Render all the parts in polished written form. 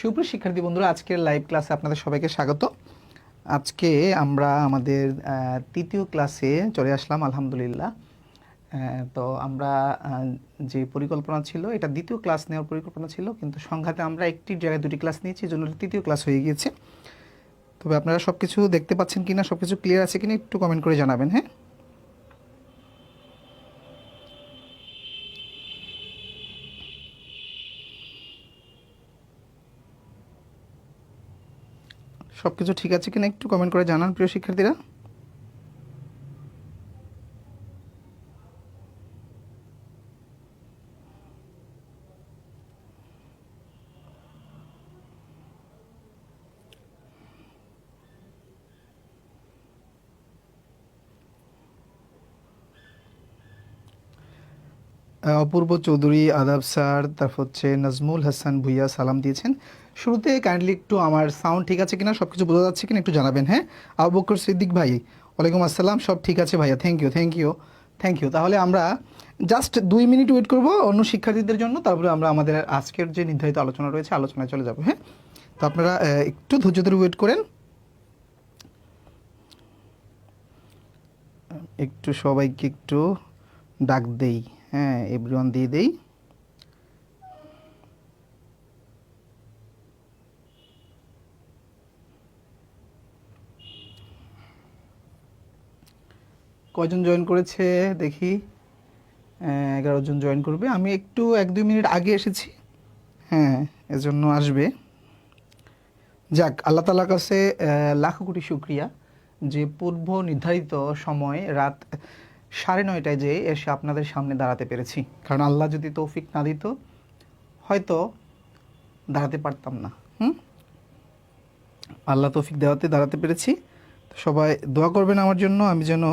সুপ্রিয় শিক্ষার্থী বন্ধুরা, আজকের লাইভ ক্লাসে আপনাদের সবাইকে স্বাগত। আজকে আমরা আমাদের তৃতীয় ক্লাসে চলে আসলাম আলহামদুলিল্লাহ। তো আমরা যে পরিকল্পনা ছিল, এটা দ্বিতীয় ক্লাস নেওয়ার পরিকল্পনা ছিল, কিন্তু সংঘাতে আমরা একটি জায়গায় দুটি ক্লাস নিয়েছি, জন্য তৃতীয় ক্লাস হয়ে গিয়েছে। তবে আপনারা সব কিছু দেখতে পাচ্ছেন কিনা, সব কিছু ক্লিয়ার আছে কিনা একটু কমেন্ট করে জানাবেন। হ্যাঁ, সব কিছু ঠিক আছে কিনা একটু কমেন্ট করে জানান প্রিয় শিক্ষার্থীরা। অপূর্ব চৌধুরী আদাব স্যার, তারপর হচ্ছে নাজমুল হাসান ভুইয়া সালাম দিয়েছেন। শুরুতে কাইন্ডলি একটু আমার সাউন্ড ঠিক আছে কিনা, সব কিছু বোঝা যাচ্ছে কিনা একটু জানাবেন। হ্যাঁ, আবু বকর সিদ্দিক ভাই, ওয়ালাইকুম আসসালাম, সব ঠিক আছে ভাইয়া, thank you thank you thank you. তাহলে আমরা জাস্ট 2 মিনিট ওয়েট করব অন্য শিক্ষার্থীদের জন্য, তারপরে আমরা আমাদের আজকের যে নির্ধারিত আলোচনা রয়েছে আলোচনায় চলে যাব। হ্যাঁ, তো আপনারা একটু ধৈর্য ধরে ওয়েট করেন, একটু সবাইকে একটু ডাক দেই। হ্যাঁ, এভরিওয়ান দিয়ে দেই। কয়জন জয়েন করেছে দেখি। 11 জন জয়েন করবে। আমি একটু 1-2 মিনিট আগে এসেছি, হ্যাঁ, এজন্য আসবে। যাক, আল্লাহ তাআলার কাছে লাখ কোটি শুকরিয়া যে পূর্ব নির্ধারিত সময় রাত 9:30টায় যে এসে আপনাদের সামনে দাঁড়াতে পেরেছি। কারণ আল্লাহ যদি তৌফিক না দিত হয়তো দাঁড়াতে পারতাম না। আল্লাহ তৌফিক দেওয়াতে দাঁড়াতে পেরেছি। তো সবাই দোয়া করবেন আমার জন্য, আমি যেন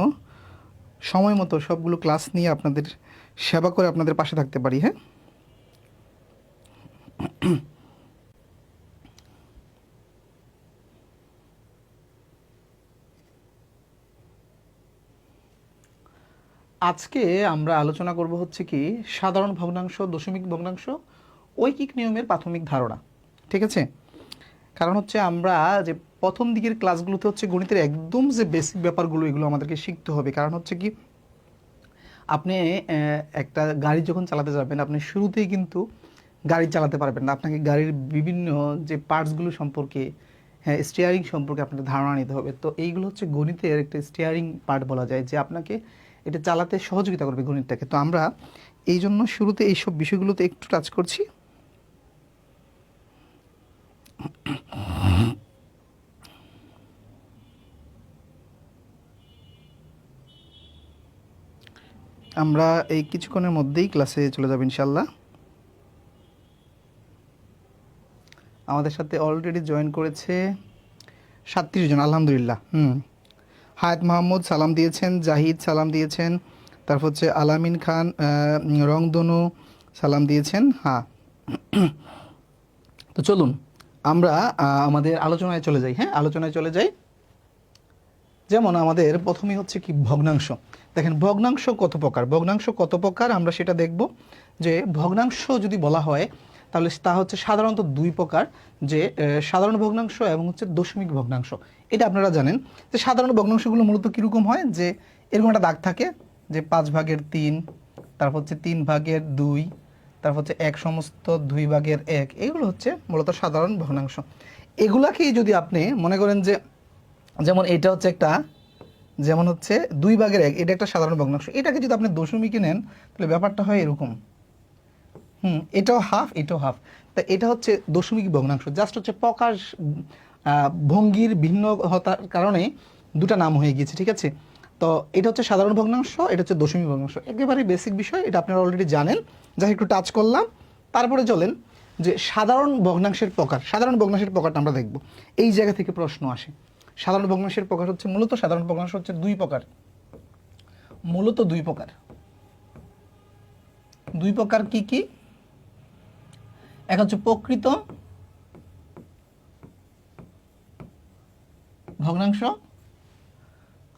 সময় মতো সবগুলো ক্লাস নিয়ে আপনাদের সেবা করে আপনাদের পাশে থাকতে পারি। হ্যাঁ, আজকে আমরা আলোচনা করব হচ্ছে কি সাধারণ ভগ্নাংশ, দশমিক ভগ্নাংশ, ঐকিক নিয়মের প্রাথমিক ধারণা। ঠিক আছে, কারণ হচ্ছে আমরা যে প্রথম দিকের ক্লাসগুলোতে হচ্ছে গণিতের একদম যে বেসিক ব্যাপারগুলো এগুলো আমাদেরকে শিখতে হবে। কারণ হচ্ছে কি আপনি একটা গাড়ি যখন চালাতে যাবেন, আপনি শুরুতেই কিন্তু গাড়ি চালাতে পারবেন না। আপনাকে গাড়ির বিভিন্ন যে পার্টসগুলো সম্পর্কে, হ্যাঁ, স্টিয়ারিং সম্পর্কে আপনার ধারণা নিতে হবে। তো এইগুলো হচ্ছে গণিতের একটা স্টিয়ারিং পার্ট বলা যায়, যে আপনাকে এটা চালাতে সহযোগিতা করবে গণিতটাকে। তো আমরা এই জন্য শুরুতে এইসব বিষয়গুলোতে একটু টাচ করছি। আমরা এই কিছুক্ষণের মধ্যেই ক্লাসে চলে যাব ইনশাল্লাহ। আমাদের সাথে অলরেডি জয়েন করেছে 37 জন, আলহামদুলিল্লাহ। হায়াত মাহমুদ সালাম দিয়েছেন, জাহিদ সালাম দিয়েছেন, তারপর হচ্ছে আলামিন খান, রংদনু সালাম দিয়েছেন। হ্যাঁ, তো চলুন আমরা আমাদের আলোচনায় চলে যাই। হ্যাঁ, আলোচনায় চলে যাই। যেমন আমাদের প্রথমেই হচ্ছে কি ভগ্নাংশ। দেখেন ভগ্নাংশ কত প্রকার, ভগ্নাংশ কত প্রকার আমরা সেটা দেখব। যে ভগ্নাংশ যদি বলা হয় তাহলে তা হচ্ছে সাধারণত 2 প্রকার, যে সাধারণ ভগ্নাংশ এবং হচ্ছে দশমিক ভগ্নাংশ। এটা আপনারা জানেন যে সাধারণ ভগ্নাংশগুলো মূলত কীরকম হয়, যে এরকম একটা দাগ থাকে যে 5/3, তারপর হচ্ছে 3/2, তারপর হচ্ছে 1 সমস্ত 2/1, এগুলো হচ্ছে মূলত সাধারণ ভগ্নাংশ। এগুলাকেই যদি আপনি মনে করেন যে যেমন এটা হচ্ছে একটা, যেমন হচ্ছে 2/1, এটা একটা সাধারণ ভগ্নাংশ, এটাকে যদি আপনি দশমিকে নেন তাহলে ব্যাপারটা হয় এরকম। এটাও হাফ, এটাও হাফ। তা এটা হচ্ছে দশমিক ভগ্নাংশ। জাস্ট হচ্ছে প্রকাশ ভঙ্গির ভিন্ন হতার কারণে দুটা নাম হয়ে গিয়েছে। ঠিক আছে, তো এটা হচ্ছে সাধারণ ভগ্নাংশ, এটা হচ্ছে দশমিক ভগ্নাংশ। একেবারে বেসিক বিষয়, এটা আপনারা অলরেডি জানেন, যা একটু টাচ করলাম। তারপরে চলেন যে সাধারণ ভগ্নাংশের প্রকার। সাধারণ ভগ্নাংশের প্রকারটা আমরা দেখব। এই জায়গা থেকে প্রশ্ন আসে। সাধারণ ভগ্নাংশের প্রকার হচ্ছে মূলত, সাধারণ ভগ্নাংশ হচ্ছে 2 প্রকার, মূলত 2 প্রকার। 2 প্রকার কি কি? এক হচ্ছে প্রকৃত ভগ্নাংশ,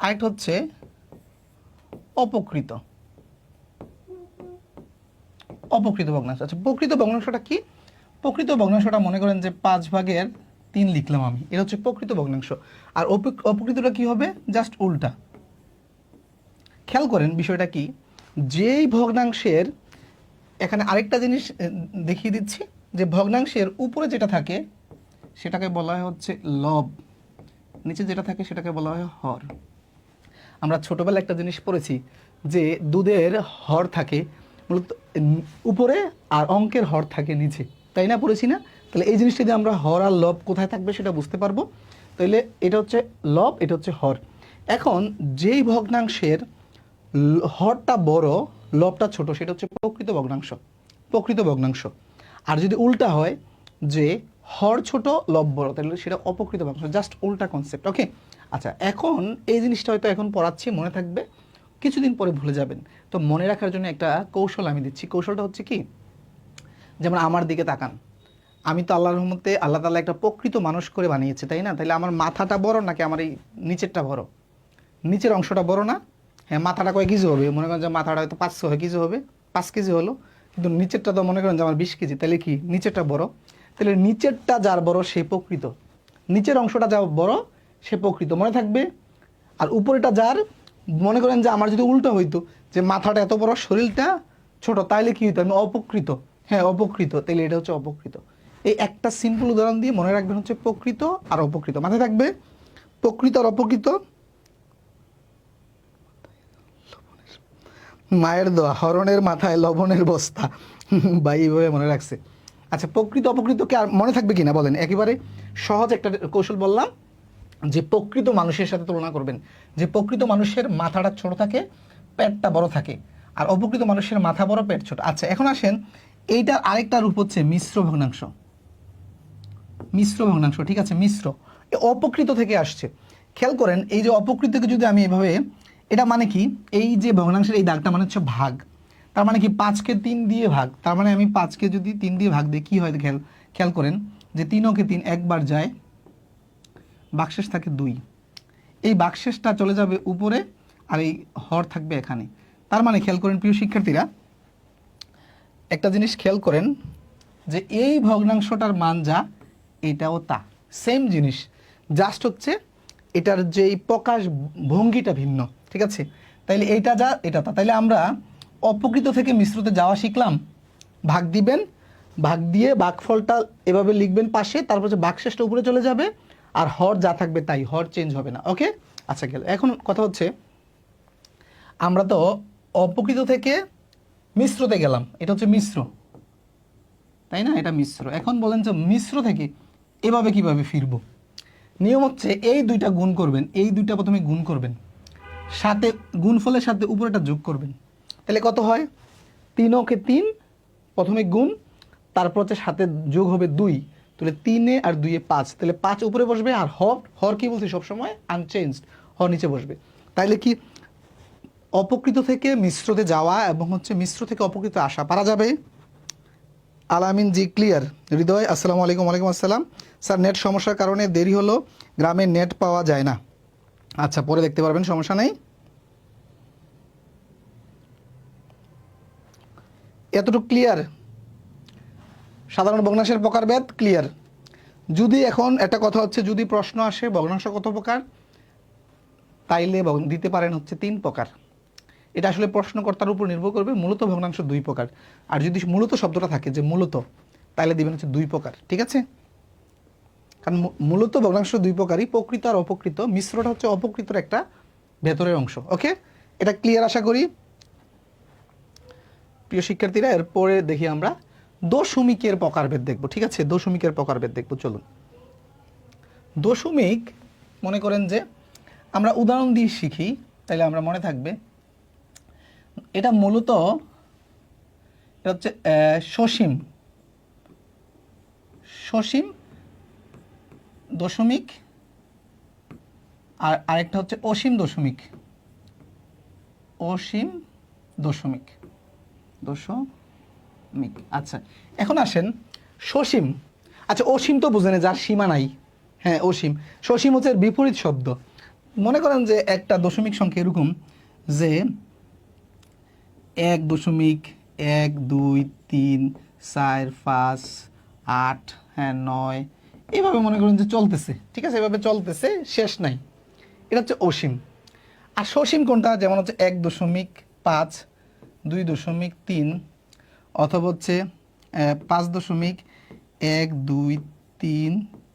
আরেকটা হচ্ছে অপকৃত অপকৃত ভগ্নাংশ। আচ্ছা, প্রকৃত ভগ্নাংশটা কি? প্রকৃত ভগ্নাংশটা মনে করেন যে 5/3 লিখলাম আমি, এটা হচ্ছে প্রকৃত ভগ্নাংশ। আর অপ্রকৃতটা কি হবে? জাস্ট উল্টা। খেয়াল করেন বিষয়টা কি, যেই ভগ্নাংশের, এখানে আরেকটা জিনিস দেখিয়ে দিচ্ছি, যে ভগ্নাংশের উপরে যেটা থাকে সেটাকে বলা হয় হচ্ছে লব, নিচে যেটা থাকে সেটাকে বলা হয় হর। আমরা ছোটবেলায় একটা জিনিস পড়েছি যে দুধের হর থাকে মূলত উপরে আর অঙ্কের হর থাকে নিচে, তাই না? পড়েছি না? তাহলে এই জিনিসটা দিয়ে আমরা হর আর লব কোথায় থাকবে সেটা বুঝতে পারবো। তাহলে এটা হচ্ছে লব, এটা হচ্ছে হর। এখন যেই ভগ্নাংশের হরটা বড়, লবটা ছোট, সেটা হচ্ছে প্রকৃত ভগ্নাংশ, প্রকৃত ভগ্নাংশ। আর যদি উল্টা হয় যে হর ছোট লব বড়, তাহলে সেটা অপ্রকৃত ভগ্নাংশ, জাস্ট উল্টা কনসেপ্ট। ওকে, আচ্ছা, এখন এই জিনিসটা হয়তো এখন পড়াচ্ছি, মনে থাকবে, কিছুদিন পরে ভুলে যাবেন। তো মনে রাখার জন্য একটা কৌশল আমি দিচ্ছি। কৌশলটা হচ্ছে কি, যেমন আমার দিকে তাকান, আমি তো আল্লাহর রহমতে আল্লাহ তাআলা একটা প্রকৃত মানুষ করে বানিয়েছে, তাই না? তাহলে আমার মাথাটা বড় নাকি আমার এই নিচেরটা বড়? নিচের অংশটা বড় না? হ্যাঁ, মাথাটা কয় কেজি হবে? মনে করেন যে মাথাটা হয়তো 500 কেজি হবে, 5 কেজি হলো, কিন্তু নিচেরটা তো মনে করেন যে আমার 20 কেজি, তাহলে কি নিচেরটা বড়? তাহলে নিচেরটা যার বড় সে প্রকৃত, নিচের অংশটা যা বড় সে প্রকৃত, মনে থাকবে। আর উপরেটা যার, মনে করেন যে আমার যদি উল্টো হইতো যে মাথাটা এত বড় শরীরটা ছোট, তাহলে কি হইতো? আমি অপকৃত, হ্যাঁ অপকৃত, তাহলে এটা হচ্ছে অপকৃত। এই একটা সিম্পল উদাহরণ দিয়ে মনে রাখবেন হচ্ছে প্রকৃত আর অপকৃত, মাথায় থাকবে প্রকৃত আর অপকৃত। মায়ের দোয়া, হরণের মাথায় লবণের বস্তা, ভাই এইভাবে মনে রাখছে। আচ্ছা, প্রকৃত অপকৃতকে আর মনে থাকবে কিনা বলেন? একেবারে সহজ একটা কৌশল বললাম, যে প্রকৃত মানুষের সাথে তুলনা করবেন, যে প্রকৃত মানুষের মাথাটা ছোট থাকে, পেটটা বড় থাকে, আর অপকৃত মানুষের মাথা বড়, পেট ছোট। আচ্ছা, এখন আসেন, এইটার আরেকটা রূপ হচ্ছে মিশ্র ভগ্নাংশ, মিশ্র ভগ্নাংশ, ঠিক আছে, মিশ্র, অপকৃত থেকে আসছে। খেয়াল করেন, এই যে অপকৃতকে যদি আমি এভাবে, এটা মানে কি, এই যে ভগ্নাংশের এই দাগটা মানে হচ্ছে ভাগ, তার মানে কি 5কে 3 দিয়ে ভাগ, তার মানে আমি 5কে যদি 3 দিয়ে ভাগ দিই কি হয়, খেয়াল খেয়াল করেন যে 3 কে 3 একবার যায়, বাকশেষ থাকে 2, এই বাকশেষটা চলে যাবে উপরে, আর এই হর থাকবে এখানে। তার মানে খেয়াল করেন প্রিয় শিক্ষার্থীরা, একটা জিনিস খেয়াল করেন যে এই ভগ্নাংশটার মান যা, এটাও তা, সেম জিনিস, জাস্ট হচ্ছে এটার যেই প্রকাশ ভঙ্গিটা ভিন্ন, ঠিক আছে? তাইলে এইটা যা, এটা তা। তাইলে আমরা অপকৃত থেকে মিশ্রতে যাওয়া শিখলাম। ভাগ দিবেন, ভাগ দিয়ে ভাগফলটা এভাবে লিখবেন পাশে, তারপর যে ভাগশেষটা উপরে চলে যাবে, আর হর যা থাকবে তাই, হর চেঞ্জ হবে না। ওকে, আচ্ছা, গেল। এখন কথা হচ্ছে, আমরা তো অপকৃত থেকে মিশ্রতে গেলাম, এটা হচ্ছে মিশ্র, তাই না? এটা মিশ্র। এখন বলেন যে মিশ্র থেকে এভাবে কিভাবে ফিরবো? নিয়ম হচ্ছে এই দুইটা গুণ করবেন, এই দুইটা প্রথমে গুণ করবেন, সাথে গুণফলের সাথে উপরেটা যোগ করবেন, তাহলে কত হয়? 3কে 3 প্রথমে গুণ, তারপর হচ্ছে সাথে যোগ হবে 2, তাহলে 3 আর 2 5, তাহলে 5 উপরে বসবে, আর হর, হর কি বলছি সবসময় আনচেঞ্জড, হর নিচে বসবে। তাইলে কি অপকৃত থেকে মিশ্রতে যাওয়া এবং হচ্ছে মিশ্র থেকে অপকৃত আসা পারা যাবে? আলামিন জি, ক্লিয়ার। হৃদয়, আসসালামু আলাইকুম। ওয়ালাইকুম আসসালাম। স্যার, নেট সমস্যার কারণে দেরি হলো, গ্রামে নেট পাওয়া যায় না। আচ্ছা, পরে দেখতে পারবেন, সমস্যা নেই। এতটুকু ক্লিয়ার? সাধারণ ভগ্নাংশের প্রকারভেদ ক্লিয়ার? যদি এখন একটা কথা হচ্ছে, যদি প্রশ্ন আসে ভগ্নাংশ কত প্রকার, তাইলে দিতে পারেন হচ্ছে 3 প্রকার। এটা আসলে প্রশ্নকর্তার উপর নির্ভর করবে। মূলত ভগ্নাংশ 2 প্রকার, আর যদি মূলত শব্দটা থাকে যে মূলত, তাইলে দিবেন হচ্ছে 2 প্রকার, ঠিক আছে? কারণ মূলত ভগ্নাংশ 2 প্রকারই, প্রকৃত আর অপকৃত। মিশ্রটা হচ্ছে অপকৃতর একটা ভেতরের অংশ। ওকে, এটা ক্লিয়ার আশা করি প্রিয় শিক্ষার্থীরা। এরপরে দেখি আমরা দশমিকের প্রকারভেদ দেখব, ঠিক আছে? দশমিকের প্রকারভেদ দেখব, চলুন। দশমিক, মনে করেন যে আমরা উদাহরণ দিয়ে শিখি, তাহলে আমরা মনে থাকবে, এটা মূলত, এটা হচ্ছে সসীম, সসীম দশমিক, আর আরেকটা হচ্ছে অসীম দশমিক, অসীম দশমিক, দশমিক। আচ্ছা, এখন আসেন সসীম। আচ্ছা, অসীম তো বুঝেন, যার সীমা নাই। হ্যাঁ, অসীম। সসীম হচ্ছে বিপরীত শব্দ। মনে করেন যে একটা দশমিক সংখ্যা এরকম যে 1.1 2 3 4 5 8, হ্যাঁ 9, এইভাবে মনে করুন যে চলতেছে, ঠিক আছে, এভাবে চলতেছে, শেষ নাই। এটা হচ্ছে অসীম। আর সসীম কোনটা? যেমন হচ্ছে 1.5, 2.3, অথবা হচ্ছে 5.1, 2, 3,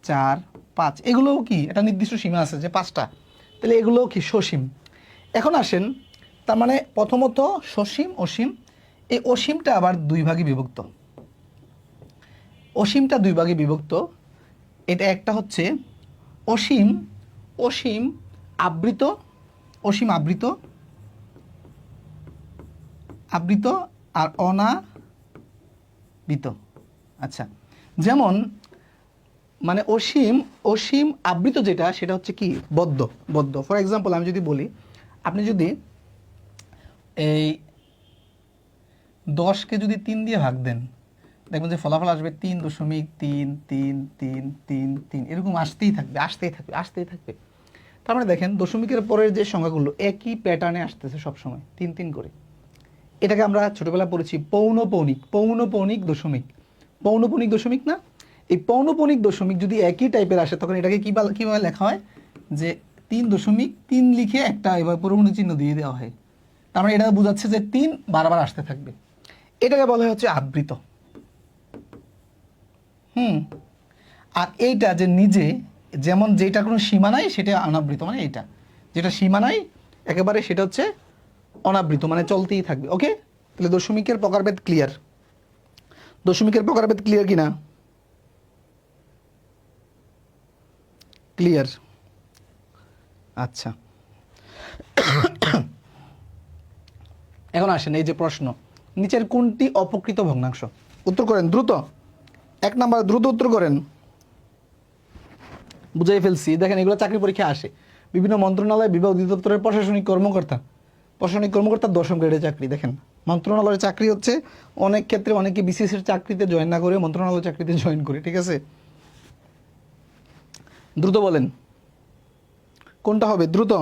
4, 5, এগুলোও কি একটা নির্দিষ্ট সীমা আছে যে 5টা, তাহলে এগুলোও কি সসীম। এখন আসেন, তার মানে প্রথমত সসীম অসীম, এই অসীমটা আবার দুই ভাগে বিভক্ত। অসীমটা দুই ভাগে বিভক্ত। এটা একটা হচ্ছে অসীম, অসীম আবৃত, অসীম আবৃত, আবৃত আর অনাবৃত। আচ্ছা, যেমন মানে অসীম, অসীম আবৃত যেটা সেটা হচ্ছে কি বদ্ধ, বদ্ধ। ফর এক্সাম্পল আমি যদি বলি, আপনি যদি এই 10কে যদি 3 দিয়ে ভাগ দেন, দেখবেন যে ফলাফল আসবে 3.33333, এরকম আসতেই থাকবে আসতেই থাকবে আসতেই থাকবে। তার মানে দেখেন দশমিকের পরের যে সংখ্যাগুলো একই প্যাটার্নে আসতেছে সবসময় 3 করে। এটাকে আমরা ছোটবেলায় পড়েছি পৌনপৌনিক, পৌনপৌনিক দশমিক, পৌনপৌনিক দশমিক না? এই পৌনপৌনিক দশমিক যদি একই টাইপের আসে তখন এটাকে কীভাবে লেখা হয়, যে 3.3 লিখে একটা এবার পরবর্তী চিহ্ন দিয়ে দেওয়া হয়। তার মানে এটা বোঝাচ্ছে যে 3 বারবার আসতে থাকবে। এটাকে বলা হয় হচ্ছে আবৃত। আর এইটা যে নিজে, যেমন যেটা কোনো সীমা নাই সেটা অনাবৃত, মানে এইটা যেটা সীমা নাই একেবারে সেটা হচ্ছে অনাবৃত, মানে চলতেই থাকবে। ওকে, তাহলে দশমিকের প্রকারভেদ ক্লিয়ার? দশমিকের প্রকারভেদ ক্লিয়ার কিনা? ক্লিয়ার? আচ্ছা, এখন আসেন এই যে প্রশ্ন, নিচের কোনটি অপকৃত ভগ্নাংশ? উত্তর করেন দ্রুত, 1 নাম্বার দ্রুত উত্তর করেন। বুঝাই ফেলছি, দেখেন এগুলো চাকরি পরীক্ষা আসে। বিভিন্ন মন্ত্রণালয়, বিভাগ, অধিদপ্তরের প্রশাসনিক কর্মকর্তা, প্রশাসনিক কর্মকর্তা 10ম গ্রেডের চাকরি। দেখেন মন্ত্রণালয়ের চাকরি হচ্ছে অনেক ক্ষেত্রে অনেকে বিসিএসের চাকরিতে জয়েন না করে মন্ত্রণালয়ের চাকরিতে জয়েন করে, ঠিক আছে? দ্রুত বলেন কোনটা হবে, দ্রুত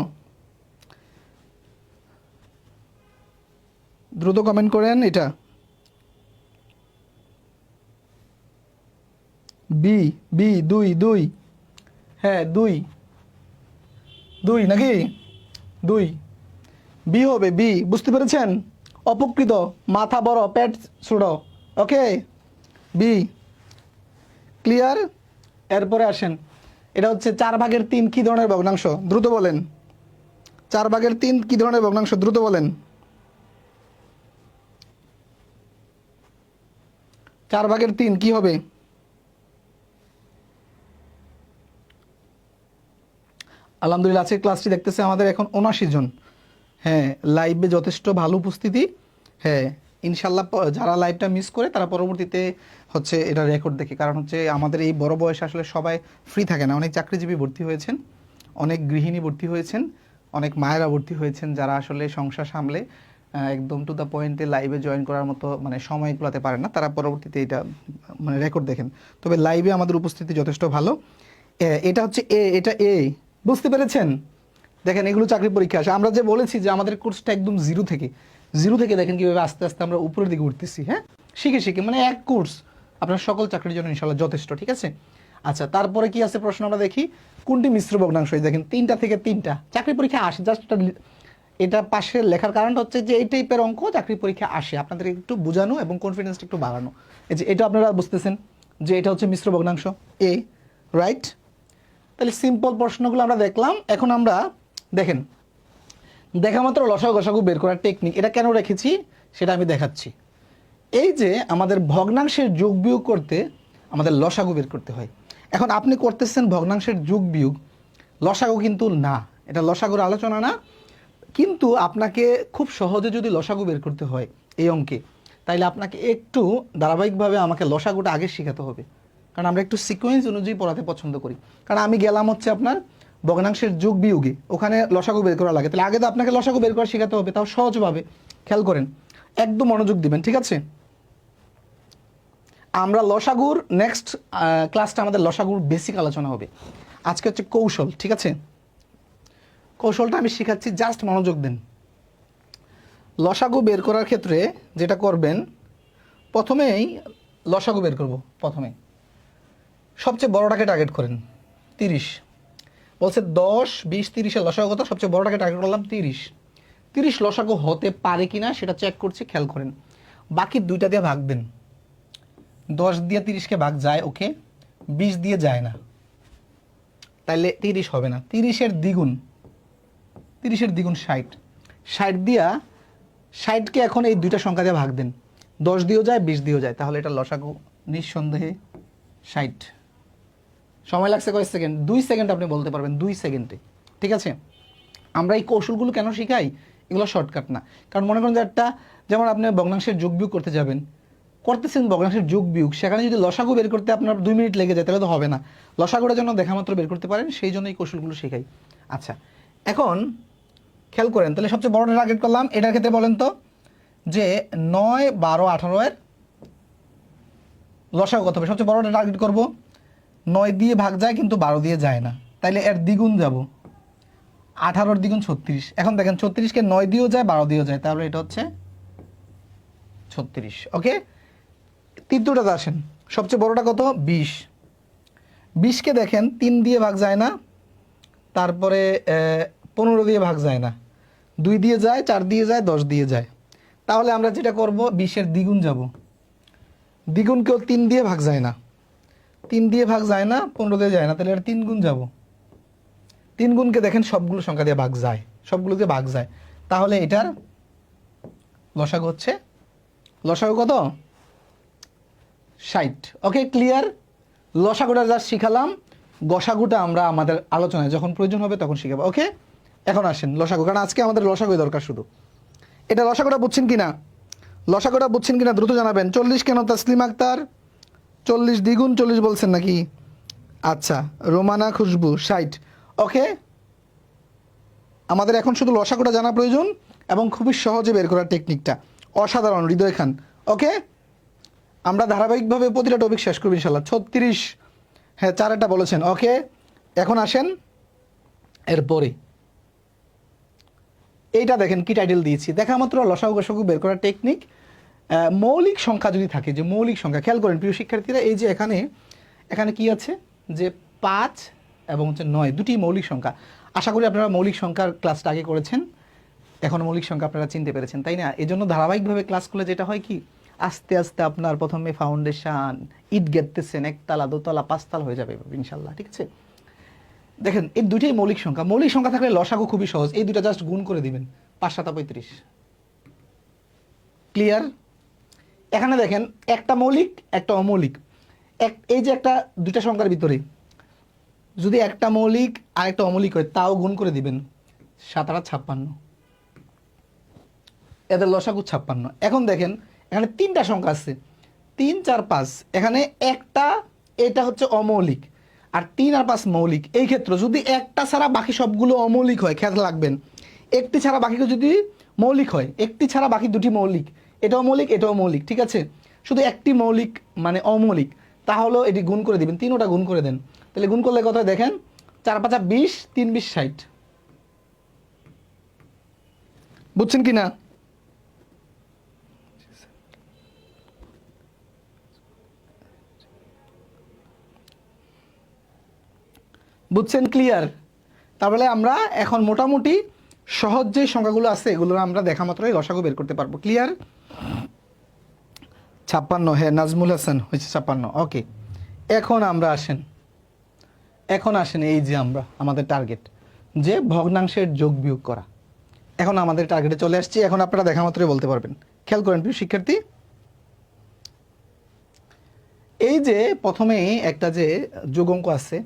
দ্রুত কমেন্ট করেন। এটা বি, বি 2, হ্যাঁ 2 নাকি 2, বি হবে, বি। বুঝতে পেরেছেন? অপকৃত, মাথা বড় পেট ছোট। ওকে, বি ক্লিয়ার? এরপরে আসেন, এটা হচ্ছে 4/3 কি ধরনের ভগ্নাংশ? দ্রুত বলেন। 4/3 কি ধরনের ভগ্নাংশ? দ্রুত বলেন। 4/3 কি হবে? আলহামদুলিল্লাহ, আজকের ক্লাসটি দেখতেছে আমাদের এখন 79 জন। হ্যাঁ, লাইভে যথেষ্ট ভালো উপস্থিতি। হ্যাঁ, ইনশাল্লাহ যারা লাইভটা মিস করে তারা পরবর্তীতে হচ্ছে এটা রেকর্ড দেখে। কারণ হচ্ছে আমাদের এই বড় বয়সে আসলে সবাই ফ্রি থাকে না। অনেক চাকরিজীবী ভর্তি হয়েছেন, অনেক গৃহিণী ভর্তি হয়েছেন, অনেক মায়েরা ভর্তি হয়েছেন, যারা আসলে সংসার সামলে একদম টু দ্য পয়েন্টে লাইভে জয়েন করার মতো মানে সময় গুলাতে পারেন না, তারা পরবর্তীতে এটা মানে রেকর্ড দেখেন। তবে লাইভে আমাদের উপস্থিতি যথেষ্ট ভালো। এটা হচ্ছে এ, এটা এ। বুঝতে পেরেছেন? দেখেন এগুলো চাকরি পরীক্ষা আসে। আমরা যে বলেছি যে আমাদের কোর্সটা একদম জিরো থেকে দেখেন কীভাবে আস্তে আস্তে আমরা উপরের দিকে উঠতেছি। হ্যাঁ, শিখে মানে এক কোর্স আপনার সকল চাকরির জন্য ইনশাল্লাহ যথেষ্ট, ঠিক আছে? আচ্ছা, তারপরে কি আছে প্রশ্ন আমরা দেখি, কোনটি মিশ্র ভগ্নাংশ? দেখেন 3টা থেকে 3টা চাকরি পরীক্ষা আসে। জাস্ট এটা পাশে লেখার কারণটা হচ্ছে যে এই টাইপের অঙ্ক চাকরি পরীক্ষা আসে, আপনাদের একটু বোঝানো এবং কনফিডেন্সটা একটু বাড়ানো। এই যে এটা আপনারা বুঝতেছেন যে এটা হচ্ছে মিশ্র ভগ্নাংশ এ, রাইট? তাহলে সিম্পল প্রশ্নগুলো আমরা দেখলাম। এখন আমরা দেখেন দেখা মাত্র লসাগু গসাগু বের করার টেকনিক, এটা কেন রেখেছি সেটা আমি দেখাচ্ছি। এই যে আমাদের ভগ্নাংশের যোগ বিয়োগ করতে আমাদের লসাগু বের করতে হয়। এখন আপনি করতেছেন ভগ্নাংশের যোগ বিয়োগ, লসাগু কিন্তু না, এটা লসাগুর আলোচনা না। কিন্তু আপনাকে খুব সহজে যদি লসাগু বের করতে হয় এই অঙ্কে, তাইলে আপনাকে একটু ধারাবাহিকভাবে আমাকে লসাগুটা আগে শেখাতে হবে। কারণ আমরা একটু সিকোয়েন্স অনুযায়ী পড়াতে পছন্দ করি। কারণ আমি গেলাম হচ্ছে আপনার ভগ্নাংশের যোগ বিয়োগে, ওখানে লসাগু বের করা লাগে, তাহলে আগে তো আপনাকে লসাগু বের করা শেখাতে হবে, তাও সহজভাবে। খেয়াল করেন, একদম মনোযোগ দিবেন, ঠিক আছে? আমরা লসাগুর নেক্সট ক্লাসটা আমাদের লসাগুর বেসিক আলোচনা হবে। আজকে হচ্ছে কৌশল, ঠিক আছে? কৌশলটা আমি শেখাচ্ছি, জাস্ট মনোযোগ দেন। লসাগু বের করার ক্ষেত্রে যেটা করবেন, প্রথমেই লসাগু বের করব। প্রথমে সবচেয়ে বড়টাকে টার্গেট করেন 30। বলছে 10, 20, 30-এর লসাগু কত? সবচেয়ে বড়টাকে টার্গেট করলাম 30। 30 লসাগু হতে পারে কিনা সেটা চেক করছি, খেয়াল করেন। বাকি দুইটা দিয়ে ভাগ দেন। 10 দিয়ে 30-কে ভাগ যায়, ওকে। 20 দিয়ে যায় না, তাইলে 30 হবে না। 30-এর দ্বিগুণ, 30-এর দ্বিগুণ 60। 60 দিয়া 60-কে এখন এই দুইটা সংখ্যা দিয়ে ভাগ দেন। 10 দিয়েও যায়, 20 দিয়েও যায়, তাহলে এটা লসাগু নিঃসন্দেহে 60। সময় লাগছে কয়েক সেকেন্ড? 2 সেকেন্ড আপনি বলতে পারবেন, 2 সেকেন্ডে। ঠিক আছে, আমরা এই কৌশলগুলো কেন শিখাই? এগুলো শর্টকাট না। কারণ মনে করেন যে একটা, যেমন আপনি ভগ্নাংশের যোগ বিয়োগ করতে যাবেন, করতেছেন ভগ্নাংশের যোগ বিয়োগ, সেখানে যদি লসাগু বের করতে আপনার 2 মিনিট লেগে যায় তাহলে তো হবে না। লসাগুটা যেন দেখা মাত্র বের করতে পারেন, সেই জন্য এই কৌশলগুলো শেখাই। আচ্ছা, এখন খেয়াল করেন, তাহলে সবচেয়ে বড়টা টার্গেট করলাম। এটার ক্ষেত্রে বলেন তো যে 9, 12, 18-এর লসাগু কত হবে? সবচেয়ে বড়টা টার্গেট করব। 9 দিয়ে ভাগ যায় কিন্তু 12 দিয়ে যায় না, তাইলে এর দ্বিগুণ যাব। 18-র দ্বিগুণ 36। এখন দেখেন 36-কে 9 দিয়েও যায়, 12 দিয়েও যায়, তাহলে এটা হচ্ছে 36। ওকে, তৃতীয়টাতে আসেন। সবচেয়ে বড়টা কত? 20। 20-কে দেখেন 3 দিয়ে ভাগ যায় না, তারপরে 15 দিয়ে ভাগ যায় না, 2 দিয়ে যায়, 4 দিয়ে যায়, 10 দিয়ে যায়। তাহলে আমরা যেটা করব, 20-এর দ্বিগুণ যাব। দ্বিগুণকেও 3 দিয়ে ভাগ যায় না, 3 দিয়ে ভাগ যায় না, 15 দিয়ে যায় না, তাহলে এটা 3 গুণ যাব। 3 গুণকে দেখেন সবগুলো সংখ্যা দিয়ে ভাগ যায়, সবগুলো দিয়ে ভাগ যায়, তাহলে এটার লসাগু হচ্ছে, লসাগু কত? 60। ওকে, ক্লিয়ার? লসাগুটা যা শিখালাম, গসাগুটা আমরা আমাদের আলোচনায় যখন প্রয়োজন হবে তখন শিখাবো। ওকে, এখন আসেন লসাগু, কারণ আজকে আমাদের লসাগুই দরকার শুধু। এটা লসাগুটা বুঝছেন কিনা? লসাগুটা বুঝছেন কিনা দ্রুত জানাবেন। 40 কেন তাসলিম আক্তার? 40 দ্বিগুণ 40 বলছেন নাকি? আচ্ছা, রোমানা খুশবু 60। ওকে, আমাদের এখন শুধু লসাগুটা জানা প্রয়োজন এবং খুবই সহজে বের করার টেকনিকটা। অসাধারণ, হৃদয় খান। ওকে, আমরা ধারাবাহিকভাবে প্রতিটা টপিক শেষ করব ইনশাল্লাহ। 36, হ্যাঁ 4-টা বলেছেন। ওকে, এখন আসেন এরপরে এইটা দেখেন কি টাইটেল দিয়েছি, দেখা মাত্র লসাগু গসাগু বের করার টেকনিক। মৌলিক সংখ্যা যদি থাকে, যে মৌলিক সংখ্যা, খেয়াল করেন প্রিয় শিক্ষার্থীরা, এই যে এখানে এখানে কি আছে যে 5 এবং হচ্ছে 9, দুটি মৌলিক সংখ্যা। আশা করি আপনারা মৌলিক সংখ্যার ক্লাসটা আগে করেছেন, এখন মৌলিক সংখ্যা আপনারা চিনতে পেরেছেন, তাই না? এই জন্য ধারাবাহিকভাবে ক্লাস করলে যেটা হয় কি, আস্তে আস্তে আপনার প্রথমে ফাউন্ডেশন, ইট গেতেছেন, 1 তলা 2 তলা 5 তলা হয়ে যাবে ইনশাল্লাহ। ঠিক আছে, দেখেন এই দুইটাই মৌলিক সংখ্যা। মৌলিক সংখ্যা থাকলে লসাগু খুবই সহজ, এই দুইটা জাস্ট গুণ করে দিবেন, 5 7 35। ক্লিয়ার? এখানে দেখেন একটা মৌলিক একটা অমৌলিক, এই যে একটা দুইটা সংখ্যার ভিতরে যদি একটা মৌলিক আর একটা অমৌলিক হয়, তাও গুণ করে দিবেন, 7 8 56, এদের লসাগু 56। এখন দেখেন এখানে 3টা সংখ্যা আছে, 3 4 5, এখানে একটা, এটা হচ্ছে অমৌলিক, আর 3 আর 5 মৌলিক। এই ক্ষেত্রে যদি একটা ছাড়া বাকি সবগুলো অমৌলিক হয়, খেয়াল রাখবেন, একটি ছাড়া বাকিগুলো যদি মৌলিক হয়, একটি ছাড়া বাকি দুটি মৌলিক, এটাও মৌলিক এটাও মৌলিক, ঠিক আছে, শুধু একটি মৌলিক মানে অমৌলিক, তাহলে এটি গুণ করে দিবেন, 3টা গুণ করে দেন, তাহলে গুণ করলে কত হয় দেখেন, 4 5 20, 3 20 60। বুঝছেন কি না? বুঝছেন? ক্লিয়ার? তাহলে আমরা এখন মোটামুটি সহজ যে সংখ্যাগুলো আছে এগুলো আমরা দেখা মাত্রই লসাগু বের করতে পারবো। ক্লিয়ার? 56, হ্যাঁ নাজমুল হাসান হয়েছে 56। ওকে, এখন আমরা আসেন, এখন আসেন এই যে আমরা আমাদের টার্গেট যে ভগ্নাংশের যোগ বিয়োগ করা, এখন আমাদের টার্গেটে চলে আসছি। এখন আপনারা দেখা মাত্রই বলতে পারবেন। খেয়াল করেন প্রিয় শিক্ষার্থী, এই যে প্রথমে একটা যে যোগ অঙ্ক আছে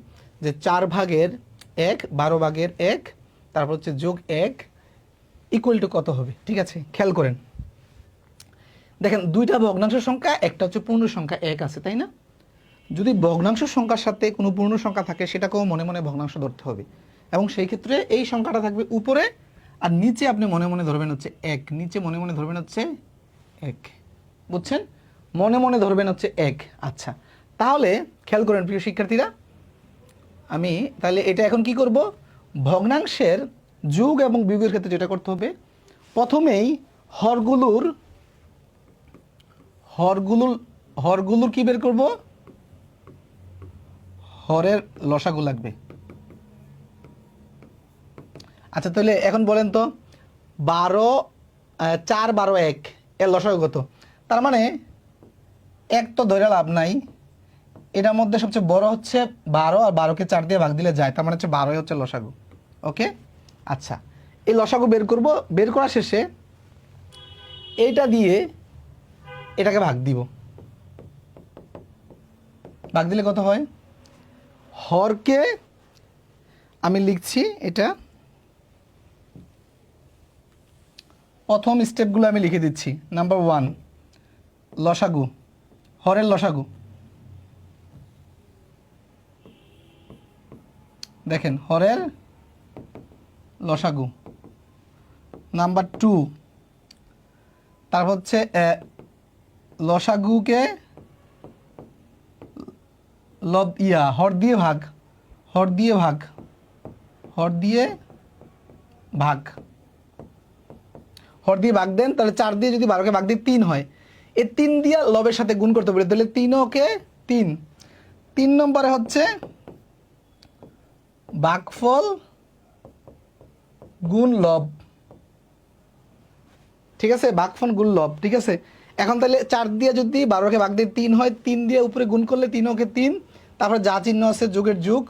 যে 4 ভাগের 1, 12 ভাগের 1, তারপর হচ্ছে যোগ 1 ইকুয়াল টু কত হবে? ঠিক আছে, খেয়াল করেন, দেখেন দুইটা ভগ্নাংশ সংখ্যা, একটা হচ্ছে পূর্ণ সংখ্যা 1 আছে, তাই না? যদি ভগ্নাংশ সংখ্যার সাথে কোনো পূর্ণ সংখ্যা থাকে সেটাকেও মনে মনে ভগ্নাংশ ধরতে হবে, এবং সেই ক্ষেত্রে এই সংখ্যাটা থাকবে উপরে, আর নিচে আপনি মনে মনে ধরবেন হচ্ছে 1, নিচে মনে মনে ধরবেন হচ্ছে 1। বুঝছেন? মনে মনে ধরবেন হচ্ছে 1। আচ্ছা, তাহলে খেয়াল করেন প্রিয় শিক্ষার্থীরা, আমি তাহলে এটা এখন কি করব, ভগ্নাংশের যোগ এবং বিয়োগের ক্ষেত্রে যেটা করতে হবে, প্রথমেই হরগুলোর হরগুলোর কি বের করব, হরের লসাগু লাগবে। আচ্ছা তাহলে এখন বলেন তো 12 4 12 1 এর লসাগু কত? তার মানে এক তো ধরে লাভ নাই, এটার মধ্যে সবচেয়ে বড় হচ্ছে 12 আর 12কে 4 দিয়ে ভাগ দিলে যায়, তার মানে হচ্ছে 12 হচ্ছে লসাগু। ওকে, আচ্ছা এই লসাগু বের করব, বের করা শেষে এইটা দিয়ে এটাকে ভাগ দিব, ভাগ দিলে কত হয়? হরকে আমি লিখছি, এটা প্রথম স্টেপগুলো আমি লিখে দিচ্ছি। নাম্বার 1 লসাগু, হরের লসাগু দেখেন, হরের লসাগু। নাম্বার 2 তারপর হচ্ছে লসাগুকে হর দিয়ে ভাগ, হর দিয়ে ভাগ, হর দিয়ে ভাগ, হর দিয়ে ভাগ দেন, তাহলে 4 দিয়ে যদি 12কে ভাগ দিয়ে 3 হয়, এই 3 দিয়ে লবের সাথে গুণ করতে পারি, তাহলে 3কে 3। 3 নম্বরে হচ্ছে ভাগফল গুণ লব, ঠিক আছে, ভাগফল গুণ লব, ঠিক আছে। এখন তাহলে 4 দিয়ে যদি 12কে ভাগ দিয়ে 3 হয়, 3 দিয়ে উপরে গুণ করলে 3কে 3, তারপরে যা চিহ্ন আছে যোগের যোগ,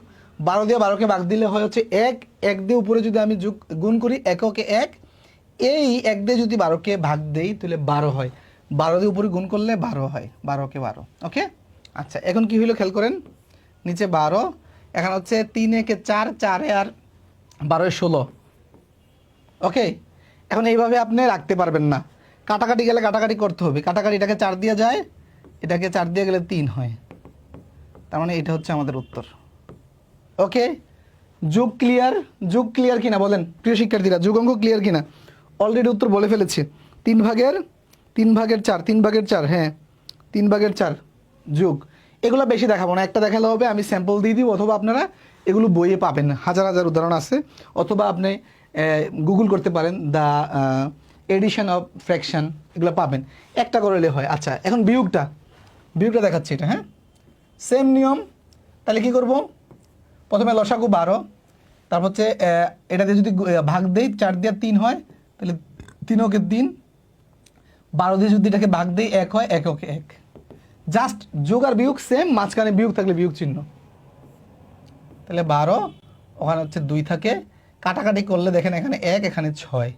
12 দিয়ে 12কে ভাগ দিলে হয় হচ্ছে 1, 1 দিয়ে উপরে যদি আমি যোগ গুণ করি এককে 1, এই 1 দিয়ে যদি 12কে ভাগ দেই তাহলে 12 হয়, 12 দিয়ে উপরে গুণ করলে 12 হয়, 12কে 12। ওকে, আচ্ছা এখন কি হইলো খেয়াল করেন, নিচে 12, এখন হচ্ছে 3 একে 4, 4 আর 12 16। ওকে, এখন এইভাবে আপনি রাখতে পারবেন না, কাটাকাটি গেলে কাটাকাটি করতে হবে, কাটাকাটি এটাকে 4 দিয়ে যায়, এটাকে 4 দিয়ে গেলে 3 হয়, তার মানে এটা হচ্ছে আমাদের উত্তর। ওকে, যোগ ক্লিয়ার? যোগ ক্লিয়ার কিনা বলেন প্রিয় শিক্ষার্থীরা, যোগ অঙ্ক ক্লিয়ার কিনা? অলরেডি উত্তর বলে ফেলেছি, 3 ভাগের 4, 3 ভাগের 4, হ্যাঁ 3 ভাগের 4 যোগ। এগুলো বেশি দেখাবো না, একটা দেখালে হবে, আমি স্যাম্পল দিয়ে দিব, অথবা আপনারা এগুলো বইয়ে পাবেন, হাজার হাজার উদাহরণ আছে, অথবা আপনি গুগল করতে পারেন, দ্য এডিশন অফ ফ্র্যাকশন, এগুলো পাবেন, একটা করলে হয়। আচ্ছা এখন বিয়োগটা, বিয়োগটা দেখাচ্ছি এটা, হ্যাঁ সেম নিয়ম। তাহলে কি করব, প্রথমে লসাগু 12, তারপর হচ্ছে এটা দিয়ে যদি ভাগ দেই 4 দিয়ে 3 হয়, তাহলে 3কে 3, 12 দিয়ে যদি এটাকে ভাগ দেই 1 হয়, এককে 1, জাস্ট যোগ আর বিয়োগ সেম, মাঝখানে বিয়োগ থাকলে বিয়োগ চিহ্ন, তাহলে 12 ওখানে হচ্ছে 2 থাকে, কাটাকাটি করলে দেখেন এখানে 1 এখানে 6,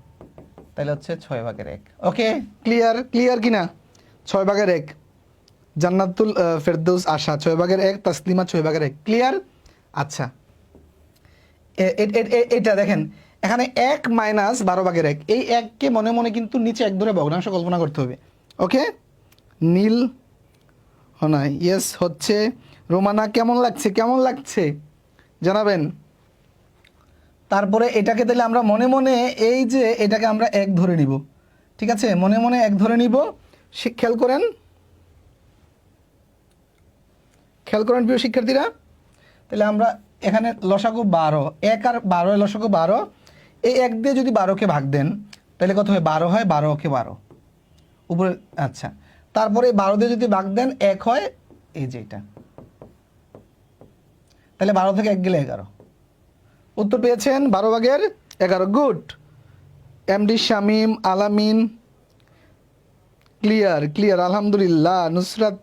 তাহলে হচ্ছে 6 ভাগের 1। Okay clear? ক্লিয়ার কিনা? 6 ভাগের 1 জান্নাতুল ফেরদৌস আশা 6 ভাগের 1, তাসলিমা 6 ভাগের 1, ক্লিয়ার? আচ্ছা এটা দেখেন এখানে 1 মাইনাস 12 ভাগের 1, এই 1কে মনে মনে কিন্তু নিচে 1 ধরে ভগ্নাংশ কল্পনা করতে হবে। ওকে, নীল না ইয়েস হচ্ছে, রোমানা কেমন লাগছে, কেমন লাগছে জানাবেন। তারপরে এটাকে তাহলে আমরা মনে মনে এই যে এটাকে আমরা 1 ধরে নিব, ঠিক আছে, মনে মনে 1 ধরে নিব। খেয়াল করেন, খেয়াল করেন প্রিয় শিক্ষার্থীরা, তাহলে আমরা এখানে লসাগু 12, 1 আর 12 লসাগু 12, এই 1 দিয়ে যদি 12কে ভাগ দেন তাহলে কত হয়? 12 হয়, 12কে 12 উপরে। আচ্ছা তারপরে 12 দিয়ে যদি ভাগ দেন 1 হয়, এই যে এটা, তাহলে 12 থেকে 1 গেলে 11। উত্তর পেয়েছেন 12 ভাগের 11। গুড, এমডি শামীম আলামিন ক্লিয়ার, ক্লিয়ার আলহামদুলিল্লাহ। নুসরাত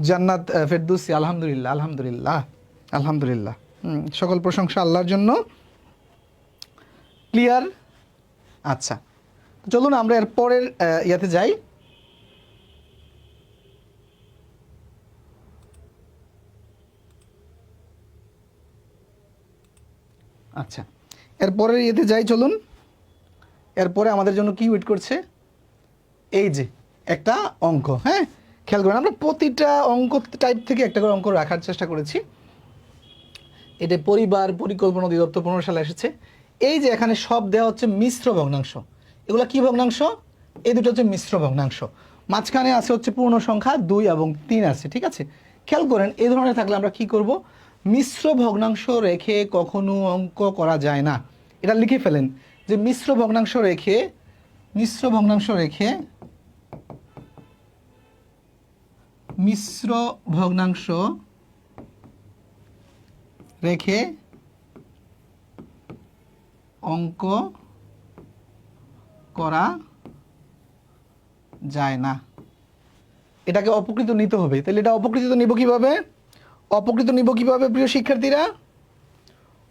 জান্নাত ফেরদৌসি আলহামদুলিল্লাহ, আলহামদুলিল্লাহ, আলহামদুলিল্লাহ, সকল প্রশংসা আল্লাহর জন্য। ক্লিয়ার? আচ্ছা চলুন আমরা এর পরের ইয়াতে যাই। আচ্ছা এরপরের ইয়েতে যাই চলুন। এরপরে আমাদের জন্য কি ওয়েট করছে? এই যে একটা অঙ্ক, হ্যাঁ খেয়াল করেন, আমরা প্রতিটা অঙ্ক টাইপ থেকে একটা করে অঙ্ক রাখার চেষ্টা করেছি। এটা পরিবার পরিকল্পনা অধিদপ্তর 15 সালে এসেছে। এই যে এখানে সব দেওয়া হচ্ছে মিশ্র ভগ্নাংশ, এগুলো কি ভগ্নাংশ? এই দুটো হচ্ছে মিশ্র ভগ্নাংশ, মাঝখানে আছে হচ্ছে পূর্ণ সংখ্যা 2 এবং 3 আছে, ঠিক আছে। খেয়াল করেন এই ধরনের থাকলে আমরা কি করব, মিশ্র ভগ্নাংশ রেখে কখনো অঙ্ক করা যায় না, এটা লিখে ফেলেন যে মিশ্র ভগ্নাংশ রেখে, মিশ্র ভগ্নাংশ রেখে, মিশ্র ভগ্নাংশ রেখে অঙ্ক করা যায় না। এটাকে অপকৃত নিতে হবে। তাহলে এটা অপকৃত নিব কিভাবে? অপকৃত নিব কিভাবে প্রিয় শিক্ষার্থীরা?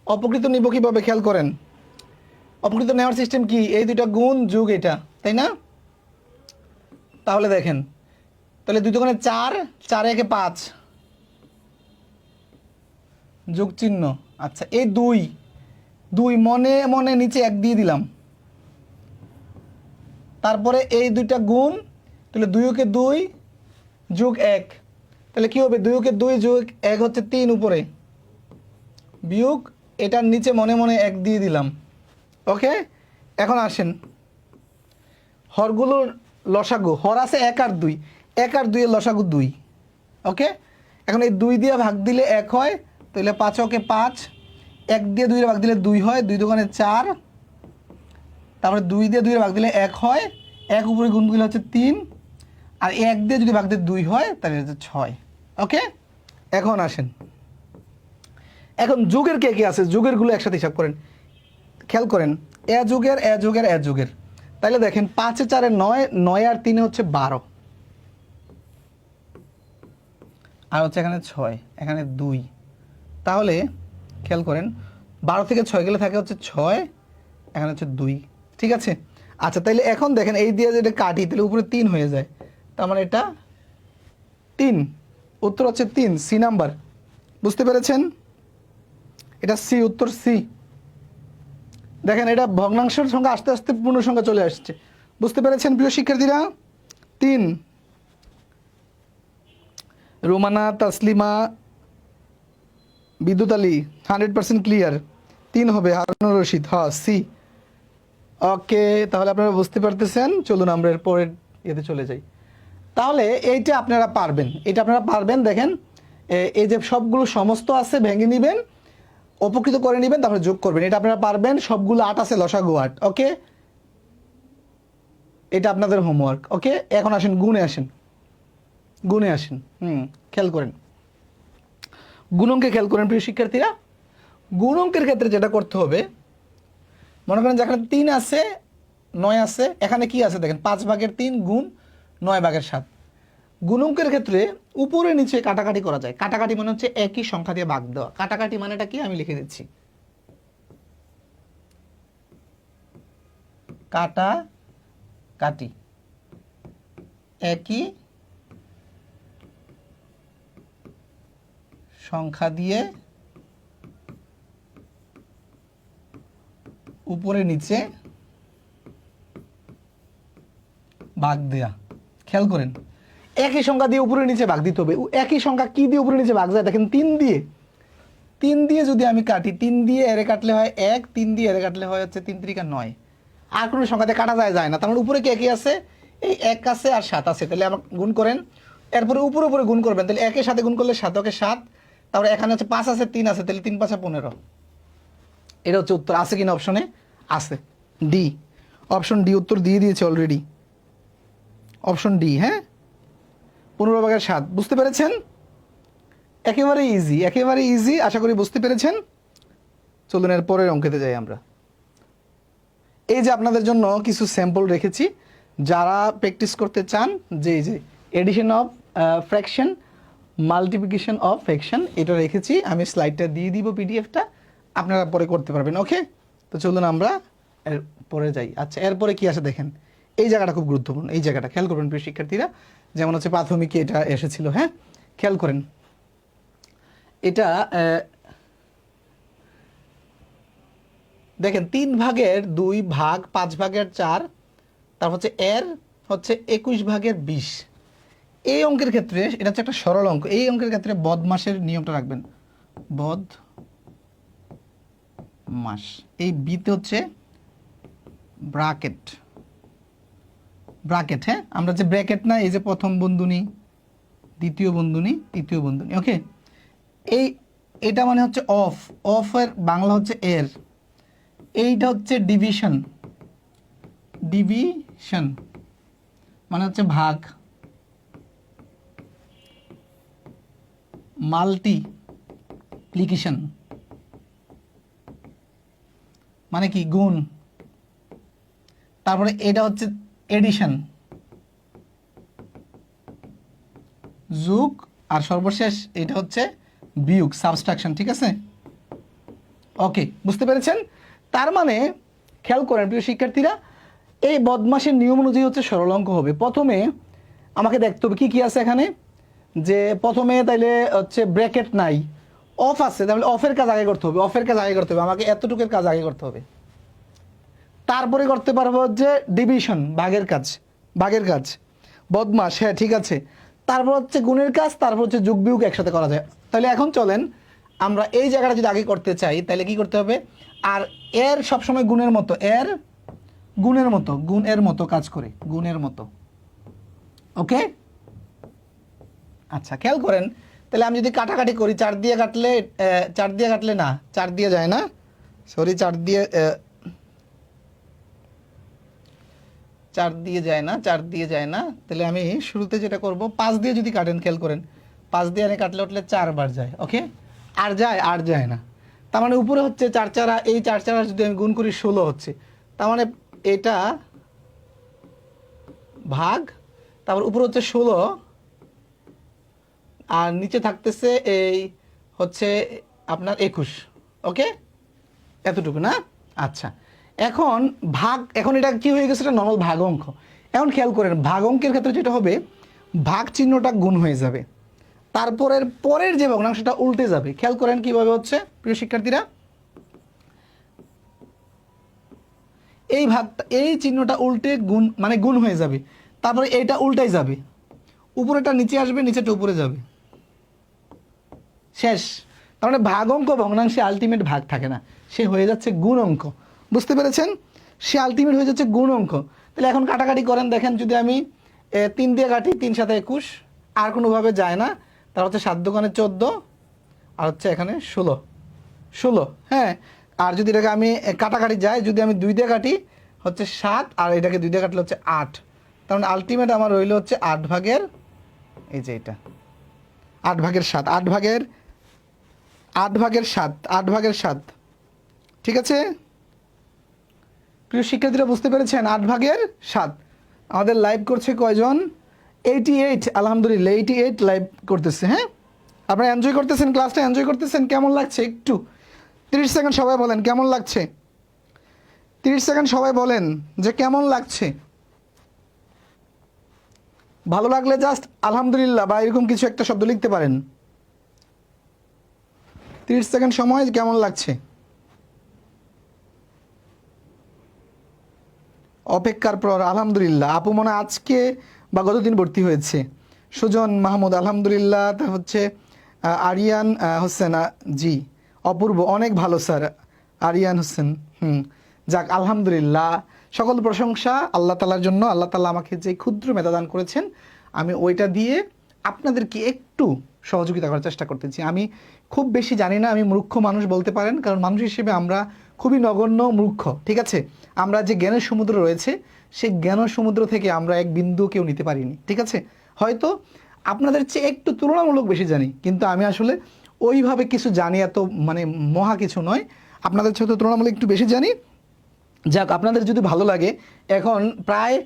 অপকৃত নিব কিভাবে খেয়াল করেন। অপকৃত নেওয়ার সিস্টেম কি? এই দুইটা গুণ যোগ এটা, তাই না? তাহলে দেখেন, তাহলে 2 দোকানে 4, 4 একে 5, যোগ চিহ্ন। আচ্ছা, এই 2 মনে মনে নিচে 1 দিয়ে দিলাম। তারপরে এই দুইটা গুণ, তাহলে 2 কে 2 যোগ 1, তাহলে কি হবে? 2 কে 2 যোগ 1 হচ্ছে 3 উপরে, বিয়োগ এটার নিচে মনে মনে 1 দিয়ে দিলাম। ওকে, এখন আসেন হরগুলোর লসাগু। হর আছে 1 আর 2, 1 আর 2 এর লসাগু 2। ওকে, এখন এই 2 দিয়ে ভাগ দিলে 1 হয়, তাহলে 5 ওকে 5, 1 দিয়ে 2 এর ভাগ দিলে 2 হয়, 2 দোকানে 4, তারপরে 2 দিয়ে 2 এর ভাগ দিলে 1 হয়, 1 উপরে গুণ দিলে হচ্ছে 3, আর 1 দিয়ে যদি ভাগ দিয়ে 2 হয় তাহলে হচ্ছে 6। ওকে, এখন আসেন, এখন যোগের কে কে আছে? যোগেরগুলো একসাথে হিসাব করেন, খেয়াল করেন। এ যোগের, এ যোগের, এ যোগের। তাহলে দেখেন 5 এ 4 এ 9, 9 আর 3 হচ্ছে 12, আর হচ্ছে এখানে 6, এখানে 2। তাহলে খেয়াল করেন 12 থেকে 6 গেলে থাকে হচ্ছে 6, এখানে হচ্ছে 2। ঠিক আছে, আচ্ছা তাইলে এখন দেখেন এই দিয়ে যেটা কাটি তাহলে উপরে 3 হয়ে যায়, তার মানে এটা 3। উত্তর হচ্ছে 3, সি নাম্বার। বুঝতে পেরেছেন? এটা সি, উত্তর সি। দেখেন এটা ভগ্নাংশের সংখ্যা আস্তে আস্তে পূর্ণ সংখ্যা চলে আসছে। বুঝতে পেরেছেন প্রিয় শিক্ষার্থীরা? 3। রোমানা, তাসলিমা, বিদ্যুৎ আলী 100% ক্লিয়ার। 3 হবে, হারুনুর রশিদ। হ্যাঁ, সি। ওকে, তাহলে আপনারা বুঝতে পারতেছেন। চলুন আমরা এর পরের ইয়েতে চলে যাই। তাহলে এইটা আপনারা পারবেন, এটা আপনারা পারবেন। দেখেন এই যে সবগুলো সমস্ত আছে ভেঙে নেবেন, উপকৃত করে নেবেন, তারপরে যোগ করবেন। এটা আপনারা পারবেন। সবগুলো 8 আছে, লসাগু 8। ওকে, এটা আপনাদের হোমওয়ার্ক। ওকে, এখন আসেন গুণে আসেন, গুণে আসেন। খেয়াল করেন, গুণনকে খেয়াল করেন প্রিয় শিক্ষার্থীরা। গুণনকের ক্ষেত্রে যেটা করতে হবে, মনে করেন যেখানে 3 আছে, 9 আছে, এখানে কি আছে দেখেন 5 ভাগের 3 গুণ 9 ভাগের 7। গুণনকের ক্ষেত্রে উপরে নিচে কাটাকাটি করা যায়। কাটাকাটি মানে হচ্ছে একই সংখ্যা দিয়ে ভাগ দেওয়া। কাটাকাটি মানেটা কি আমি লিখে দিচ্ছি, কাটাকাটি একই সংখ্যা দিয়ে উপরে নিচে ভাগ দেয়া। খেয়াল করেন, একই সংখ্যা দিয়ে উপরে নিচে ভাগ দিতে হবে। একই সংখ্যা কি দিয়ে উপরে নিচে ভাগ যায় দেখেন 3 দিয়ে। 3 দিয়ে যদি আমি কাটি, 3 দিয়ে এরে কাটলে হয় 1, 3 দিয়ে এরে কাটলে হয় হচ্ছে 3 3 9। আর কোনো সংখ্যাতে কাটা যায় না। তার মানে উপরে কি একই আছে? এই 1 আছে আর 7 আছে। তাহলে আমার গুণ করেন, এরপরে উপরে উপরে গুণ করবেন। তাহলে 1 এর সাথে গুণ করলে 7 ওকে 7, তারপরে এখানে হচ্ছে 5 আছে, 3 আছে, তাহলে 3 5 15। এটা হচ্ছে উত্তর। আছে কিনা অপশনে? আছে, ডি। অপশন ডি উত্তর দিয়ে দিয়েছে অলরেডি। Option D. হ্যাঁ, 15 ভাগের 7। বুঝতে পেরেছেন? একেবারে ইজি, একেবারে ইজি। আশা করি বুঝতে পেরেছেন। চলুন এর পরের অঙ্কেতে যাই আমরা। এই যে আপনাদের জন্য কিছু স্যাম্পল রেখেছি, যারা প্র্যাকটিস করতে চান যে এই যে edition of fraction, multiplication of fraction, এটা রেখেছি। আমি স্লাইডটা দিয়ে দিব, পিডিএফটা আপনারা পরে করতে পারবেন। ওকে, তো চলুন আমরা এর পরে যাই। আচ্ছা, এরপরে কি আছে দেখেন, এই জায়গাটা খুব গুরুত্বপূর্ণ। এই জায়গাটা খেয়াল করবেন প্রিয় শিক্ষার্থীরা। যেমন হচ্ছে প্রাথমিকে এটা এসেছিল। হ্যাঁ, খেয়াল করেন, এটা দেখেন 3 ভাগের 2 ভাগ 5 ভাগের 4, তারপর হচ্ছে এর হচ্ছে 21 ভাগের 20। এই অঙ্কের ক্ষেত্রে এটা হচ্ছে একটা সরল অঙ্ক। এই অঙ্কের ক্ষেত্রে বদমাসের নিয়মটা রাখবেন, বদমাস। এই বিতে হচ্ছে ব্র্যাকেট, ব্র্যাকেট। হ্যাঁ, আমরা যে ব্র্যাকেট না, এই যে প্রথম বন্ধনী, দ্বিতীয় বন্ধনী, তৃতীয় বন্ধনী। ওকে, এটা মানে হচ্ছে অফ, অফের বাংলা হচ্ছে এর। এইটা হচ্ছে ডিভিশন, ডিভিশন মানে হচ্ছে ভাগ। মাল্টিপ্লিকেশন মানে কি গুণ, তারপরে এটা হচ্ছে এডিশন যোগ, আর সর্বশেষ এটা হচ্ছে বিয়োগ সাবট্রাকশন। ঠিক আছে, ওকে, বুঝতে পেরেছেন? তার মানে খেয়াল করেন প্রিয় শিক্ষার্থীরা, এই বদমাশের নিয়ম অনুযায়ী হচ্ছে সরল অঙ্ক হবে। প্রথমে আমাকে দেখতে হবে কি কি আছে এখানে, যে প্রথমে তাইলে হচ্ছে ব্র্যাকেট নাই, অফ আছে, তাহলে অফের কাজ আগে করতে হবে, অফের কাজ আগে করতে হবে, আমাকে এতটুকুর কাজ আগে করতে হবে। তারপরে করতে পারবো হচ্ছে ডিভিশন, ভাগের কাজ, ভাগের কাজ, বদমাশ, হ্যাঁ ঠিক আছে। তারপর হচ্ছে গুণের কাজ, তারপর হচ্ছে যোগ বিয়োগ একসাথে করা যায়। তাহলে এখন চলেন আমরা এই জায়গাটা যদি আগে করতে চাই তাহলে কি করতে হবে, আর এর সবসময় গুণের মতো, এর গুণের মতো, গুণের মতো কাজ করে, গুণের মতো। ওকে, আচ্ছা খেয়াল করেন, তাহলে আমি যদি কাটাকাটি করি, 4 দিয়ে কাটলে 4 দিয়ে কাটলে না, 4 দিয়ে যায় না, সরি 4 দিয়ে 4 দিয়ে যায় না, 4 দিয়ে যায় না। তাহলে আমি শুরুতে যেটা করব, 5 দিয়ে যদি কাটেন, খেয়াল করেন 5 দিয়ে আমি কাটলে উঠলে 4 বার যায়। ওকে, আর যায়, আর যায় না। তার মানে উপরে হচ্ছে 4 4, এই 4 4 যদি আমি গুণ করি 16 হচ্ছে। তার মানে এটা ভাগ, তারপর উপরে হচ্ছে 16, আর নিচে থাকতেছে এই হচ্ছে আপনার 21। ওকে, এতটুকু না? আচ্ছা, এখন ভাগ, এখন এটা কি হয়ে গেছে, এটা নর্মাল ভাগ অঙ্ক। এখন খেয়াল করেন ভাগ অঙ্কের ক্ষেত্রে যেটা হবে, ভাগ চিহ্নটা গুণ হয়ে যাবে, তারপরের পরের যে ভগ্নাংশটা উল্টে যাবে। খেয়াল করেন কিভাবে হচ্ছে প্রিয় শিক্ষার্থীরা, এই ভাগটা, এই চিহ্নটা উল্টে গুণ, মানে গুণ হয়ে যাবে, তারপরে এইটা উল্টাই যাবে, উপরেটা নিচে আসবে, নিচেটা উপরে যাবে, শেষ। তার মানে ভাগ অঙ্ক ভগ্নাংশে আলটিমেট ভাগ থাকে না, সে হয়ে যাচ্ছে গুণ অঙ্ক। বুঝতে পেরেছেন? সে আলটিমেট হয়ে যাচ্ছে গুণ অঙ্ক। তাহলে এখন কাটাকাটি করেন, দেখেন যদি আমি 3 দিয়ে কাটি, 3 7 21, আর কোনোভাবে যায় না, তার হচ্ছে 7 দোকানে 14, আর হচ্ছে এখানে 16, 16, হ্যাঁ। আর যদি এটাকে আমি কাটাকাটি যায়, যদি আমি 2 দিয়ে কাটি হচ্ছে 7, আর এটাকে 2 দিয়ে কাটলে হচ্ছে 8। তার মানে আলটিমেট আমার রইল হচ্ছে 8 ভাগের, এই যে এটা 8 ভাগের 7, 8 ভাগের 7, 8 ভাগের 7। ঠিক আছে প্রিয় শিক্ষার্থীরা, বুঝতে পেরেছেন? 8 ভাগের 7। আমাদের লাইভ করছে কয়জন? 88, আলহামদুলিল্লাহ 88 লাইভ করতেছে। হ্যাঁ, আপনারা এনজয় করতেছেন, ক্লাসটা এনজয় করতেছেন? কেমন লাগছে একটু 30 সেকেন্ড সবাই বলেন কেমন লাগছে, 30 সেকেন্ড সবাই বলেন যে কেমন লাগছে। ভালো লাগলে জাস্ট আলহামদুলিল্লাহ বা এরকম কিছু একটা শব্দ লিখতে পারেন। 30 সেকেন্ড সময়, কেমন লাগছে? অপেক্ষার পর আলহামদুলিল্লাহ। আপু মনে আজকে বা গতদিন ভর্তি হয়েছে। সুজন মাহমুদ আলহামদুলিল্লাহ। তা হচ্ছে আরিয়ান হোসেন, জি অপূর্ব, অনেক ভালো স্যার আরিয়ান হোসেন। যাক আলহামদুলিল্লাহ, সকল প্রশংসা আল্লাহ তাআলার জন্য। আল্লাহ তাআলা আমাকে যে ক্ষুদ্র মেধা দান করেছেন, আমি ওইটা দিয়ে আপনাদেরকে একটু সহযোগিতা করার চেষ্টা করতেছি। আমি খুব বেশি জানি না, আমি মূর্খ মানুষ বলতে পারেন, কারণ মানুষ হিসেবে আমরা খুবই নগণ্য মূর্খ। ঠিক আছে, আমরা যে জ্ঞানের সমুদ্র রয়েছে, সেই জ্ঞান সমুদ্র থেকে আমরা এক বিন্দু কেউ নিতে পারিনি। ঠিক আছে, হয়তো আপনাদের চেয়ে একটু তুলনামূলক বেশি জানি, কিন্তু আমি আসলে ওইভাবে কিছু জানি, এত মানে মহা কিছু নয়, আপনাদের চেয়ে তো তুলনামূলক একটু বেশি জানি। যাক, আপনাদের যদি ভালো লাগে, এখন প্রায়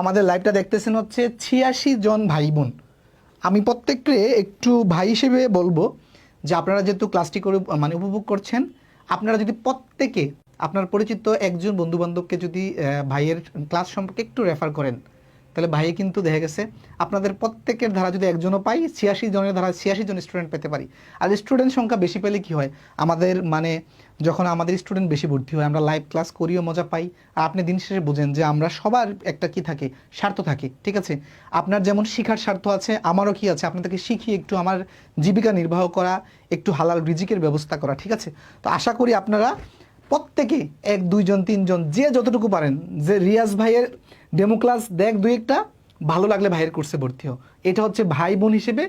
আমাদের লাইভটা দেখতেছেন হচ্ছে 86 জন ভাই বোন। আমি প্রত্যেককে একটু ভাই হিসেবে বলবো যে আপনারা যেহেতু ক্লাসটি করে মানে উপভোগ করছেন, আপনারা যদি প্রত্যেকে আপনার পরিচিত একজন বন্ধুবান্ধবকে যদি ভাইয়ের ক্লাস সম্পর্কে একটু রেফার করেন, তাহলে ভাইয়ে কিন্তু দেখা গেছে আপনাদের প্রত্যেকের ধারা যদি একজনও পাই, 86 জনের ধারা 86 জন স্টুডেন্ট পেতে পারি। আর স্টুডেন্ট সংখ্যা বেশি পেলে কি হয়, আমাদের মানে যখন আমাদের স্টুডেন্ট বেশি ভর্তি হয়, আমরা লাইভ ক্লাস করিও মজা পাই। আর আপনি দিন শেষে বুঝেন যে আমরা সবার একটা কি থাকে, স্বার্থ থাকে। ঠিক আছে, আপনার যেমন শিখার স্বার্থ আছে, আমারও কি আছে, আপনাদেরকে শিখিয়ে একটু আমার জীবিকা নির্বাহ করা, একটু হালাল রিজিকের ব্যবস্থা করা। ঠিক আছে, তো আশা করি আপনারা প্রত্যেকে 1 2 জন 3 জন যে যতটুকু পারেন, যে রিয়াজ ভাইয়ের ডেমো ক্লাস দেখ 2-1টা, ভালো লাগলে ভাইয়ের কোর্সে ভর্তি হও। এটা হচ্ছে ভাই বোন হিসেবে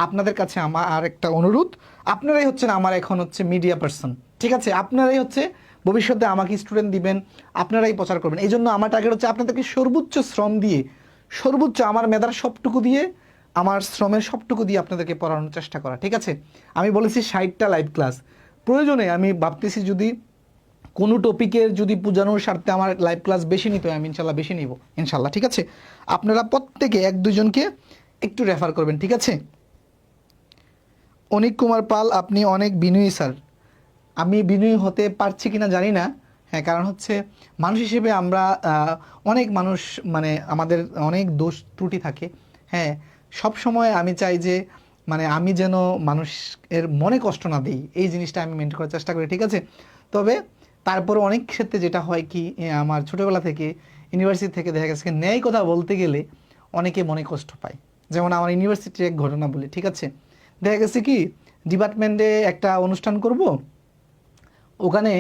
আপনাদের কাছে আমার আর একটা অনুরোধ। আপনারাই হচ্ছেন আমার এখন হচ্ছে মিডিয়া পার্সন। ঠিক আছে, আপনারাই হচ্ছে ভবিষ্যতে আমাকে স্টুডেন্ট দিবেন, আপনারাই প্রচার করবেন। এই জন্য আমার টার্গেট হচ্ছে আপনাদেরকে সর্বোচ্চ শ্রম দিয়ে, সর্বোচ্চ আমার মেধার সবটুকু দিয়ে, আমার শ্রমের সবটুকু দিয়ে আপনাদেরকে পড়ানোর চেষ্টা করা। ঠিক আছে, আমি বলেছি 60টা লাইভ ক্লাস, প্রয়োজনে আমি ভাবতেছি যদি কোনো টপিকের যদি বোঝানোর স্বার্থে আমার লাইভ ক্লাস বেশি নিতে হয় আমি ইনশাল্লাহ বেশি নিব ইনশাল্লাহ, ঠিক আছে? আপনারা প্রত্যেকে এক দুজনকে একটু রেফার করবেন, ঠিক আছে? অনিক কুমার পাল, আপনি অনেক বিনয়ী স্যার। আমি বিনয়ী হতে পারছি কিনা জানি না। হ্যাঁ, কারণ হচ্ছে মানুষ হিসেবে আমরা অনেক মানুষ, মানে আমাদের অনেক দোষ ত্রুটি থাকে। হ্যাঁ, সব সময় আমি চাই যে মানে আমি যেন মানুষের মনে কষ্ট না দিই, এই জিনিসটা আমি মেনটেন করার চেষ্টা করি, ঠিক আছে? তবে তারপরে অনেক ক্ষেত্রে যেটা হয় কি, আমার ছোটোবেলা থেকে ইউনিভার্সিটি থেকে দেখা গেছে ন্যায় কথা বলতে গেলে অনেকে মনে কষ্ট পায়। যেমন আমার ইউনিভার্সিটির এক ঘটনা বলি, ঠিক আছে? দেখা গেছে কি ডিপার্টমেন্টে একটা অনুষ্ঠান করব, ওখানে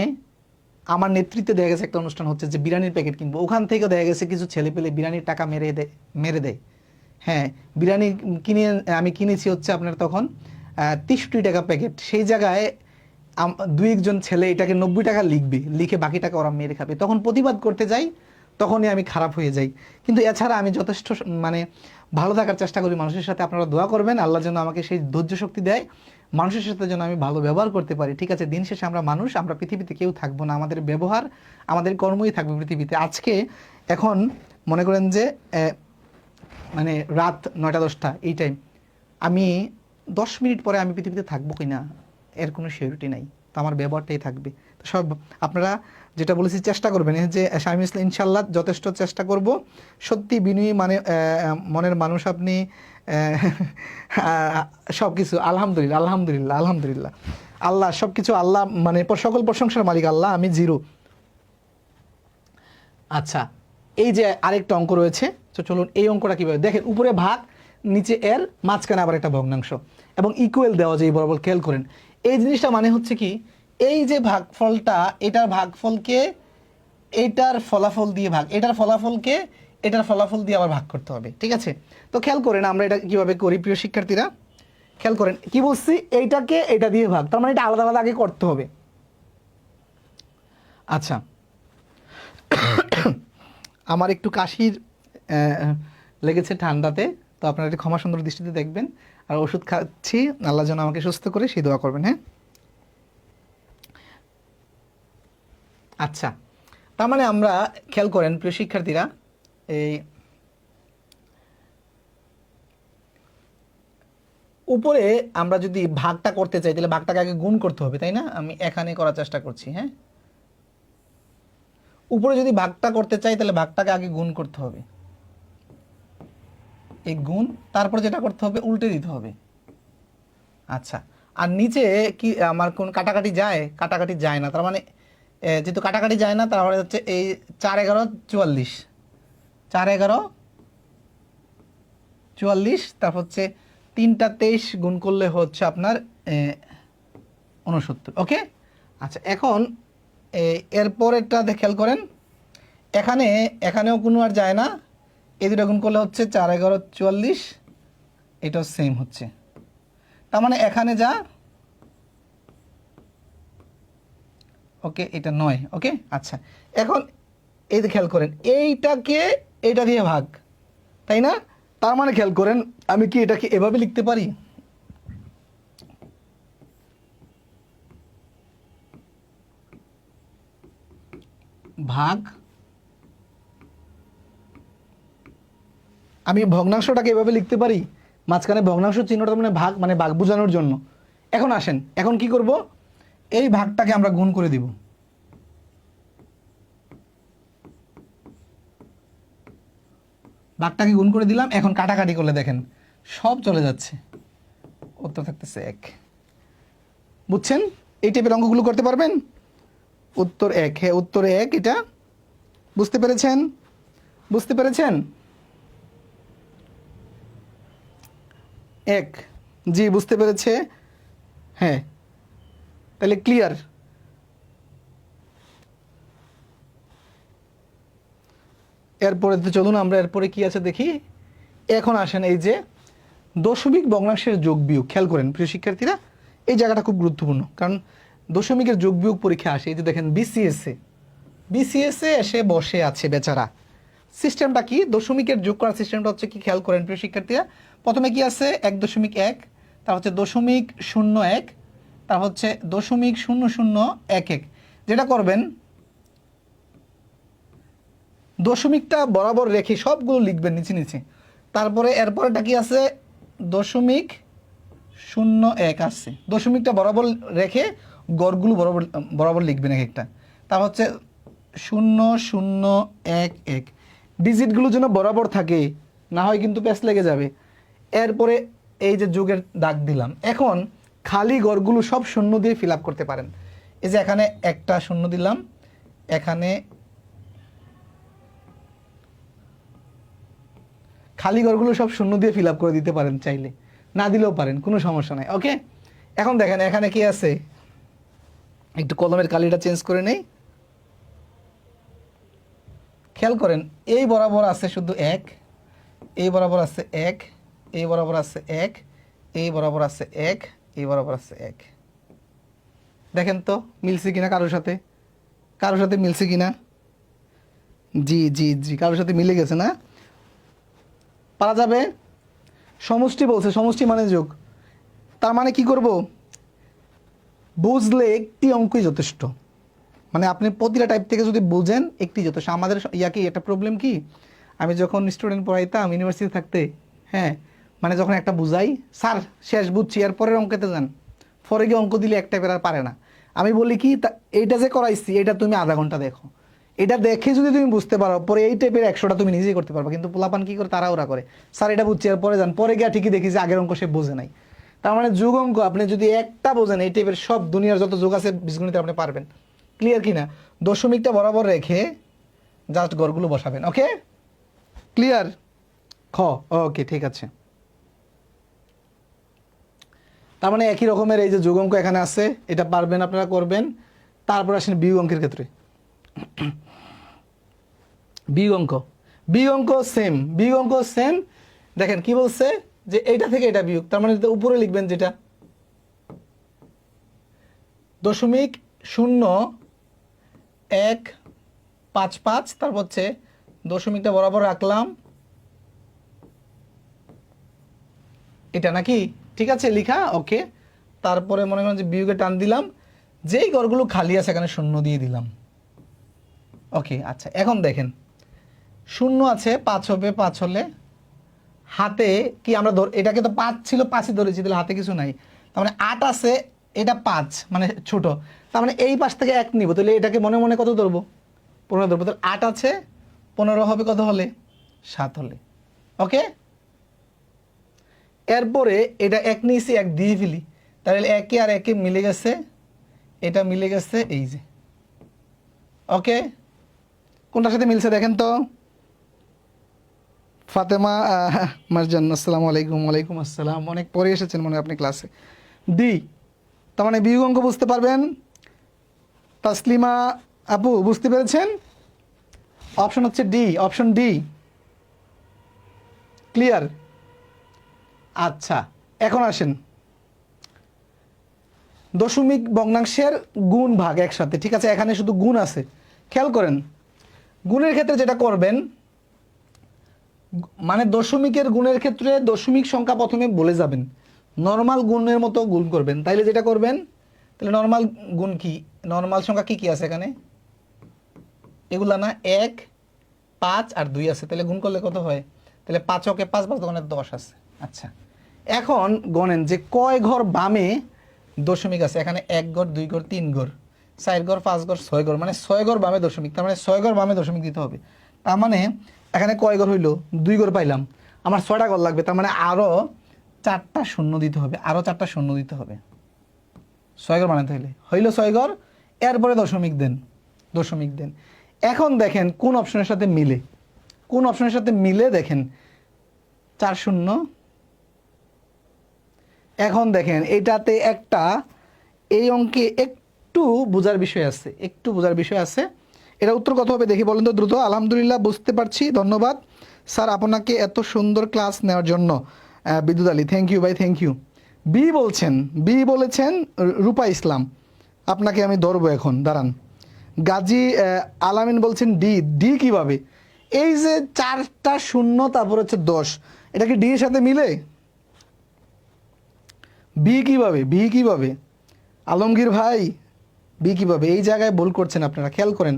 আমার নেতৃত্বে দেখা গেছে একটা অনুষ্ঠান হচ্ছে যে বিরিয়ানির প্যাকেট কিনবো, ওখান থেকে দেখা গেছে কিছু ছেলে পেলে বিরিয়ানির টাকা মেরে দেয়। হ্যাঁ, বিরিয়ানি কিনে আমি কিনেছি হচ্ছে আপনার তখন 63 টাকা প্যাকেট, সেই জায়গায় দুই একজন ছেলে এটাকে 90 টাকা লিখবে, লিখে বাকি টাকা ওরা মেরে খাবে। তখন প্রতিবাদ করতে যাই, তখনই আমি খারাপ হয়ে যাই। কিন্তু এছাড়া আমি যথেষ্ট মানে ভালো থাকার চেষ্টা করি মানুষের সাথে। আপনারা দোয়া করবেন আল্লাহ যেন আমাকে সেই ধৈর্য শক্তি দেয়, মানুষের সাথে যেন আমি ভালো ব্যবহার করতে পারি, ঠিক আছে? দিন শেষে আমরা মানুষ, আমরা পৃথিবীতে কেউ থাকবো না, আমাদের ব্যবহার আমাদের কর্মই থাকবে পৃথিবীতে। আজকে এখন মনে করেন যে মানে রাত 9টা-10টা এই টাইম, আমি 10 মিনিট পরে আমি পৃথিবীতে থাকবো কিনা এর কোনো সিওরিটি নাই, তো আমার ব্যবহারটাই থাকবে। তো সব আপনারা যেটা বলেছি চেষ্টা করবেন, যে শামীম ইসলাম ইনশাল্লাহ যথেষ্ট চেষ্টা করব। সত্যি বিনয়ী মানে মনের মানুষ আপনি। সব কিছু আলহামদুলিল্লাহ আলহামদুলিল্লাহ আলহামদুলিল্লাহ, আল্লাহ সব কিছু আল্লাহ, মানে সকল প্রশংসার মালিক আল্লাহ, আমি জিরো। আচ্ছা, এই যে আরেকটা অঙ্ক রয়েছে, তো চলুন এই অঙ্কটা কীভাবে দেখেন। উপরে ভাগ, নিচে এর মাঝখানে আবার একটা ভগ্নাংশ এবং ইকুয়াল দেওয়া যায় বরাবর, খেয়াল করেন এই জিনিসটা। মানে হচ্ছে কি, এই যে ভাগফলটা, এটার ভাগফলকে এটার ফলাফল দিয়ে ভাগ, এটার ফলাফলকে এটার ফলাফল দিয়ে আবার ভাগ করতে হবে, ঠিক আছে? তো খেয়াল করেন আমরা এটা কীভাবে করি প্রিয় শিক্ষার্থীরা, খেয়াল করেন কি বলছি, এইটাকে এটা দিয়ে ভাগ, তার মানে এটা আলাদা আলাদা আগে করতে হবে। আচ্ছা, আমার একটু কাশির লেগেছে ঠান্ডাতে, তো আপনারা একটু ক্ষমা সুন্দর দৃষ্টিতে দেখবেন। আর ওষুধ খাচ্ছি, আল্লাহ যেন আমাকে সুস্থ করে সেই দোয়া করবেন, হ্যাঁ? আচ্ছা, তার মানে আমরা খেয়াল করেন প্রিয় শিক্ষার্থীরা, এই উপরে আমরা যদি ভাগটা করতে চাই তাহলে ভাগটাকে আগে গুণ করতে হবে, তাই না? আমি এখানে করার চেষ্টা করছি, হ্যাঁ? উপরে যদি ভাগটা করতে চাই তাহলে ভাগটাকে আগে গুণ করতে হবে, এই গুণ, তারপর যেটা করতে হবে উল্টে দিতে হবে। আচ্ছা, আর নিচে কি আমার কোন কাটাকাটি যায়? কাটাকাটি যায় না, তার মানে যেহেতু কাটাকাটি যায় না, তাহলে হচ্ছে এই 4 11 44, 4 11 44, তারপর হচ্ছে 3টা 23 গুণ করলে হচ্ছে আপনার 69, ওকে? আচ্ছা, এখন এরপরেরটা খেয়াল করেন, এখানেও কোনো আর যায় না, এই দুটো গুণ করলে হচ্ছে 4 11 44, এটাও সেম হচ্ছে, তার মানে এখানে যা, ওকে, এটা 9, ওকে? আচ্ছা, এখন এই যে খেয়াল করেন এইটাকে এটা দিয়ে ভাগ, তাই না? তার মানে খেয়াল করেন আমি কি এটাকে এভাবে লিখতে পারি, ভাগ, আমি ভগ্নাংশটাকে এভাবে লিখতে পারি, মাঝখানে ভগ্নাংশ চিহ্নটা মানে ভাগ, মানে ভাগ বোঝানোর জন্য। এখন আসেন, এখন কি করব, এই ভাগটাকে আমরা গুণ করে দিব, ভাগটাকে গুণ করে দিলাম। এখন কাটাকাটি করলে দেখেন সব চলে যাচ্ছে, উত্তর থাকতেছে 1। বুঝছেন? এই টাইপের অঙ্কগুলো করতে পারবেন? উত্তর 1, হ্যাঁ উত্তর 1, এটা বুঝতে পেরেছেন? বুঝতে পেরেছেন? 1, জি বুঝতে পেরেছে, হ্যাঁ, তাহলে ক্লিয়ার। এরপরে তো চলুন আমরা এরপরে কি আছে দেখি। এখন আসেন এই যে দশমিক ভগ্নাংশের যোগ বিয়োগ, খেয়াল করেন প্রিয় শিক্ষার্থীরা, এই জায়গাটা খুব গুরুত্বপূর্ণ, কারণ দশমিকের যোগ বিয়োগ পরীক্ষা আসে। এই যে দেখেন বিসিএসএ এসে বসে আছে বেচারা। সিস্টেমটা কি, দশমিকের যোগ করার সিস্টেমটা হচ্ছে কি, খেয়াল করেন প্রিয় শিক্ষার্থীরা, প্রথমে কি আছে 1.1, তার হচ্ছে 0.01, তার হচ্ছে 0.0011, যেটা করবেন দশমিকটা বরাবর রেখে সবগুলো লিখবেন নিচে নিচে। তারপরে এরপরেটা কি আছে, 0.01 আসছে, দশমিকটা বরাবর রেখে গড়গুলো বরাবর বরাবর লিখবেন এক একটা। তারপর হচ্ছে 0.011, ডিজিটগুলো যেন বরাবর থাকে, না হয় কিন্তু প্যাচ লেগে যাবে। এরপরে এই যে যোগের দাগ দিলাম। এখন খালি ঘরগুলো সব শূন্য দিয়ে ফিল আপ করতে পারেন। এই যে এখানে একটা শূন্য দিলাম, এখানে খালি ঘরগুলো সব শূন্য দিয়ে ফিল আপ করে দিতে পারেন, চাইলে না দিলেও পারেন, কোনো সমস্যা নাই। ওকে, এখন দেখেন এখানে কি আছে, একটু কলমের কালিটা চেঞ্জ করে নেই, খেয়াল করেন এই বরাবর আছে শুধু 1, এই বরাবর আছে 1, এই বরাবর আছে 1, এই বরাবর আছে 1, এই বরাবর আছে 1। দেখেন তো মিলছে কিনা কারোর সাথে, কারোর সাথে মিলছে কিনা? জি জি জি, কারোর সাথে মিলে গেছে না? পারা যাবে? সমষ্টি বলছে, সমষ্টি মানে যোগ। তার মানে কি করব, বুঝলে একটি অঙ্কই যথেষ্ট। মানে আপনি প্রতিটা টাইপ থেকে যদি বুঝেন একটি যথেষ্ট। আমাদের কি একটা প্রবলেম কি, আমি যখন স্টুডেন্ট পড়াইতাম ইউনিভার্সিটি থাকতে, হ্যাঁ, মানে যখন একটা বুঝাই, স্যার শেষ বুঝছি, এর পরের অঙ্কেতে যান, পরে গিয়ে অঙ্ক দিলে একটা পেরার পারে না। আমি বলি কি, এইটা যে করাইছি এটা তুমি আধা ঘন্টা দেখো, এটা দেখে যদি তুমি বুঝতে পারো, পরে এই টাইপের 100টা তুমি নিজেই করতে পারবে। কিন্তু পোলাপান কি করে, তাড়াহুড়া করে, স্যার এটা বুঝছি এর পরে যান, পরে গিয়ে ঠিকই দেখি যে আগের অঙ্ক সে বোঝে নাই। তার মানে যোগ অঙ্ক আপনি যদি একটা বোঝেন, এই টাইপের সব দুনিয়ার যত যোগ আছে বীজগণিতে আপনি পারবেন। ক্লিয়ার কি না? দশমিকটা বরাবর রেখে জাস্ট গড়গুলো বসাবেন। ওকে, ক্লিয়ার? ওকে, ঠিক আছে। তার মানে একই রকমের এই যে যোগ অঙ্ক এখানে আছে, এটা পারবেন, আপনারা করবেন। তারপর আসেন বিয়োগ অঙ্কের ক্ষেত্রে। বিয়োগ অঙ্ক, বিয়োগ অঙ্ক সেম, বিয়োগ অঙ্ক সেম। দেখেন কি বলছে, যে এইটা থেকে এটা বিয়োগ, তার মানে উপরে লিখবেন যেটা 0.0155, তারপর হচ্ছে দশমিকটা বরাবর রাখলাম, এটা নাকি? ঠিক আছে লিখা, ওকে। তারপরে মনে করেন যে বিয়োগে টান দিলাম, যেই ঘরগুলো খালি আছে এখানে শূন্য দিয়ে দিলাম। ওকে, আচ্ছা এখন দেখেন শূন্য আছে, 5 হবে, 5 হলে হাতে কি আমরা এটাকে তো 5 ছিল, 5ই ধরেছি, তাহলে হাতে কিছু নাই। তার মানে 8 আছে, এটা 5 মানে ছোট, তার মানে এই পাশ থেকে 1 নিব, তাহলে এটাকে মনে মনে কত ধরবো, 15 ধরবো। তাহলে 8 আছে, 15 হবে কত হলে, 7 হলে। ওকে, এরপরে এটা 1 নিয়েছি, 1 দিয়ে ফেলি, তাহলে 1 আর 1 মিলে গেছে, এটা মিলে গেছে, এই যে। ওকে, কোনটার সাথে মিলছে দেখেন তো? ফাতেমা মারজান, আসসালামু আলাইকুম। ওয়ালাইকুম আসসালাম, অনেক পরে এসেছেন মনে হয় আপনি ক্লাসে। ডি, তার মানে বিয়োগ অঙ্ক বুঝতে পারবেন। তাসলিমা আপু বুঝতে পেরেছেন? অপশন হচ্ছে ডি, অপশন ডি। ক্লিয়ার? আচ্ছা, এখন আসেন দশমিক ভগ্নাংশের গুণ ভাগ একসাথে। ঠিক আছে, এখানে শুধু গুণ আছে, খেয়াল করেন। গুণের ক্ষেত্রে যেটা করবেন, মানে দশমিকের গুণের ক্ষেত্রে দশমিক সংখ্যা প্রথমে বলে যাবেন, নর্মাল গুণের মতো গুণ করবেন। তাইলে যেটা করবেন, তাহলে নর্মাল গুণ কি, নর্মাল সংখ্যা কি কি আছে এখানে, এগুলা না, 1, 5 আর 2 আছে, তাহলে গুণ করলে কত হয়, তাহলে 5 ওকে 5, 5 দোকানে 10 আছে। আচ্ছা, এখন গণেন যে কয় ঘর বামে দশমিক আছে। এখানে 1 ঘর, 2 ঘর, 3 ঘর, 4 ঘর, 5 ঘর, 6 ঘর, মানে 6 ঘর বামে দশমিক, তার মানে 6 ঘর বামে দশমিক দিতে হবে। তার মানে এখানে কয় ঘর হইলো, 2 ঘর পাইলাম, আমার 6টা ঘর লাগবে, তার মানে আরও 4টা শূন্য দিতে হবে, আরও 4টা শূন্য দিতে হবে 6 ঘর বানাতে হইলো 6 ঘর। এরপরে দশমিক দেন, দশমিক দেন। এখন দেখেন কোন অপশনের সাথে মিলে, কোন অপশনের সাথে মিলে দেখেন, 4 শূন্য। এখন দেখেন এটাতে একটা, এই অঙ্কে একটু বোঝার বিষয় আছে, একটু বোঝার বিষয় আছে। এটা উত্তর কত হবে দেখি বলেন তো দ্রুত। আলহামদুলিল্লাহ বুঝতে পারছি, ধন্যবাদ স্যার আপনাকে এত সুন্দর ক্লাস নেওয়ার জন্য। বিদ্যুৎ আলী, থ্যাংক ইউ ভাই, থ্যাংক ইউ। বি বলছেন, বি বলেছেন রূপা ইসলাম, আপনাকে আমি ধরবো এখন, দাঁড়ান। গাজী আলামিন বলছেন ডি, ডি কীভাবে, এই যে 4টা শূন্য তারপর হচ্ছে 10, এটা কি ডি এর সাথে মিলে? বি কীভাবে, বি কীভাবে, আলমগীর ভাই বি কীভাবে, এই জায়গায় ভুল করছেন আপনারা, খেয়াল করেন।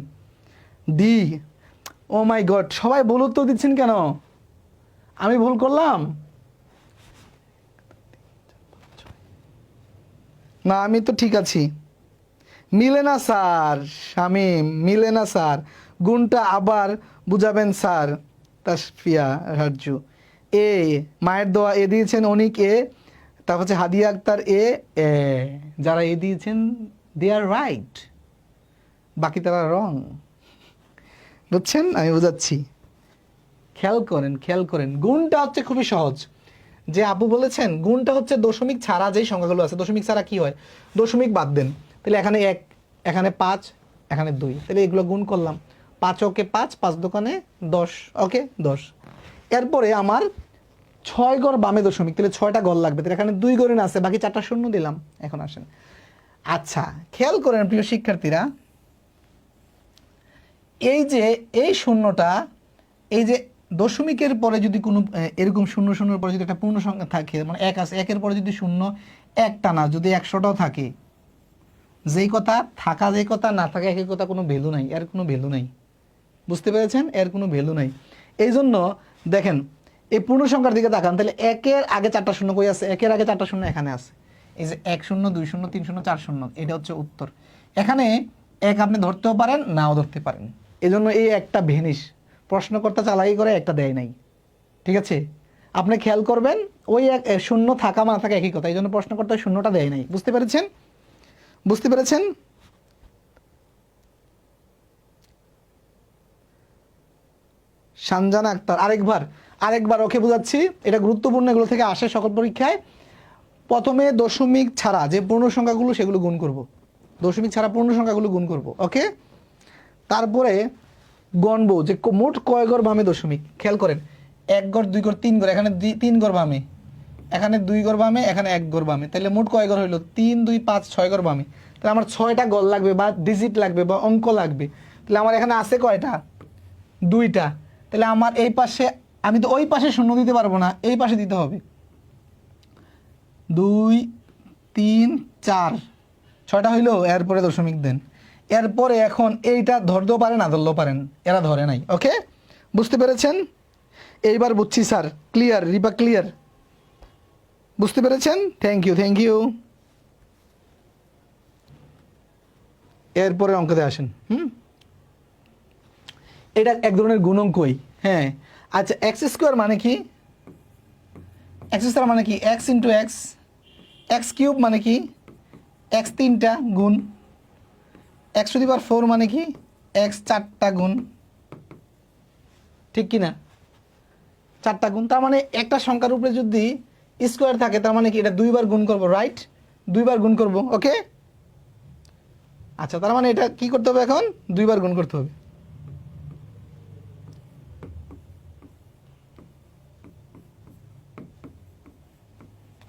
ডি, ও মাই গড, সবাই ভুল উত্তর দিচ্ছেন কেন? আমি ভুল করলাম? না, আমি তো ঠিক আছি। মিলে না স্যার, শামীম মিলে না স্যার, গুণটা আবার বুঝাবেন স্যার। তাসফিয়া রাজু এ, মায়ের দোয়া এ দিয়েছেন অনিক এ, তারপর হচ্ছে হাদিয়া আক্তার এ। এ যারা এ দিয়েছেন দে আর রাইট, বাকি তারা রং। বুঝছেন? আমি বোঝাচ্ছি, খেয়াল করেন খেয়াল করেন। গুণটা হচ্ছে খুবই সহজ। যে আপু বলেছেন গুণটা হচ্ছে দশমিক ছাড়া যেই সংখ্যাগুলো আছে, দশমিক ছাড়া কি হয়, দশমিক বাদ দেন, তাহলে এখানে 1, এখানে 5, এখানে 2, তাহলে এগুলো গুণ করলাম। 5 ওকে 5, 5 দোকানে 10, ওকে 10। এরপরে আমার 6 ঘর বামে দশমিক, তাহলে 6টা ঘর লাগবে, তাহলে এখানে 2 ঘরে আছে, বাকি 4টা শূন্য দিলাম। এখন আসেন, আচ্ছা খেয়াল করেন প্রিয় শিক্ষার্থীরা, এই যে এই শূন্যটা, এই যে দশমিকের পরে যদি কোনো এরকম শূন্য শূন্যর পরে যদি একটা পূর্ণ সংখ্যা থাকে, মানে 1 আছে, 1-এর পরে যদি শূন্য একটা না, যদি 100টাও থাকে, যেই কথা থাকা যেই কথা না থাকা একই কথা, কোনো ভ্যালু নাই, এর কোনো ভ্যালু নাই। বুঝতে পেরেছেন? এর কোনো ভ্যালু নাই। এই জন্য দেখেন এই পূর্ণ সংখ্যার দিকে তাকান, তাহলে 1-এর আগে 4টা শূন্য কই আছে? 1-এর আগে 4টা শূন্য এখানে আছে, এই যে 1 0 2 0 3 0 4 0, এটা হচ্ছে উত্তর। এখানে 1 আপনি ধরতেও পারেন, নাও ধরতে পারেন, এই জন্য এই একটা ভেনিশ, প্রশ্নকর্তা চালাকি করে একটা দেয় নাই। ঠিক আছে, আপনি খেয়াল করবেন, ওই শূন্য থাকা না থাকা একই কথা, এই জন্য প্রশ্নকর্তা শূন্যটা দেয় নাই। বুঝতে পেরেছেন? বুঝতে পেরেছেন? সানজানা আক্তার আরেকবার ওকে বোঝাচ্ছি, এটা গুরুত্বপূর্ণ, এগুলো থেকে আসে সকল পরীক্ষায়। প্রথমে দশমিক ছাড়া যে পূর্ণ সংখ্যাগুলো সেগুলো গুণ করব, দশমিক ছাড়া পূর্ণ সংখ্যাগুলো গুণ করব, ওকে। তারপরে গণবো যে মোট কয় ঘর বামে দশমিক। খেয়াল করেন, 1 ঘর 2 ঘর 3 ঘর, এখানে 3 ঘর বামে, এখানে 2 ঘর বামে, এখানে 1 ঘর বামে, তাহলে মোট কয় ঘর হইলো? 3 2 5 6 ঘর বামে। তাহলে আমার 6টা ঘর লাগবে বা ডিজিট লাগবে বা অঙ্ক লাগবে। তাহলে আমার এখানে আছে কয়টা? 2টা। তাহলে আমার এই পাশে, আমি তো ওই পাশে শূন্য দিতে পারবো না, এই পাশে দিতে হবে। 2 3 4, 6টা হইলো, এরপরে দশমিক দেন। এরপরে এখন এইটা ধরতেও পারে, না ধরলেও পারেন, এরা ধরে নাই, ওকে। বুঝতে পেরেছেন? এইবার বুঝছি স্যার, ক্লিয়ার, রিপা ক্লিয়ার। বুঝতে পেরেছেন? Thank you thank you. এরপরে অঙ্কতে আসেন। এটা এক ধরনের গুণঙ্কই, হ্যাঁ। আচ্ছা, এক্স স্কোয়ার মানে কি? এক্স স্কোয়ার মানে কি? X into x. X cube মানে কি? এক্স 3টা গুণ। এক্স টু দি পাওয়ার 4 মানে কি? এক্স 4টা গুণ। ঠিক কি না? 4টা গুণ, তার মানে একটা সংখ্যার উপরে যদি স্কোয়ার থাকে, তার মানে কি এটা 2বার গুণ করব, রাইট? 2বার গুণ করব, ওকে। আচ্ছা, তার মানে এটা কি করতে হবে এখন? 2বার গুণ করতে হবে।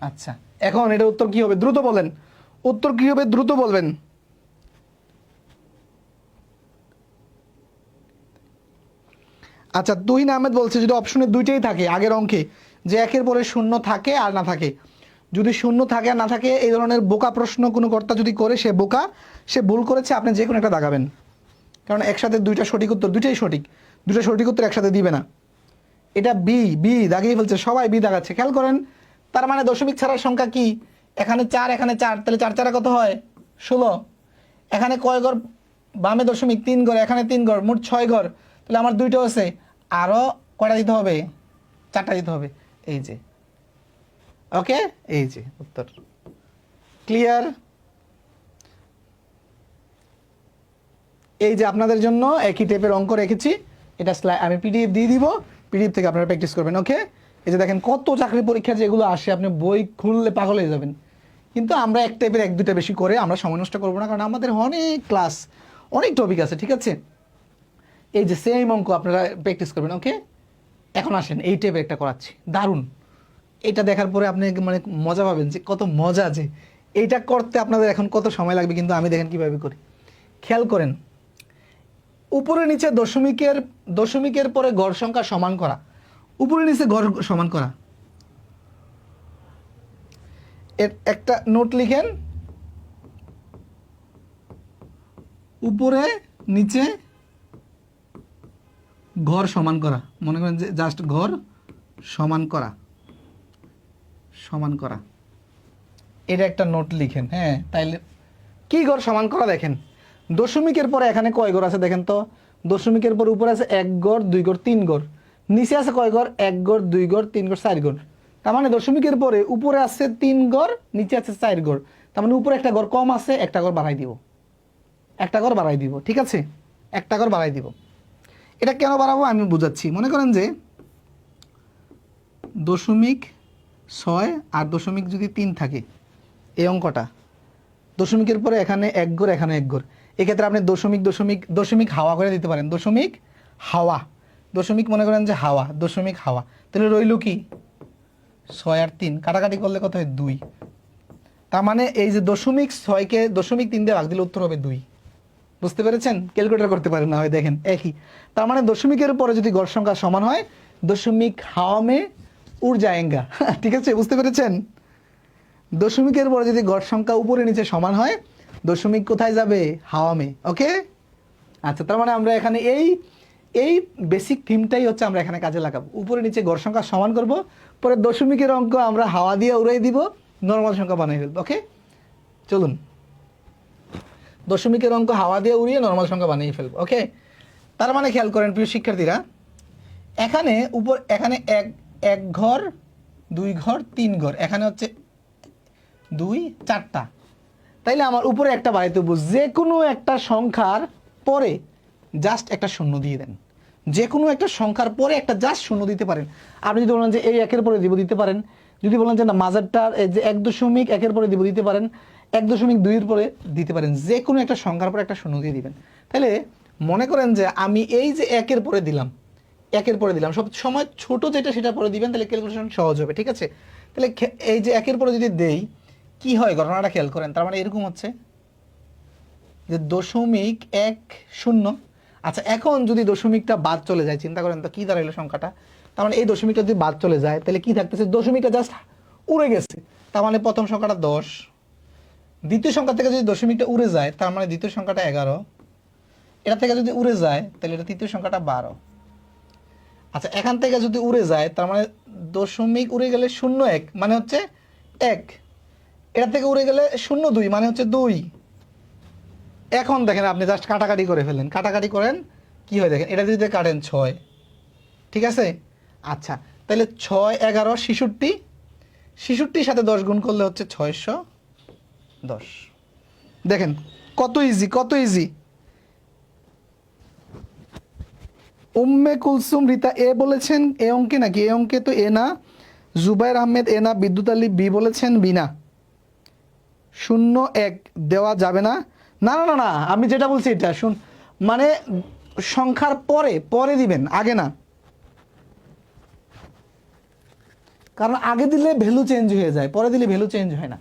আচ্ছা, এখন এটা উত্তর কি হবে দ্রুত বলেন, উত্তর কি হবে দ্রুত বলবেন। আচ্ছা, তুহিন আহমেদ বলছে যদি অপশনে 2টাই থাকে আগের অঙ্কে, যে 1-এর পরে শূন্য থাকে আর না থাকে, যদি শূন্য থাকে আর না থাকে, এই ধরনের বোকা প্রশ্ন কোনো কর্তা যদি করে, সে বোকা, সে ভুল করেছে, আপনি যে কোনো একটা দাগাবেন। কারণ একসাথে 2টা সঠিক উত্তর, 2টাই সঠিক, 2টা সঠিক উত্তর একসাথে দিবে না। এটা বি, বি দাগিয়ে ফেলছে, সবাই বি দাগাচ্ছে, খেয়াল করেন। তার মানে দশমিক ছাড়ার সংখ্যা কি? এখানে 4, এখানে 4, তাহলে 4 4 কত হয়? 16। এখানে কয় ঘর বামে দশমিক? 3 ঘর, এখানে 3 ঘর, মোট 6 ঘর। তাহলে আমার 2টা আছে, আরও কয়টা দিতে হবে? 4টা দিতে হবে, এই যে, ওকে। এই যে উত্তর, ক্লিয়ার। এই যে আপনাদের জন্য একই টাইপের অঙ্ক রেখেছি, এটা আমি পিডিএফ দিয়ে দিব, পিডিএফ থেকে আপনারা প্র্যাকটিস করবেন, ওকে। এই যে দেখেন কত চাকরি পরীক্ষার যেগুলো আসে, আপনি বই খুললে পাগল হয়ে যাবেন। কিন্তু আমরা এক টাইপের 1-2টা বেশি করে আমরা সময় নষ্ট করবো না, কারণ আমাদের অনেক ক্লাস, অনেক টপিক আছে, ঠিক আছে। এই যে সেম অঙ্ক আপনারা প্র্যাকটিস করবেন, ওকে। এখন আসেন, এই টাইপের একটা করাচ্ছি, দারুণ। এটা দেখার পরে আপনি মানে মজা পাবেন, যে কত মজা, যে এইটা করতে আপনাদের এখন কত সময় লাগবে, কিন্তু আমি দেখেন কিভাবে করি। খেয়াল করেন, উপরে নিচে দশমিকের পরে গড় সংখ্যা সমান করা, উপরে নিচে গড় সমান করা। এর একটা নোট লিখেন, উপরে নিচে ঘর সমান করা, মনে করেন যে জাস্ট ঘর সমান করা, সমান করা, এটা একটা নোট লিখেন। হ্যাঁ, তাইলে কি ঘর সমান করা, দেখেন দশমিকের পরে এখানে কয় ঘর আছে দেখেন তো, দশমিকের পর উপরে আছে 1 ঘর 2 ঘর 3 ঘর, নিচে আছে কয় ঘর, 1 ঘর 2 ঘর 3 ঘর 4 ঘর। তার মানে দশমিকের পরে উপরে আছে 3 ঘর, নিচে আছে 4 ঘর, তার মানে উপরে একটা ঘর কম আছে, একটা ঘর বাড়াই দিব, একটা ঘর বাড়াই দিব, ঠিক আছে, একটা ঘর বাড়াই দিব। এটা কেন বাড়াবো আমি বুঝাচ্ছি। মনে করেন যে 0.6 আর 0.3 থাকে এই অঙ্কটা, দশমিকের পরে এখানে 1 ঘর, এখানে 1 ঘর, এক্ষেত্রে আপনি দশমিক হাওয়া করে দিতে পারেন, দশমিক হাওয়া, দশমিক মনে করেন যে হাওয়া, দশমিক হাওয়া, তাহলে রইল কি 6 আর 3 কাটাকাটি করলে কত হয় 2। তার মানে এই যে 0.6কে 0.3 দিয়ে ভাগ দিলে উত্তর হবে 2। বুঝতে পেরেছেন? ক্যালকুলেটর করতে পারেন না হয়, দেখেন একই। তার মানে দশমিকের পরে যদি গড় সংখ্যা সমান হয়, দশমিক হাওয়া মে উড় যায়েঙ্গা। ঠিক আছে, বুঝতে পেরেছেন? দশমিকের পরে যদি গড় সংখ্যা উপরে নিচে সমান হয়, দশমিক কোথায় যাবে, হাওয়া মে। ওকে, আচ্ছা, তার মানে আমরা এখানে এই বেসিক থিমটাই হচ্ছে আমরা এখানে কাজে লাগাবো। উপরে নিচে গড় সংখ্যা সমান করব, পরে দশমিকের অঙ্ক আমরা হাওয়া দিয়ে উড়াই দিব, নর্মাল সংখ্যা বানিয়ে ফেলবো। ওকে, চলুন দশমিকের অঙ্ক হাওয়া দিয়ে উড়িয়ে নর্মাল সংখ্যা বানিয়ে ফেলবো। ওকে, তার মানে খেয়াল করেন প্রিয় শিক্ষার্থীরা, এখানে এখানে এক ঘর 2 ঘর 3 ঘর, এখানে হচ্ছে 2 4টা, তাইলে আমার উপরে একটা বাড়াইতে হবে। যে কোনো একটা সংখ্যার পরে জাস্ট একটা শূন্য দিয়ে দেন, যে কোনো একটা সংখ্যার পরে একটা জাস্ট শূন্য দিতে পারেন। আপনি যদি বলেন যে এই 1-এর পরে দিব, দিতে পারেন। যদি বলেন যে না মাঝারটার যে 1.1-এর পরে দিব, দিতে পারেন। 1.2-এর পরে দিতে পারেন, যে কোনো একটা সংখ্যার পরে একটা শূন্য দিয়ে দিবেন। তাহলে মনে করেন যে আমি এই যে 1-এর পরে দিলাম, 1-এর পরে দিলাম, সব সময় ছোট যেটা সেটা পরে দিবেন, তাহলে ক্যালকুলেশন সহজ হবে। ঠিক আছে, তাহলে এই যে 1-এর পরে যদি দেই কি হয় ঘটনাটা খেয়াল করেন। তার মানে এরকম হচ্ছে যে 0.10। আচ্ছা, এখন যদি দশমিকটা বাদ চলে যায়, চিন্তা করেন তো কি দাঁড়াইলো সংখ্যাটা। তার মানে এই দশমিকটা যদি বাদ চলে যায়, তাহলে কি থাকতেছে, দশমিকটা জাস্ট উড়ে গেছে। তার মানে প্রথম সংখ্যাটা 10, দ্বিতীয় সংখ্যা থেকে যদি দশমিকটা উড়ে যায়, তার মানে দ্বিতীয় সংখ্যাটা 11, এটা থেকে যদি উড়ে যায় তাহলে এটা তৃতীয় সংখ্যাটা 12। আচ্ছা, এখান থেকে যদি উড়ে যায়, তার মানে দশমিক উড়ে গেলে 0.1 মানে হচ্ছে 1, এটা থেকে উড়ে গেলে 0.2 মানে হচ্ছে 2। এখন দেখেন আপনি জাস্ট কাটাকাটি করে ফেলেন, কাটাকাটি করেন কি হয় দেখেন, এটা যদি কাটেন 6। ঠিক আছে, আচ্ছা, তাহলে 6 11 66, 66 সাথে 10 গুণ করলে হচ্ছে 610। দেখেন কত ইজি, কত ইজি। উম্মে কুলসুম রিতা এ বলেছেন এ অঙ্কে, নাকি এ অঙ্কে তো এ না। জুবাইর আহমেদ এ না। বিদ্যুৎ আলী বি বলেছেন বি না। 0.1 দেওয়া যাবে না। না না না না, আমি যেটা বলছি এটা শুন, মানে সংখ্যার পরে পরে দিবেন, আগে না, কারণ আগে দিলে ভ্যালু চেঞ্জ হয়ে যায়, পরে দিলে ভ্যালু চেঞ্জ হয় না।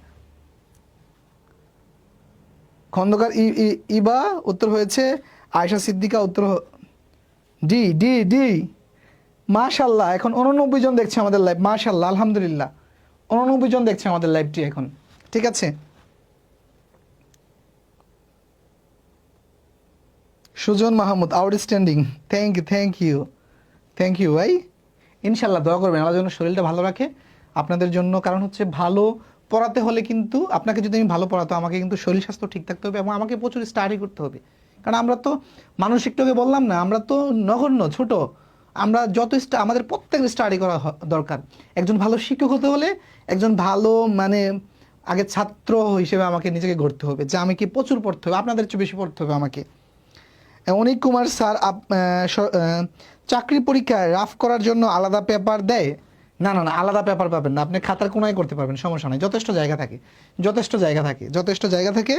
খন্দকার ইবা উত্তর হয়েছে, আয়েশা সিদ্দিকা উত্তর ডি ডি ডি। মাশাল্লাহ, এখন 89 জন দেখছে আমাদের লাইভ, মাশাল্লাহ আলহামদুলিল্লাহ, 89 জন দেখছে আমাদের লাইভটি এখন। ঠিক আছে, Sujan Mahmud outstanding, thank you ভাই। ইনশাল্লাহ দোয়া করবেন আমার জন্য শরীরটা ভালো রাখে আপনাদের জন্য। কারণ হচ্ছে ভালো পড়াতে হলে কিন্তু আপনাকে যদি আমি ভালো পড়াতো, আমাকে কিন্তু শরীর স্বাস্থ্য ঠিক থাকতে হবে এবং আমাকে প্রচুর স্টাডি করতে হবে। কারণ আমরা তো মানুষ, একটু বললাম না, আমরা তো নগণ্য ছোট। আমরা আমাদের প্রত্যেক স্টাডি করা দরকার। একজন ভালো শিক্ষক হতে হলে একজন ভালো মানে আগে ছাত্র হিসেবে আমাকে নিজেকে গড়তে হবে, যে আমাকে প্রচুর পড়তে হবে, আপনাদের চেয়ে বেশি পড়তে হবে আমাকে। অনিক কুমার স্যার চাকরি পরীক্ষায় রাফ করার জন্য আলাদা পেপার দেয়? না না না, আলাদা পেপার পাবেন না, আপনি খাতার কোনায় করতে পারবেন, সমস্যা নেই, যথেষ্ট জায়গা থাকে, যথেষ্ট জায়গা থাকে, যথেষ্ট জায়গা থাকে।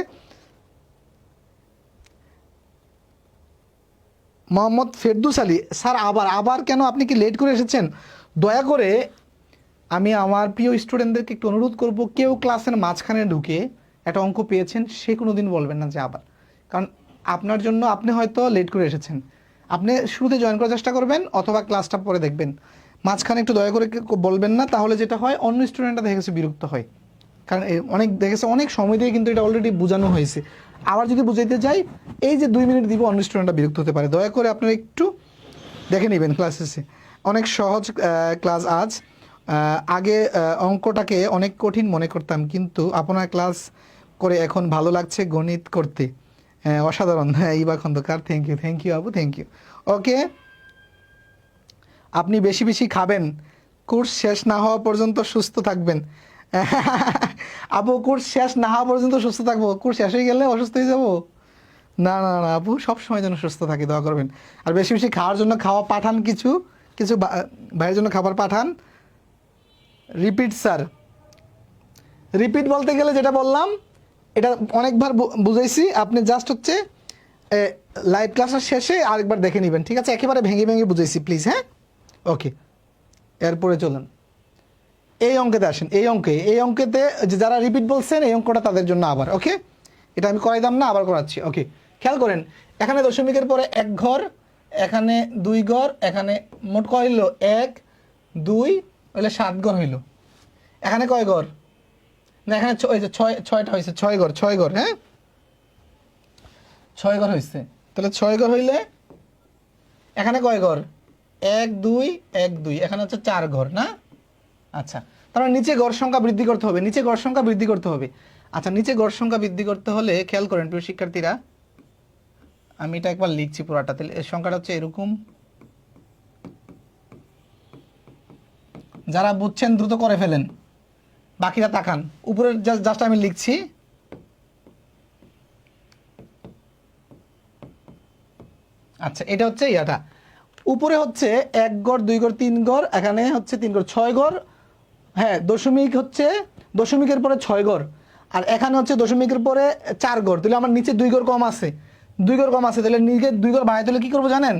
মোহাম্মদ ফেরদুস আলী স্যার আবার কেন, আপনি কি লেট করে এসেছেন? দয়া করে আমি আমার প্রিয় স্টুডেন্টদেরকে একটু অনুরোধ করব, কেউ ক্লাসের মাঝখানে ঢুকে একটা অঙ্ক পেয়েছেন সে কোনো দিন বলবেন না যে আবার, কারণ আপনার জন্য আপনি হয়তো লেট করে এসেছেন, আপনি শুরুতে জয়েন করার চেষ্টা করবেন অথবা ক্লাসটা পরে দেখবেন, মাঝখানে একটু দয়া করে বলবেন না। তাহলে যেটা হয়, অন্য স্টুডেন্টরা দেখে গেছে বিরক্ত হয়, কারণ অনেক দেখেছে অনেক সময় দিয়ে কিন্তু এটা অলরেডি বোঝানো হয়েছে, আবার যদি বুঝাইতে যাই এই যে 2 মিনিট দিব, অন্য স্টুডেন্টরা বিরক্ত হতে পারে। দয়া করে আপনারা একটু দেখে নেবেন ক্লাস শেষে। অনেক সহজ ক্লাস আজ। আগে অঙ্কটাকে অনেক কঠিন মনে করতাম, কিন্তু আপনার ক্লাস করে এখন ভালো লাগছে গণিত করতে। অসাধারণ। হ্যাঁ, Iba Khandakar, thank you, thank you আপু, থ্যাংক ইউ। ওকে, আপনি বেশি বেশি খাবেন, কোর্স শেষ না হওয়া পর্যন্ত সুস্থ থাকবেন। আপু কোর্স শেষ না হওয়া পর্যন্ত সুস্থ থাকবো? কোর্স শেষ হয়ে গেলে অসুস্থ হয়ে যাবো? না না না আপু, সব সময় যেন সুস্থ থাকি, দোয়া করবেন। আর বেশি বেশি খাওয়ার জন্য খাওয়া পাঠান, কিছু কিছু ভাইয়ের জন্য খাবার পাঠান। রিপিট স্যার, রিপিট বলতে গেলে যেটা বললাম এটা অনেকবার বুঝাইছি, আপনি জাস্ট হচ্ছে লাইভ ক্লাসের শেষে আরেকবার দেখে নেবেন, ঠিক আছে? একেবারে ভেঙে ভেঙে বুঝাইছি প্লিজ, হ্যাঁ? ওকে, এরপরে চলুন এই অঙ্কেতে আসেন। এই অঙ্কেতে যে যারা রিপিট বলছেন, এই অঙ্কটা তাদের জন্য আবার। ওকে, এটা আমি করাইলাম না, আবার করাচ্ছি। ওকে, খেয়াল করেন, এখানে দশমিকের পরে এক ঘর, এখানে দুই ঘর, এখানে মোট কয় হইল? 1 2 হইলে 7 ঘর হইল। এখানে কয় ঘর? না, এখানে ছয়টা হয়েছে, 6 ঘর, 6 ঘর, হ্যাঁ 6 ঘর হয়েছে। তাহলে 6 ঘর হইলে এখানে কয় ঘর? 1 2 1 2, এখানে হচ্ছে 4 ঘর না? আচ্ছা, তারপরে নিচে গড় সংখ্যা বৃদ্ধি করতে হবে, নিচে গড় সংখ্যা বৃদ্ধি করতে হবে। আচ্ছা, নিচে গড় সংখ্যা বৃদ্ধি করতে হলে খেয়াল করেন প্রিয় শিক্ষার্থীরা, আমি এটা একবার লিখছি পুরাটা। তাহলে এর সংখ্যাটা হচ্ছে এরকম। যারা বুঝছেন দ্রুত করে ফেলেন, বাকিরা তাকান। উপরের জাস্ট আমি লিখছি। আচ্ছা, এটা হচ্ছে ইয়াটা। উপরে হচ্ছে 1 ঘর 2 ঘর 3 ঘর, এখানে হচ্ছে 3 ঘর, 6 ঘর। হ্যাঁ, দশমিক হচ্ছে দশমিকের পরে 6 ঘর, আর এখানে হচ্ছে দশমিকের পরে 4 ঘর। তাহলে আমার নিচে 2 ঘর কম আছে, 2 ঘর কম আছে। তাহলে নিচে 2 ঘর বাড়াই তাহলে কী করবো জানেন?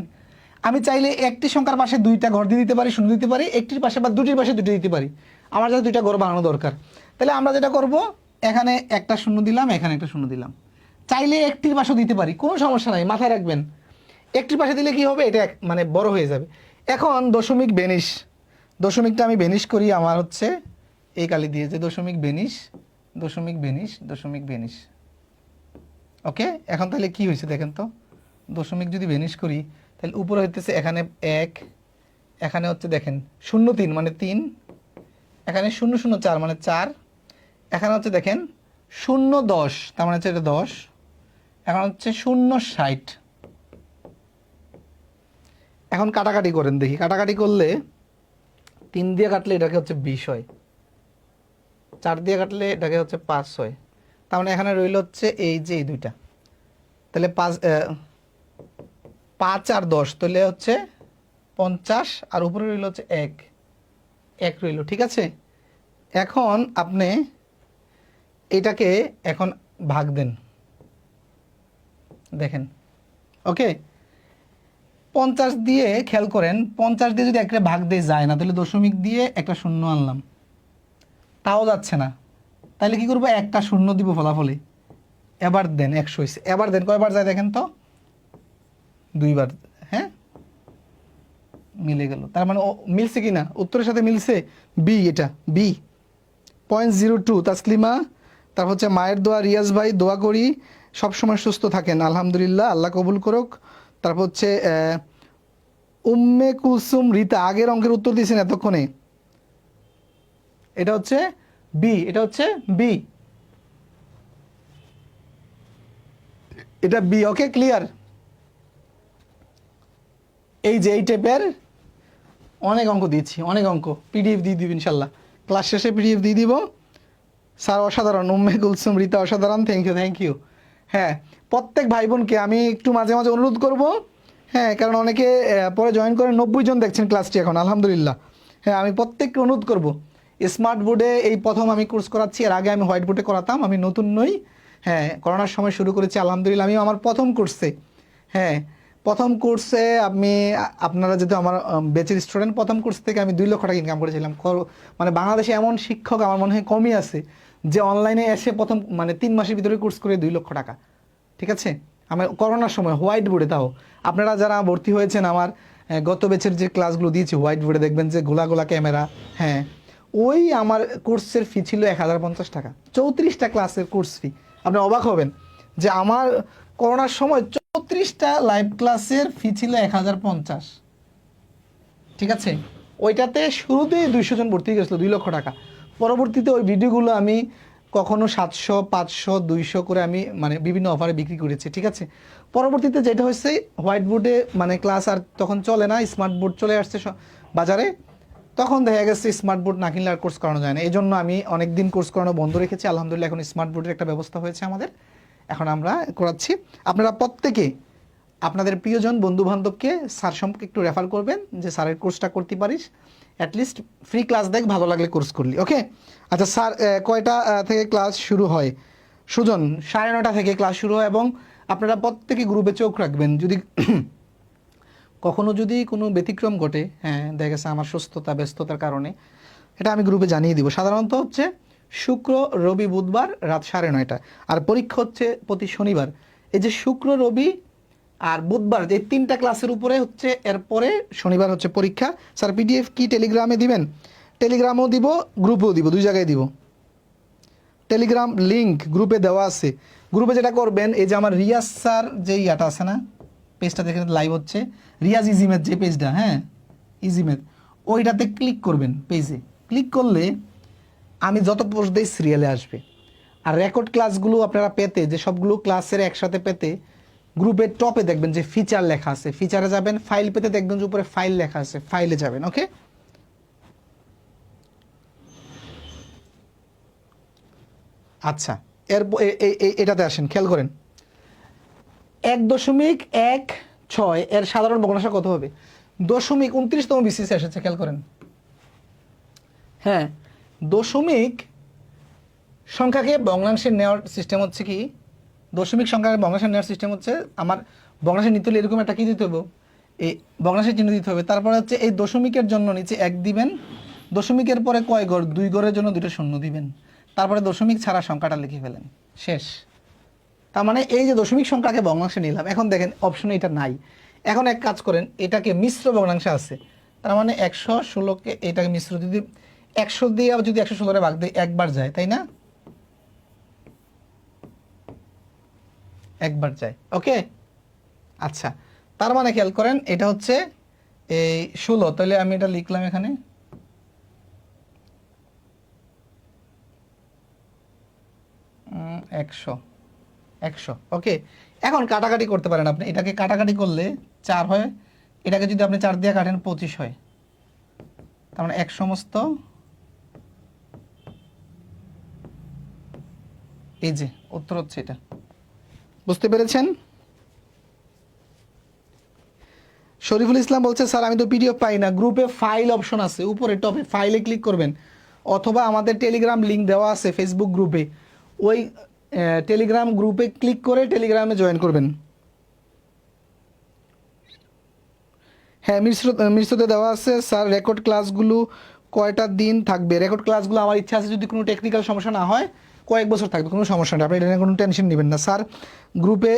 আমি চাইলে একটি সংখ্যার পাশে 2টা ঘর দিয়ে দিতে পারি, শূন্য দিতে পারি, একটির পাশে বা দুটির পাশে 2টি দিতে পারি। আমার যাতে 2টা ঘর বানানো দরকার। তাহলে আমরা যেটা করব, এখানে একটা শূন্য দিলাম, এখানে একটা শূন্য দিলাম। চাইলে একটির পাশেও দিতে পারি, কোনো সমস্যা নাই, মাথায় রাখবেন। একটির পাশে দিলে কি হবে? এটা মানে বড় হয়ে যাবে। এখন দশমিক বেনিশ, দশমিকটা আমি বেনিশ করি। আমার হচ্ছে এই কালি দিয়ে, যে দশমিক বেনিশ, দশমিক বেনিশ, দশমিক বেনিশ। ওকে, এখন তাহলে কি হয়েছে দেখেন তো, দশমিক যদি বেনিশ করি তাহলে উপরে হইতেছে এখানে 1, এখানে হচ্ছে দেখেন 0 3 মানে 3, এখানে 0 0 4 মানে 4, এখানে হচ্ছে দেখেন 0 10 তার মানে হচ্ছে এটা 10, এখন হচ্ছে 0 60। এখন কাটাকাটি করেন দেখি, কাটাকাটি করলে 3 দিয়ে কাটলে এটাকে হচ্ছে 20 হয়, 4 দিয়ে কাটলে এটাকে হচ্ছে 5 হয়। তার মানে এখানে রইল হচ্ছে এই যে এই দুইটা। তাহলে 5 আর 10 তাহলে হচ্ছে 50, আর উপরে রইল হচ্ছে 1 রইল, ঠিক আছে? এখন আপনি এটাকে এখন ভাগ দেন, দেখেন। ওকে, 50 দিয়ে খেয়াল করেন, 50 দিয়ে যদি একটা ভাগ দিয়ে যায় না, তাহলে দশমিক দিয়ে একটা শূন্য আনলাম, তাও যাচ্ছে না। তাহলে কি করবো? একটা শূন্য দিব ফলাফলে। এবার দেন, 100 হয়েছে। এবার দেন, কয়বার যায় দেখেন তো? 2 বার। হ্যাঁ, মিলে গেল। তার মানে মিলছে কি না? উত্তরের সাথে মিলছে। বি, এটা বি। 0.02 তাসলিমা। তারপর হচ্ছে মায়ের দোয়া, রিয়াজ ভাই দোয়া করি সবসময় সুস্থ থাকেন, আলহামদুলিল্লাহ, আল্লাহ কবুল করুক। তারপর হচ্ছে উম্মে কুলসুম রীতা, আগের অঙ্কের উত্তর দিয়েছেন এতক্ষণে। এটা হচ্ছে বি, এটা হচ্ছে বি, এটা বি। ওকে, ক্লিয়ার? এই যে এই টাইপের অনেক অঙ্ক দিয়েছি, অনেক অঙ্ক। পিডিএফ দিয়ে দিব ইনশাল্লাহ, ক্লাস শেষে পিডিএফ দিয়ে দিব। স্যার অসাধারণ, উম্মে কুলসুম রীতা অসাধারণ, থ্যাংক ইউ, থ্যাংক ইউ। হ্যাঁ, প্রত্যেক ভাই বোনকে আমি একটু মাঝে মাঝে অনুরোধ করব, হ্যাঁ, কারণ অনেকে পরে জয়েন করে 90 জন দেখছেন ক্লাসটি এখন, আলহামদুলিল্লাহ। হ্যাঁ, আমি প্রত্যেককে অনুরোধ করব, স্মার্ট বোর্ডে এই প্রথম আমি কোর্স করাচ্ছি। এর আগে আমি হোয়াইট বোর্ডে করাতাম, আমি নতুন নই। হ্যাঁ, করোনার সময় শুরু করেছি, আলহামদুলিল্লাহ। আমি আমার প্রথম কোর্সে, হ্যাঁ প্রথম কোর্সে আমি, আপনারা যেহেতু আমার ব্যাচের স্টুডেন্ট, প্রথম কোর্স থেকে আমি 2 লক্ষ টাকা ইনকাম করেছিলাম। মানে বাংলাদেশে এমন শিক্ষক আমার মনে হয় কমই আছে যে অনলাইনে এসে প্রথম মানে 3 মাসের ভিতরে কোর্স করে 2 লক্ষ টাকা, ঠিক আছে? আমার করোনার সময় হোয়াইট বোর্ডে। তাও আপনারা যারা ভর্তি হয়েছেন আমার গত ব্যাচের যে ক্লাসগুলো দিয়েছি হোয়াইট বোর্ডে, দেখবেন যে গোলা গোলা ক্যামেরা। হ্যাঁ, ওই আমার কোর্সের ফি ছিল 1050 টাকা, 34টা ক্লাসের কোর্স ফি। আপনি অবাক হবেন যে আমার করোনার সময় 34টা লাইভ ক্লাসের ফি ছিল 1050। ঠিক আছে, ওইটাতে শুরুতেই 200 জন ভর্তি হয়ে গেছিলো 2 লক্ষ টাকা। পরবর্তীতে ওই ভিডিওগুলো আমি কখনো 700, 500, 200 করে আমি মানে বিভিন্ন অফারে বিক্রি করেছি। ঠিক আছে, পরবর্তীতে যেটা হয়েছে হোয়াইট বোর্ডে মানে ক্লাস আর তখন চলে না, স্মার্ট বোর্ড চলে আসছে বাজারে। তখন দেখা গেছে স্মার্ট বোর্ড না কিনলে আর কোর্স করানো যায় না। এই জন্য আমি অনেক দিন কোর্স করানো বন্ধ রেখেছি। আলহামদুলিল্লাহ এখন স্মার্ট বোর্ডের একটা ব্যবস্থা হয়েছে আমাদের, এখন আমরা করাচ্ছি। আপনারা প্রত্যেকে আপনাদের প্রিয়জন বন্ধুবান্ধবকে স্যার সম্পর্কে একটু রেফার করবেন যে স্যারের কোর্সটা করতে পারিস, অ্যাটলিস্ট ফ্রি ক্লাস দেখ, ভালো লাগলে কোর্স করলি। ওকে, আচ্ছা স্যার কয়টা থেকে ক্লাস শুরু হয়? সুজন 9:30 থেকে ক্লাস শুরু হয়, এবং আপনারা প্রত্যেকে গ্রুপে চোখ রাখবেন। যদি কখনো যদি কোনো ব্যতিক্রম ঘটে, হ্যাঁ দেখা গেছে আমার সুস্থতা ব্যস্ততার কারণে, এটা আমি গ্রুপে জানিয়ে দিব। সাধারণত হচ্ছে শুক্র, রবি, বুধবার রাত 9:30, আর পরীক্ষা হচ্ছে প্রতি শনিবার। এই যে শুক্র, রবি আর বুধবার এই 3টা ক্লাসের উপরে হচ্ছে, এরপরে শনিবার হচ্ছে পরীক্ষা। স্যার পিডিএফ কি টেলিগ্রামে দিবেন? টেলিগ্রামও দিব, গ্রুপেও দিব, 2 জায়গায় দিব। টেলিগ্রাম লিঙ্ক গ্রুপে দেওয়া আছে। গ্রুপে যেটা করবেন, এই যে আমার রিয়াজ স্যার যে ইয়াটা আছে না, পেজটা দেখে লাইভ হচ্ছে, রিয়াজ ইজিমেথ যে পেজটা, হ্যাঁ ইজিমেথ, ওইটাতে ক্লিক করবেন। পেজে ক্লিক করলে আমি যত পোস্ট দিই সিরিয়ালে আসবে। আর রেকর্ড ক্লাসগুলো আপনারা পেতে, যে সবগুলো ক্লাসের একসাথে পেতে, গ্রুপের টপে দেখবেন যে ফিচার লেখা আছে, ফিচারে যাবেন। ফাইল পেতে দেখবেন যে উপরে ফাইল লেখা আছে, ফাইলে যাবেন। ওকে, আচ্ছা এটাতে আসেন, খেয়াল করেন 1.16 এর সাধারণ ভগ্নাংশ কত হবে? 0.29তম বিসিএস এসেছে, খেয়াল করেন। হ্যাঁ, দশমিক সংখ্যাকে ভগ্নাংশে নেওয়ার সিস্টেম হচ্ছে কি, দশমিক সংখ্যাকে ভগ্নাংশে নেওয়ার সিস্টেম হচ্ছে, আমার ভগ্নাংশে নিতে হলে এরকম একটা কি দিতে হবে, এই ভগ্নাংশের চিহ্ন দিতে হবে। তারপরে হচ্ছে এই দশমিকের জন্য নিচে 1 দিবেন, দশমিকের পরে কয় ঘর, 2 ঘরের জন্য 2টা শূন্য দিবেন, তারপরে দশমিক ছাড়া সংখ্যাটা লিখে ফেলেন, শেষ। তার মানে এই যে দশমিক সংখ্যাকে ভগ্নাংশে নিলাম, এখন দেখেন অপশনে এটা নাই। এখন এক কাজ করেন, এটাকে মিশ্র ভগ্নাংশে আছে, তার মানে 116কে এটাকে মিশ্র, যদি 100 দিয়ে আবার যদি 116 ভাগ দিই একবার যায়, তাই না? একবার যায়। ওকে, আচ্ছা, তার মানে খেয়াল করেন এটা হচ্ছে এই 16, তাহলে আমি এটা লিখলাম এখানে, একশো। ওকে, এখন কাটাকাটি করতে পারেন আপনি, এটাকে কাটাকাটি করলে 4 হয়, এটাকে যদি আপনি 4 দিয়ে কাটেন 25 হয়, তার মানে 1 সমস্ত, এই যে উত্তর হচ্ছে এটা। বুঝতে পেরেছেন? শরীফুল ইসলাম বলছে স্যার আমি তো পিডিএফ পাই না। গ্রুপে ফাইল অপশন আছে, উপরে টপে ফাইলে ক্লিক করবেন, অথবা আমাদের টেলিগ্রাম লিঙ্ক দেওয়া আছে ফেসবুক গ্রুপে, ওই টেলিগ্রাম গ্রুপে ক্লিক করে টেলিগ্রামে জয়েন করবেন। হ্যাঁ, মিশ্রতে দেওয়া আছে। স্যার রেকর্ড ক্লাসগুলো কয়টা দিন থাকবে? রেকর্ড ক্লাসগুলো আমার ইচ্ছা আছে, যদি কোনো টেকনিক্যাল সমস্যা না হয় কয়েক বছর থাকবে, কোনো সমস্যা নেই, আপনি এটা নিয়ে কোনো টেনশন নেবেন না। স্যার গ্রুপে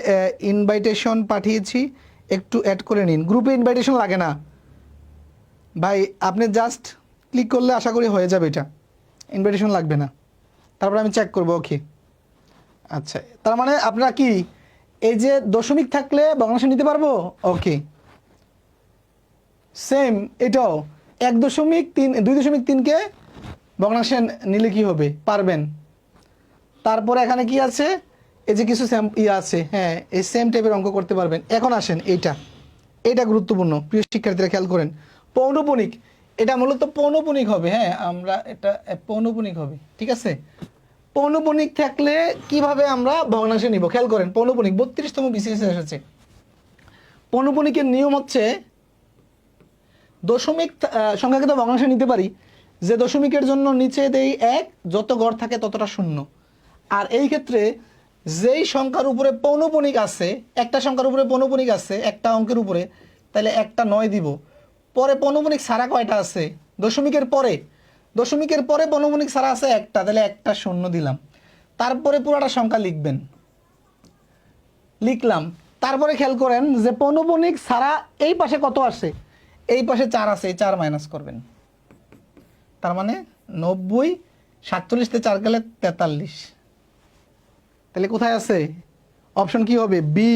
ইনভাইটেশন পাঠিয়েছি, একটু অ্যাড করে নিন। গ্রুপে ইনভাইটেশন লাগে না ভাই, আপনি জাস্ট ক্লিক করলে আশা করি হয়ে যাবে, এটা ইনভাইটেশন লাগবে না। তারপর আমি চেক করবো। ওকে, আচ্ছা, তার মানে আপনারা কি এই যে দশমিক থাকলে ভগ্নাংশ নিতে পারবো? ওকে, সেম এটাও 1.3 2.3কে ভগ্নাংশে নিলে কি হবে, পারবেন। তারপরে এখানে কি আছে, এই যে কিছু আছে, হ্যাঁ এই সেম টাইপের অঙ্ক করতে পারবেন। এখন আসেন এটা গুরুত্বপূর্ণ, প্রিয় শিক্ষার্থীরা খেয়াল করেন, পৌনপুনিক। এটা মূলত পৌনপুনিক হবে, হ্যাঁ আমরা এটা পৌনপুনিক হবে, ঠিক আছে। পৌনপুনিক থাকলে কিভাবে আমরা ভগ্নাংশে নিব, খেয়াল করেন। পৌনপুনিক 32তম বিসিএস এসেছে। পৌনপুনিকের নিয়ম হচ্ছে, দশমিক সংখ্যাকে তো ভগ্নাংশে নিতে পারি, যে দশমিকের জন্য নিচে দেই 1, যত ঘর থাকে ততটা শূন্য। আর এই ক্ষেত্রে যেই সংখ্যার উপরে পৌনপুনিক আছে, একটা সংখ্যার উপরে পৌনপুনিক আছে একটা অঙ্কের উপরে, তাহলে একটা 9 দিব। পরে পৌনপুনিক ছাড়া কয়টা আছে, দশমিকের পরে পৌনপুনিক ছাড়া আছে একটা, তাহলে একটা শূন্য দিলাম। তারপরে পুরাটা সংখ্যা লিখবেন, লিখলাম। তারপরে খেয়াল করেন যে পৌনপুনিক ছাড়া এই পাশে কত আছে, এই পাশে 4 আছে, 4 মাইনাস করবেন। তার মানে 90, 47 তে 4 গেলে 43। তাহলে কোথায় আছে, অপশন কি হবে, বি।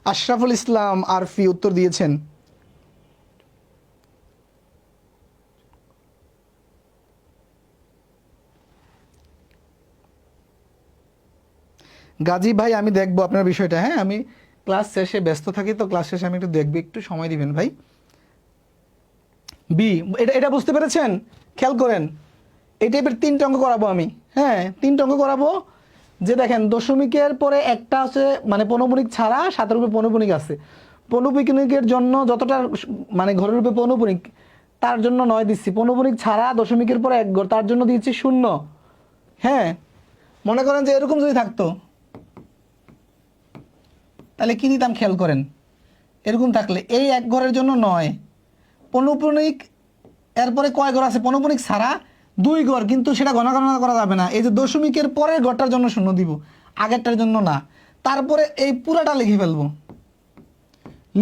আশরাফুল ইসলাম আরফি উত্তর দিয়েছেন। গাজী ভাই আমি দেখবো আপনার বিষয়টা, হ্যাঁ আমি ক্লাস শেষে ব্যস্ত থাকি, তো ক্লাস শেষে আমি একটু দেখবো, একটু সময় দিবেন ভাই। বি, এটা এটা বুঝতে পেরেছেন? খেয়াল করেন, এই টাইপের 3টে অঙ্ক করাবো আমি, হ্যাঁ 3টে অঙ্ক করাবো। যে দেখেন দশমিকের পরে একটা আছে মানে পৌনপুনিক ছাড়া 7-এর উপরে পৌনপুনিক আছে, পৌনপুনিকের জন্য যতটা মানে ঘরের রূপে পৌনপুনিক তার জন্য 9 দিচ্ছি, পৌনপুনিক ছাড়া দশমিকের পরে 1 ঘর তার জন্য দিচ্ছি 0। হ্যাঁ মনে করেন যে এরকম যদি থাকতো তাহলে কি দিতাম খেয়াল করেন, এরকম থাকলে এই 1 ঘরের জন্য 9, পৌনপুনিক এরপরে কয় ঘর আছে পৌনপুনিক ছাড়া 2 ঘর, কিন্তু সেটা গণনা করা যাবে না, এই যে দশমিকের পরের ঘরটার জন্য 0 দিব, আগেরটার জন্য না। তারপরে এই পুরাটা লিখে ফেলবো,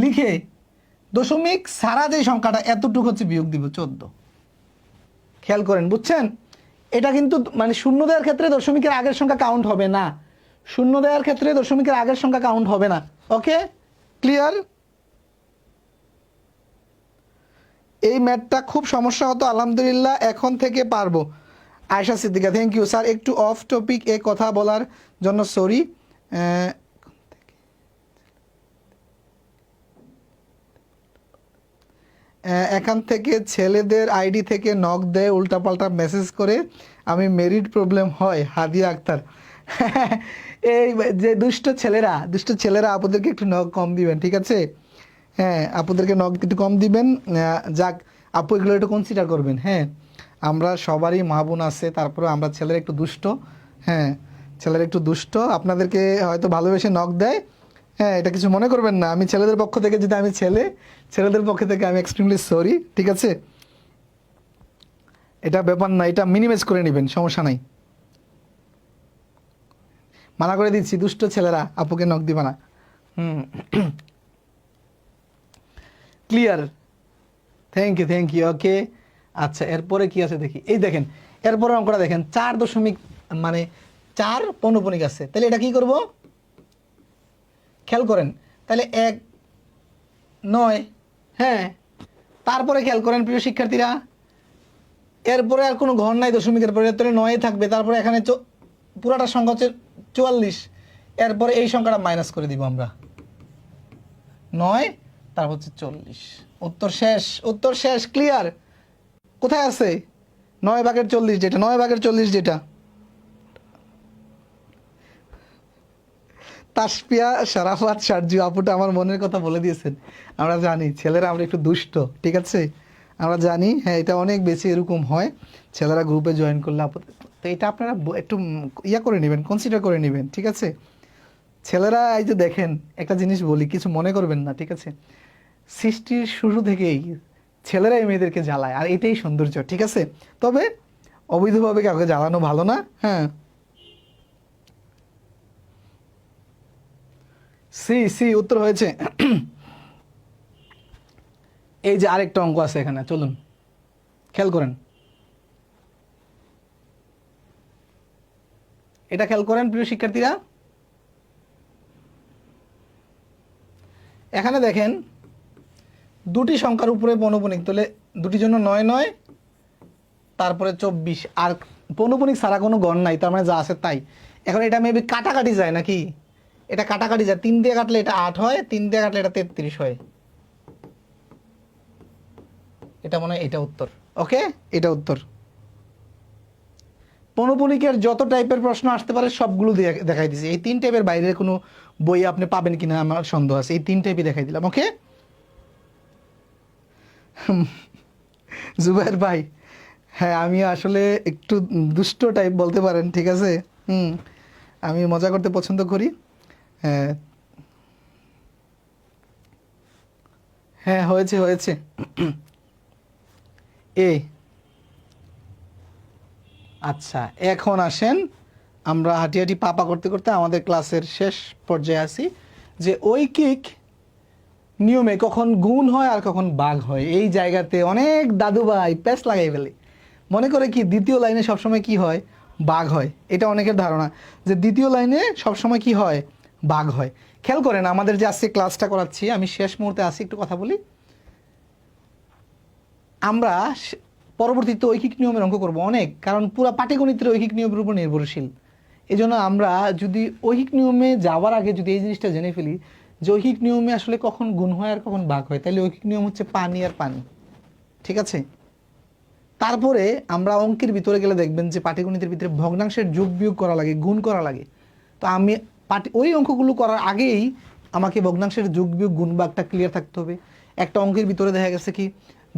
লিখে দশমিক ছাড়া যে সংখ্যাটা এতটুকু হচ্ছে বিয়োগ দিব 14। খেয়াল করেন বুঝছেন? এটা কিন্তু মানে 0 দেওয়ার ক্ষেত্রে দশমিকের আগের সংখ্যা কাউন্ট হবে না, 0 দেওয়ার ক্ষেত্রে দশমিকের আগের সংখ্যা কাউন্ট হবে না। Okay clear? এই ম্যাথটা খুব সমস্যা হতো, আলহামদুলিল্লাহ এখন থেকে পারবো। Ayesha Siddika thank you sir, একটু অফ টপিক এ কথা বলার জন্য সরি। এখান থেকে ছেলেদের আইডি থেকে নক দেয়, উল্টাপাল্টা মেসেজ করে, আমি মেরিট প্রবলেম হয়। হাদিয়া আক্তার এই যে দুষ্ট ছেলেরা আপুদেরকে একটু নক কম দিবেন, ঠিক আছে? হ্যাঁ আপুদেরকে নক একটু কম দিবেন। যাক আপু এগুলো একটু কনসিডার করবেন। হ্যাঁ আমরা সবারই মা বোন আছে, তারপরে আমরা ছেলেরা একটু দুষ্ট, হ্যাঁ ছেলেরা একটু দুষ্ট, আপনাদেরকে হয়তো ভালোবেসে নক দেয়। হ্যাঁ এটা কিছু মনে করবেন না, আমি ছেলেদের পক্ষ থেকে, যদি আমি ছেলেদের পক্ষ থেকে আমি এক্সট্রিমলি সরি, ঠিক আছে? এটা ব্যাপার না, এটা মিনিমাইজ করে নেবেন, সমস্যা নাই। মানা করে দিচ্ছি, দুষ্ট ছেলেরা আপুকে নক দিবা না। ক্লিয়ার? Thank you okay. আচ্ছা এরপরে কি আছে দেখি, এই দেখেন এরপরে অঙ্কটা দেখেন, 4 দশমিক মানে 4 পৌনপুনিক আছে, তাহলে এটা কি করব খেয়াল করেন, তাহলে 1 9, হ্যাঁ তারপরে খেয়াল করেন প্রিয় শিক্ষার্থীরা, এরপরে আর কোনো ঘর নাই দশমিকের পরে, তাহলে 9 থাকবে, তারপরে এখানে পুরাটা সংখ্যা হচ্ছে 44, এরপরে এই সংখ্যাটা মাইনাস করে দিব আমরা 9, তারপর হচ্ছে 40। উত্তর শেষ ক্লিয়ার? কোথায় আছে 9/40 যেটা, 9/40 যেটা? তাসপিয়া শারাফাত সারজু আপুটা আমার মনের কথা বলে দিয়েছেন। আমরা জানি ছেলেরা আমরা একটু দুষ্ট, ঠিক আছে আমরা জানি, হ্যাঁ এটা অনেক বেশি এরকম হয়, ছেলেরা গ্রুপে জয়েন করলে আপু, তো এটা আপনারা একটু ইয়া করে নেবেন, কনসিডার করে নেবেন, ঠিক আছে? ছেলেরা এই যে দেখেন একটা জিনিস বলি, কিছু মনে করবেন না, ঠিক আছে? সৃষ্টির শুরু থেকেই ছেলেরাই মেয়েদেরকে জ্বালায়, আর এটাই সৌন্দর্য, ঠিক আছে? তবে অবৈধভাবে কাউকে জ্বালানো ভালো না। হ্যাঁ সি উত্তর হয়েছে। এই যে আরেকটা অঙ্ক আছে এখানে, চলুন খেয়াল করেন, এটা খেয়াল করেন প্রিয় শিক্ষার্থীরা। এখানে দেখেন দুটি সংখ্যার উপরে পৌনপুনিক, তাহলে দুটির জন্য 9, তারপরে 24, আর পৌনপুনিক ছাড়া কোনো গণ নাই, তার মানে যা আছে তাই। এখন এটা মেবি কাটাকাটি যায় নাকি, এটা কাটাকাটি যায়, 3 দিয়ে কাটলে এটা 8 হয়, 3 দিয়ে কাটলে এটা 33 হয়, এটা মনে হয় এটা উত্তর। ওকে এটা উত্তর। পৌনপুনিকের যত টাইপের প্রশ্ন আসতে পারে সবগুলো দেখাই দিয়েছি, এই 3 টাইপের বাইরে কোনো বই আপনি পাবেন কিনা আমার সন্দেহ আছে, এই 3 টাইপই দেখাই দিলাম। ওকে জুবাইর ভাই, হ্যাঁ আমি আসলে একটু দুষ্ট টাইপ বলতে পারেন, ঠিক আছে? আমি মজা করতে পছন্দ করি। হ্যাঁ হ্যাঁ হয়েছে এ। আচ্ছা এখন আসেন, আমরা হাঁটি পাপা করতে করতে আমাদের ক্লাসের শেষ পর্যায়ে আসি, যে ঐকিক নিয়মে কখন গুণ হয় আর কখন ভাগ হয়। এই জায়গাতে অনেক দাদু ভাই প্যাচ লাগাই ফেলে, মনে করে কি দ্বিতীয় লাইনে সবসময় কি হয়, ভাগ হয়। এটা অনেকের ধারণা যে দ্বিতীয় লাইনে সবসময় কি হয়, ভাগ হয়। খেয়াল করেন আমাদের যে আজকে ক্লাসটা করাচ্ছি, আমি শেষ মুহূর্তে আসি একটু কথা বলি, আমরা পরবর্তীতে ঐকিক নিয়মের অঙ্ক করব অনেক, কারণ পুরো পাটিগণিতের ঐকিক নিয়মের উপর নির্ভরশীল। এই জন্য আমরা যদি ঐহিক নিয়মে যাওয়ার আগে যদি এই জিনিসটা জেনে ফেলি যে ঐহিক নিয়মে আসলে কখন গুণ হয় আর কখন ভাগ হয়, তাহলে ঐহিক নিয়ম হচ্ছে পানি আর পানি, ঠিক আছে। তারপরে আমরা অঙ্কের ভিতরে গেলে দেখবেন যে পাটিগণিতের ভিতরে ভগ্নাংশের যোগ বিয়োগ করা লাগে, গুণ করা লাগে। তো আমি ওই অঙ্কগুলো করার আগেই আমাকে ভগ্নাংশের যোগ বিয়োগ গুণ ভাগটা ক্লিয়ার থাকতে হবে। একটা অঙ্কের ভিতরে দেখা গেছে কি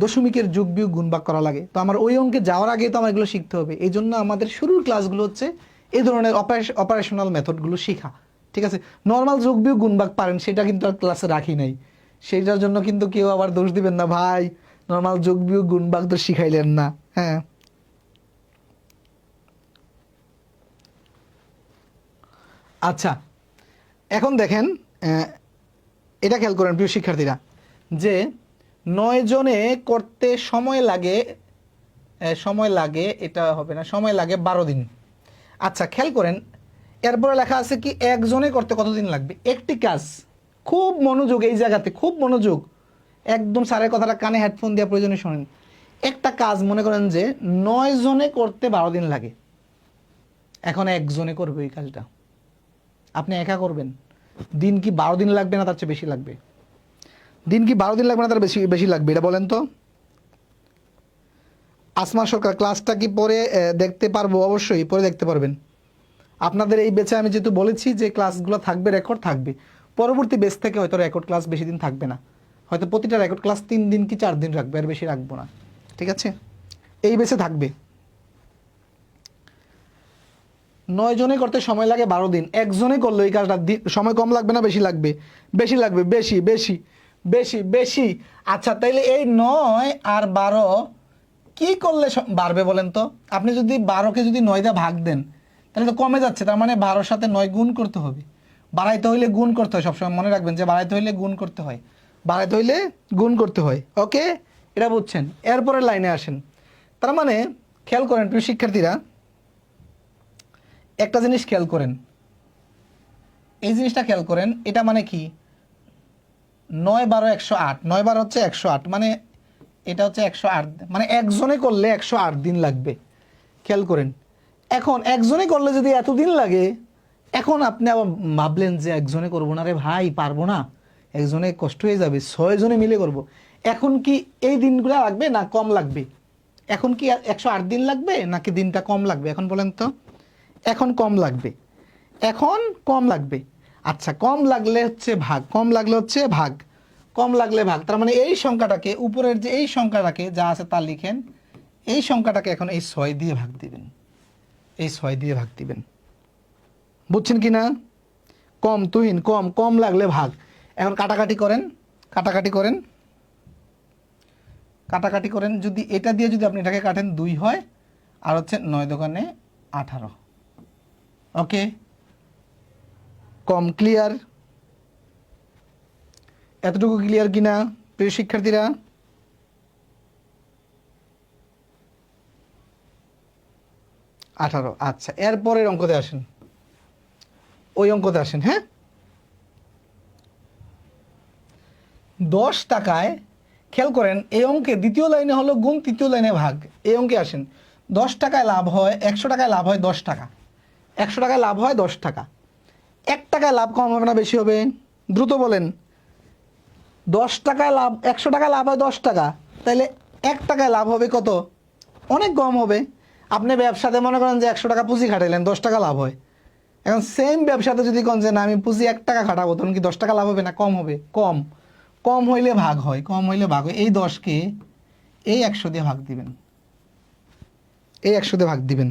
দশমিকের যোগ বিয়োগ গুণ ভাগ করা লাগে, তো আমার ওই অঙ্কে যাওয়ার আগে তো আমার এগুলো শিখতে হবে। এই জন্য আমাদের শুরুর ক্লাসগুলো হচ্ছে এই ধরনের অপারেশনাল মেথডগুলো শেখা, ঠিক আছে। নর্মাল যোগ বিয়োগ গুণ ভাগ পারেন সেটা কিন্তু আর ক্লাসে রাখি নাই, সেটার জন্য কিন্তু কেউ আবার দোষ দিবেন না, ভাই নর্মাল যোগ বিয়োগ গুণ ভাগ তো শিখাইলেন না। হ্যাঁ, আচ্ছা এখন দেখেন এটা খেয়াল করেন প্রিয় শিক্ষার্থীরা, যে 9 জনে করতে সময় লাগে এটা হবে না, সময় লাগে 12 দিন। আচ্ছা খেয়াল করেন এরপরে লেখা আছে কি একজনে করতে কতদিন লাগবে। একটি কাজ, খুব মনোযোগ এই জায়গাতে, খুব মনোযোগ, একদম স্যারের কথাটা কানে হেডফোন দিয়ে প্রয়োজনে শোনেন। একটা কাজ মনে করেন যে 9 জনে করতে 12 দিন লাগে, এখন একজনে করবে ওই কাজটা, আপনি একা করবেন, দিন কি 12 দিন লাগবে না তার চেয়ে বেশি লাগবে? দিন কি 12 দিন লাগবে না তার বেশি বেশি লাগবে? এটা বলেন তো। আসমা সরকার, ক্লাসটা কি পরে দেখতে পারবো? অবশ্যই পরে দেখতে পারবেন। আপনাদের এই বেচে আমি যেহেতু বলেছি যে ক্লাসগুলো থাকবে, রেকর্ড থাকবে, পরবর্তী বেচ থেকে হয়তো রেকর্ড ক্লাস বেশি দিন থাকবে না, হয়তো প্রতিটা রেকর্ড ক্লাস 3 দিন কি 4 দিন রাখবে, আর বেশি রাখবো না, ঠিক আছে। এই বেচে থাকবে 9 জনে করতে সময় লাগে 12 দিন, একজনে করলো এই কাজটা সময় কম লাগবে না বেশি লাগবে? বেশি লাগবে, বেশি বেশি বেশি বেশি। আচ্ছা তাইলে এই 9 আর 12 কি করলে বাড়বে বলেন তো? আপনি যদি 12কে যদি 9 দিয়ে ভাগ দেন তাহলে তো কমে যাচ্ছে, তার মানে 12-র সাথে 9 গুণ করতে হবে। বাড়াইতে হইলে গুণ করতে হয়, সবসময় মনে রাখবেন যে বাড়াইতে হইলে গুণ করতে হয়, বাড়াইতে হইলে গুণ করতে হয়, ওকে, এটা বুঝছেন। এরপরের লাইনে আসেন। তার মানে খেয়াল করেন প্রিয় শিক্ষার্থীরা, একটা জিনিস খেয়াল করেন, এই জিনিসটা খেয়াল করেন, এটা মানে কি 9 12 108, 9 12 হচ্ছে 108, মানে এটা হচ্ছে 108, মানে একজনে করলে 108 দিন লাগবে। খেয়াল করেন, এখন একজনে করলে যদি এতদিন লাগে, এখন আপনি আবার ভাবলেন যে একজনে করবো না রে ভাই, পারবো না, একজনে কষ্ট হয়ে যাবে, 6 জনে মিলে করব। এখন কি এই দিনগুলো লাগবে না কম লাগবে? এখন কি 108 দিন লাগবে নাকি দিনটা কম লাগবে? এখন বলেন তো। এখন কম লাগবে, এখন কম লাগবে। আচ্ছা কম লাগলে হচ্ছে ভাগ, কম লাগলে হচ্ছে ভাগ, কম লাগলে ভাগ। তার মানে এই সংখ্যাটাকে, উপরের যে এই সংখ্যাটাকে যা আছে তা লিখেন, এই সংখ্যাটাকে এখন এই 6 দিয়ে ভাগ দিবেন, এই 6 দিয়ে ভাগ দিবেন, বুঝছেন কি না? কম তুহিন, কম, কম লাগলে ভাগ। এখন কাটাকাটি করেন, কাটাকাটি করেন, কাটাকাটি করেন, যদি এটা দিয়ে যদি আপনি এটাকে কাটেন 2 হয়, আর হচ্ছে 9 দোকানে 18, ওকে, কম ক্লিয়ার? এতটুকু ক্লিয়ার কিনা প্রিয় শিক্ষার্থীরা? আঠারো। আচ্ছা এরপরের অঙ্কতে আসেন, ওই অঙ্কতে আসেন। হ্যাঁ, 10 টাকায়, খেয়াল করেন এই অঙ্কে দ্বিতীয় লাইনে হলো গুণ, তৃতীয় লাইনে ভাগ। এই অঙ্কে আসেন, 10 টাকায় লাভ হয়, 100 টাকায় লাভ হয় 10 টাকা, 100 টাকায় লাভ হয় 10 টাকা, 1 টাকায় লাভ কম হবে না বেশি হবে? দ্রুত বলেন। 10 টাকায় লাভ, 100 টাকায় লাভ হয় 10 টাকা, তাহলে 1 টাকায় লাভ হবে কত? অনেক কম হবে। আপনি ব্যবসাতে মনে করেন যে 100 টাকা পুঁজি খাটাইলেন, 10 টাকা লাভ হয়। এখন সেম ব্যবসাতে যদি কোন যে না আমি পুঁজি 1 টাকা খাটাবো, তখন কি 10 টাকা লাভ হবে না কম হবে? কম। কম হইলে ভাগ হয়, কম হইলে ভাগ হয়। এই 10কে এই 100 দিয়ে ভাগ দিবেন, এই 100 দিয়ে ভাগ দিবেন।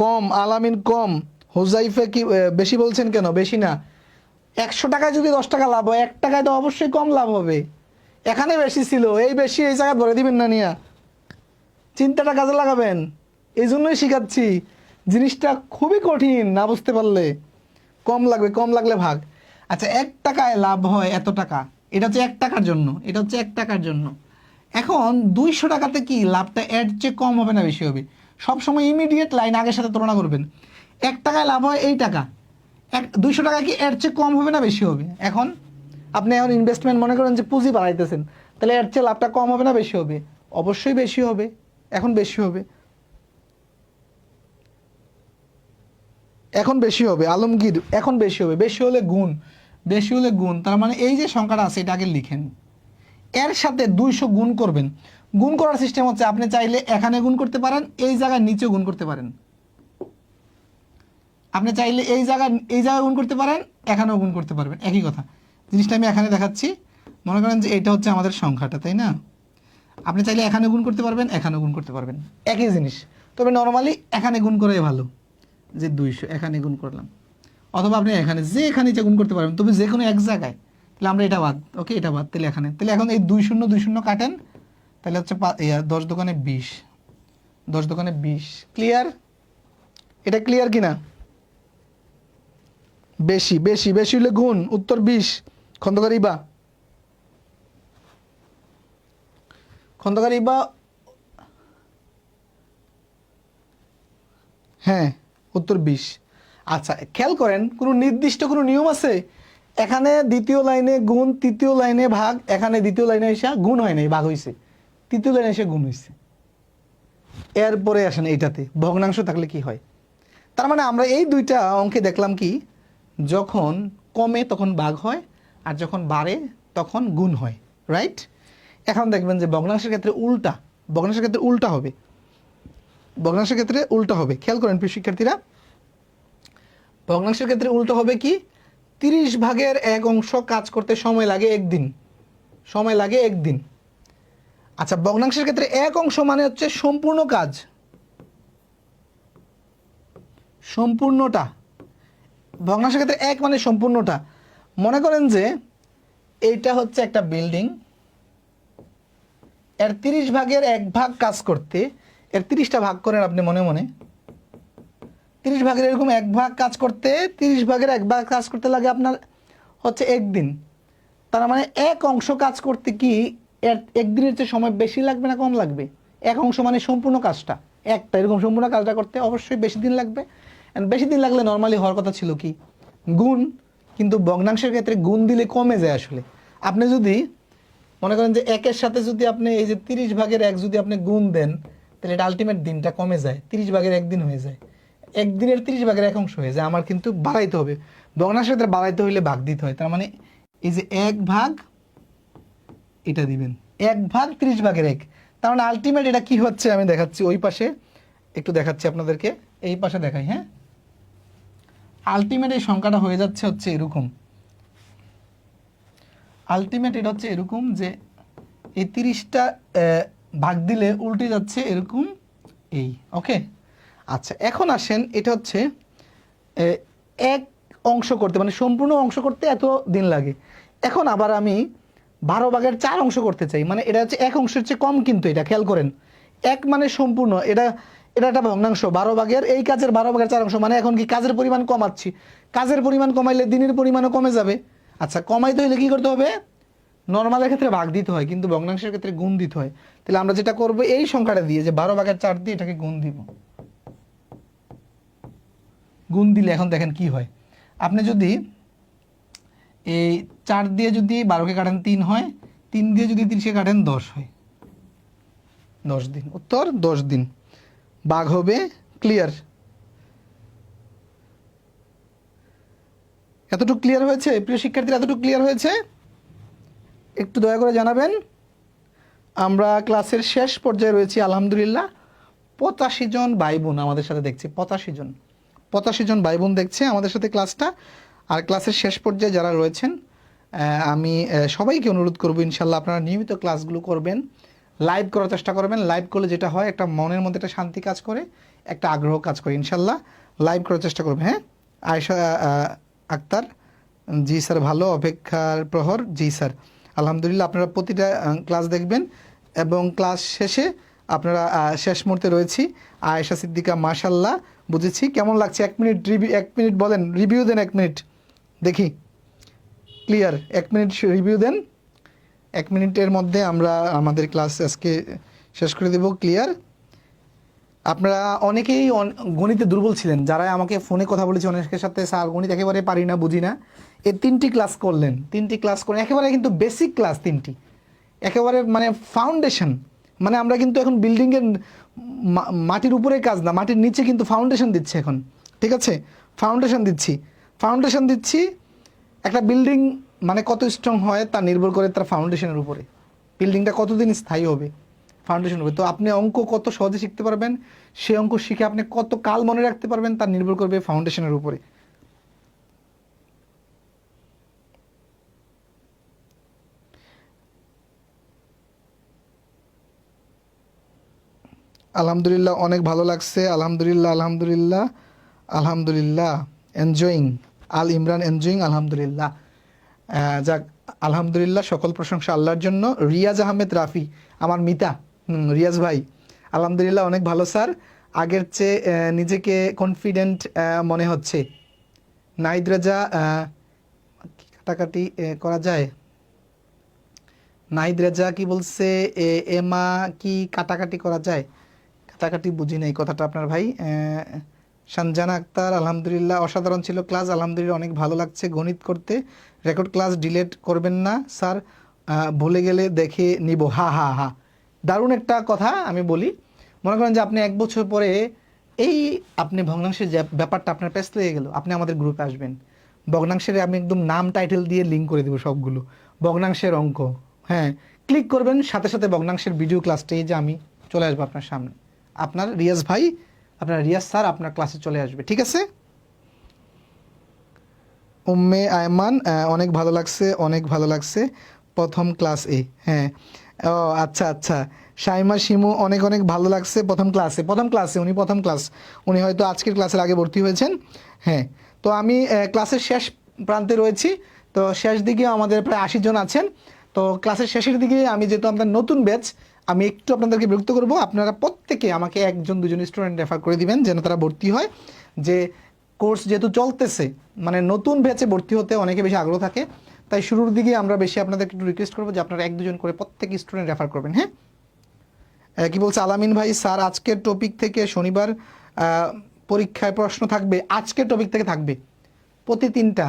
কম, আলামিন কম, হুজাইফে কি বেশি বলছেন কেন? বেশি না, 100 টাকায় যদি 10 টাকা লাভ হয়, 1 টাকায় তো অবশ্যই কম লাভ হবে। এখানে বেশি ছিল, এই বেশি এই জায়গায় ধরে দিবেন না, নিয়া চিন্তাটা কাজে লাগাবেন। এই জন্যই শিখাচ্ছি, জিনিসটা খুবই কঠিন, না বুঝতে পারলে। কম লাগবে, কম লাগলে ভাগ। আচ্ছা 1 টাকায় লাভ হয় এত টাকা, এটা হচ্ছে 1 টাকার জন্য, এটা হচ্ছে 1 টাকার জন্য। এখন 200 টাকাতে কি লাভটা এর চেয়ে কম হবে না বেশি হবে? সবসময় ইমিডিয়েট লাইন আগের সাথে তুলনা করবেন। 1 টাকায় লাভ হয় এই টাকা, 200 টাকা কি এর চেয়ে কম হবে না বেশি হবে? এখন আপনি এখন ইনভেস্টমেন্ট মনে করেন যে পুঁজি বাড়াইতেছেন, তাহলে এর চেয়ে লাভটা কম হবে না বেশি হবে? অবশ্যই বেশি হবে। এখন বেশি হবে, এখন বেশি হবে আলমগীর, এখন বেশি হবে, বেশি হলে গুণ, বেশি হলে গুণ, তার মানে এই যে সংখ্যাটা আছে এটা আগে লিখেন, এর সাথে 200 গুণ করবেন। গুণ করার সিস্টেম হচ্ছে আপনি চাইলে এখানে গুণ করতে পারেন, এই জায়গায় নিচেও গুণ করতে পারেন, আপনি চাইলে এই জায়গায় গুণ করতে পারেন, এখানেও গুণ করতে পারবেন, একই কথা। জিনিসটা আমি এখানে দেখাচ্ছি, মনে করেন যে এটা হচ্ছে আমাদের সংখ্যাটা, তাই না? আপনি চাইলে এখানে গুণ করতে পারবেন, এখানেও গুণ করতে পারবেন, একই জিনিস। তবে নর্মালি এখানে গুণ করাই ভালো, যে 200 এখানে গুণ করলাম, অথবা আপনি এখানে যে গুণ করতে পারবেন, তবে যে কোনো এক জায়গায়। তাহলে আমরা এটা বাদ, ওকে এটা বাদ, তাহলে এখানে, তাহলে এখন এই 2 শূন্য কাটেন, তাহলে হচ্ছে 10 দোকানে 20, 10 দোকানে 20, ক্লিয়ার? এটা ক্লিয়ার কিনা? বেশি বেশি বেশি হলে গুণ, উত্তর 20। খন্দকার ইবা, খন্দকার ইবা, হ্যাঁ উত্তর 20। আচ্ছা খেয়াল করেন, কোনো নির্দিষ্ট কোনো নিয়ম আছে? এখানে দ্বিতীয় লাইনে গুণ, তৃতীয় লাইনে ভাগ, এখানে দ্বিতীয় লাইনে এসে গুণ হয় নাই, ভাগ হয়েছে, তৃতীয় লাইনে এসে গুণ হয়েছে। এরপরে আসেন এইটাতে ভগ্নাংশ থাকলে কি হয়। তার মানে আমরা এই দুইটা অঙ্কে দেখলাম কি, যখন কমে তখন ভাগ হয়, আর যখন বাড়ে তখন গুণ হয়, রাইট? এখন দেখবেন যে ভগ্নাংশের ক্ষেত্রে উল্টা, ভগ্নাংশের ক্ষেত্রে উল্টা হবে, ভগ্নাংশের ক্ষেত্রে উল্টা হবে। খেয়াল করেন প্রিয় শিক্ষার্থীরা, ভগ্নাংশের ক্ষেত্রে উল্টো হবে কি, 30/1 কাজ করতে সময় লাগে 1 দিন, সময় লাগে 1 দিন। আচ্ছা ভগ্নাংশের ক্ষেত্রে 1 মানে হচ্ছে সম্পূর্ণ কাজ, সম্পূর্ণটা। ভগ্নাংশের ক্ষেত্রে 1 মানে সম্পূর্ণটা। মনে করেন যে এইটা হচ্ছে একটা বিল্ডিং, এর 30/1 কাজ করতে, এর 30টা ভাগ করেন আপনি মনে মনে, 30 এরকম 1 কাজ করতে, 30/1 কাজ করতে লাগে আপনার হচ্ছে 1 দিন। তার মানে 1 কাজ করতে কি এর 1 দিনের চেয়ে সময় বেশি লাগবে না কম লাগবে? 1 মানে সম্পূর্ণ কাজটা, একটা এরকম সম্পূর্ণ কাজটা করতে অবশ্যই বেশি দিন লাগবে। অ্যান্ড বেশি দিন লাগলে নর্মালি হওয়ার কথা ছিল কি গুণ, কিন্তু ভগ্নাংশের ক্ষেত্রে গুণ দিলে কমে যায়। আসলে আপনি যদি মনে করেন যে 1-এর সাথে যদি আপনি এই যে 30/1 যদি আপনি গুণ দেন, তাহলে এটা আলটিমেট দিনটা কমে যায়, 30/1 দিন হয়ে যায়, 1 দিনের 30/1 হয়ে যায়। আমার কিন্তু বাড়াইতে হবে, ভগ্নাংশের ক্ষেত্রে বাড়াইতে হইলে ভাগ দিতে হয়। তার মানে এই যে 1 এটা দিবেন, 1/30/1। তার মানে আলটিমেট এটা কি হচ্ছে আমি দেখাচ্ছি, ওই পাশে একটু দেখাচ্ছি আপনাদেরকে, এই পাশে দেখাই। হ্যাঁ, আলটিমেট এই সংখ্যাটা হয়ে যাচ্ছে হচ্ছে এরকম, আলটিমেট এটা হচ্ছে এরকম যে এই 30টা ভাগ দিলে উল্টে যাচ্ছে এরকম, এই ওকে। আচ্ছা এখন আসেন, এটা হচ্ছে 1 করতে, মানে সম্পূর্ণ অংশ করতে এত দিন লাগে। এখন আবার আমি 12/4 করতে চাই, মানে এটা হচ্ছে 1 চেয়ে কম, কিন্তু এটা খেয়াল করেন, 1 মানে সম্পূর্ণ, এটা এটা একটা ভগ্নাংশ, 12 এই কাজের 12/4, মানে এখন কি কাজের পরিমাণ কমাচ্ছি, কাজের পরিমাণ কমাইলে দিনের পরিমাণও কমে যাবে। আচ্ছা কমাইতে হইলে কি করতে হবে, নর্মালের ক্ষেত্রে ভাগ দিতে হয়, কিন্তু ভগ্নাংশের ক্ষেত্রে গুণ দিতে হয়। তাহলে আমরা যেটা করব, এই সংখ্যাটা দিয়ে যে 12/4 দিয়ে এটাকে গুণ দিব, গুণ দিলে এখন দেখেন কি হয়। আপনি যদি এই 4 দিয়ে যদি 12কে কাটেন 3 হয়, 3 দিয়ে যদি 30কে কাটেন 10 হয়, 10 দিন, উত্তর 10 দিন ভাগ হবে। ক্লিয়ার? এতটুকু ক্লিয়ার হয়েছে প্রিয় শিক্ষার্থীরা? এতটুকু ক্লিয়ার হয়েছে? একটু দয়া করে জানাবেন। আমরা ক্লাসের শেষ পর্যায়ে রয়েছি আলহামদুলিল্লাহ। 85 জন ভাই বোন আমাদের সাথে দেখছে, 85 জন ভাই বোন দেখছে আমাদের সাথে ক্লাসটা। আর ক্লাসের শেষ পর্যায়ে যারা রয়েছেন, আমি সবাইকে অনুরোধ করবো ইনশাল্লাহ আপনারা নিয়মিত ক্লাসগুলো করবেন, লাইভ করার চেষ্টা করবেন। লাইভ করলে যেটা হয়, একটা মনের মধ্যে একটা শান্তি কাজ করে, একটা আগ্রহ কাজ করে। ইনশাল্লাহ লাইভ করার চেষ্টা করবেন। হ্যাঁ, আয়েশা আক্তার, জি স্যার ভালো, অপেক্ষার প্রহর, জি স্যার আলহামদুলিল্লাহ। আপনারা প্রতিটা ক্লাস দেখবেন এবং ক্লাস শেষে আপনারা শেষ মুহূর্তে রয়েছি। আয়েশা সিদ্দিকা মাশাল্লাহ, বুঝেছি। কেমন লাগছে? 1 মিনিট রিভিউ, 1 মিনিট বলেন, রিভিউ দেন 1 মিনিট দেখি। ক্লিয়ার? 1 মিনিট রিভিউ দেন। 1 মিনিটের মধ্যে আমরা আমাদের ক্লাস আজকে শেষ করে দেব। ক্লিয়ার? আপনারা অনেকেই গণিতে দুর্বল ছিলেন, যারা আমাকে ফোনে কথা বলেছে অনেকের সাথে, স্যার গণিত একেবারে পারি না, বুঝি না। এই 3টি ক্লাস করলেন, 3টি ক্লাস করেন, একেবারে কিন্তু বেসিক ক্লাস 3টি, একেবারে মানে ফাউন্ডেশন। মানে আমরা কিন্তু এখন বিল্ডিংয়ের মাটির উপরে কাজ না, মাটির নিচে কিন্তু ফাউন্ডেশন দিচ্ছি এখন, ঠিক আছে? ফাউন্ডেশন দিচ্ছি। একটা বিল্ডিং মানে কত স্ট্রং হয় তা নির্ভর করে তার ফাউন্ডেশনের উপরে, বিল্ডিংটা কতদিন স্থায়ী হবে ফাউন্ডেশন হবে। তো আপনি অঙ্ক কত সহজে শিখতে পারবেন, সেই অঙ্ক শিখে আপনি কত কাল মনে রাখতে পারবেন তার নির্ভর করবে ফাউন্ডেশনের উপরে। আলহামদুলিল্লাহ, অনেক ভালো লাগছে, আলহামদুলিল্লাহ এনজয়িং, আল ইমরান এনজয়িং, আলহামদুলিল্লাহ। যাক, আলহামদুলিল্লাহ, সকল প্রশংসা আল্লাহর জন্য। রিয়াজ আহমেদ রাফি, আমার মিতা, রিয়াজ ভাই, আলহামদুলিল্লাহ অনেক ভালো স্যার, আগের চেয়ে নিজেকে কনফিডেন্ট মনে হচ্ছে। নাইদ রাজা, কি কাটাকাটি করা যায়? নাহিদ রেজা কি বলছে, এমা কি কাটাকাটি করা যায়? কাটাকাটি বুঝি নাই কথাটা আপনার ভাই। সঞ্জানা আক্তার, আলহামদুলিল্লাহ অসাধারণ ছিল ক্লাস, আলহামদুলিল্লাহ অনেক ভালো লাগছে গণিত করতে। রেকর্ড ক্লাস ডিলিট করবেন না স্যার, ভুলে গেলে দেখে নিব। হা হা হা, দারুণ একটা কথা আমি বলি। মনে করেন যে আপনি 1 বছর পরে এই আপনি ভগ্নাংশের যে ব্যাপারটা আপনার পেস লেগে গেল, আপনি আমাদের গ্রুপে আসবেন। ভগ্নাংশের আমি একদম নাম টাইটেল দিয়ে লিঙ্ক করে দেবো সবগুলো ভগ্নাংশের অঙ্ক। হ্যাঁ, ক্লিক করবেন, সাথে সাথে ভগ্নাংশের ভিডিও ক্লাসটাই যে আমি চলে আসবো আপনার সামনে। আপনার রিয়াজ ভাই, আপনার রিয়াজ স্যার আপনার ক্লাসে চলে আসবে, ঠিক আছে? উম্মে আয়মান, অনেক ভালো লাগছে প্রথম ক্লাস এ। হ্যাঁ, ও আচ্ছা। শাইমা শিমু, অনেক ভালো লাগছে প্রথম ক্লাসে উনি হয়তো আজকের ক্লাসের আগে ভর্তি হয়েছেন। হ্যাঁ, তো আমি ক্লাসের শেষ প্রান্তে রয়েছি, তো শেষ দিকে আমাদের প্রায় 80 জন আছেন। তো ক্লাসের শেষের দিকে আমি যেহেতু আপনার নতুন ব্যাচ, আমি একটু আপনাদেরকে বিরক্ত করব, আপনারা প্রত্যেকে আমাকে 1-2 জন স্টুডেন্ট রেফার করে দিবেন যেন তারা ভর্তি হয়। যে কোর্স যেহেতু চলতেছে, মানে নতুন ব্যাচে ভর্তি হতে অনেকে বেশি আগ্রহ থাকে, তাই শুরুর দিকে আমরা বেশি আপনাদেরকে একটু রিকোয়েস্ট করবো যে আপনারা 1-2 জন করে প্রত্যেক স্টুডেন্ট রেফার করবেন। হ্যাঁ, কি বলছে আলামিন ভাই, স্যার আজকের টপিক থেকে শনিবার পরীক্ষায় প্রশ্ন থাকবে? আজকের টপিক থেকে থাকবে প্রতি 3টা।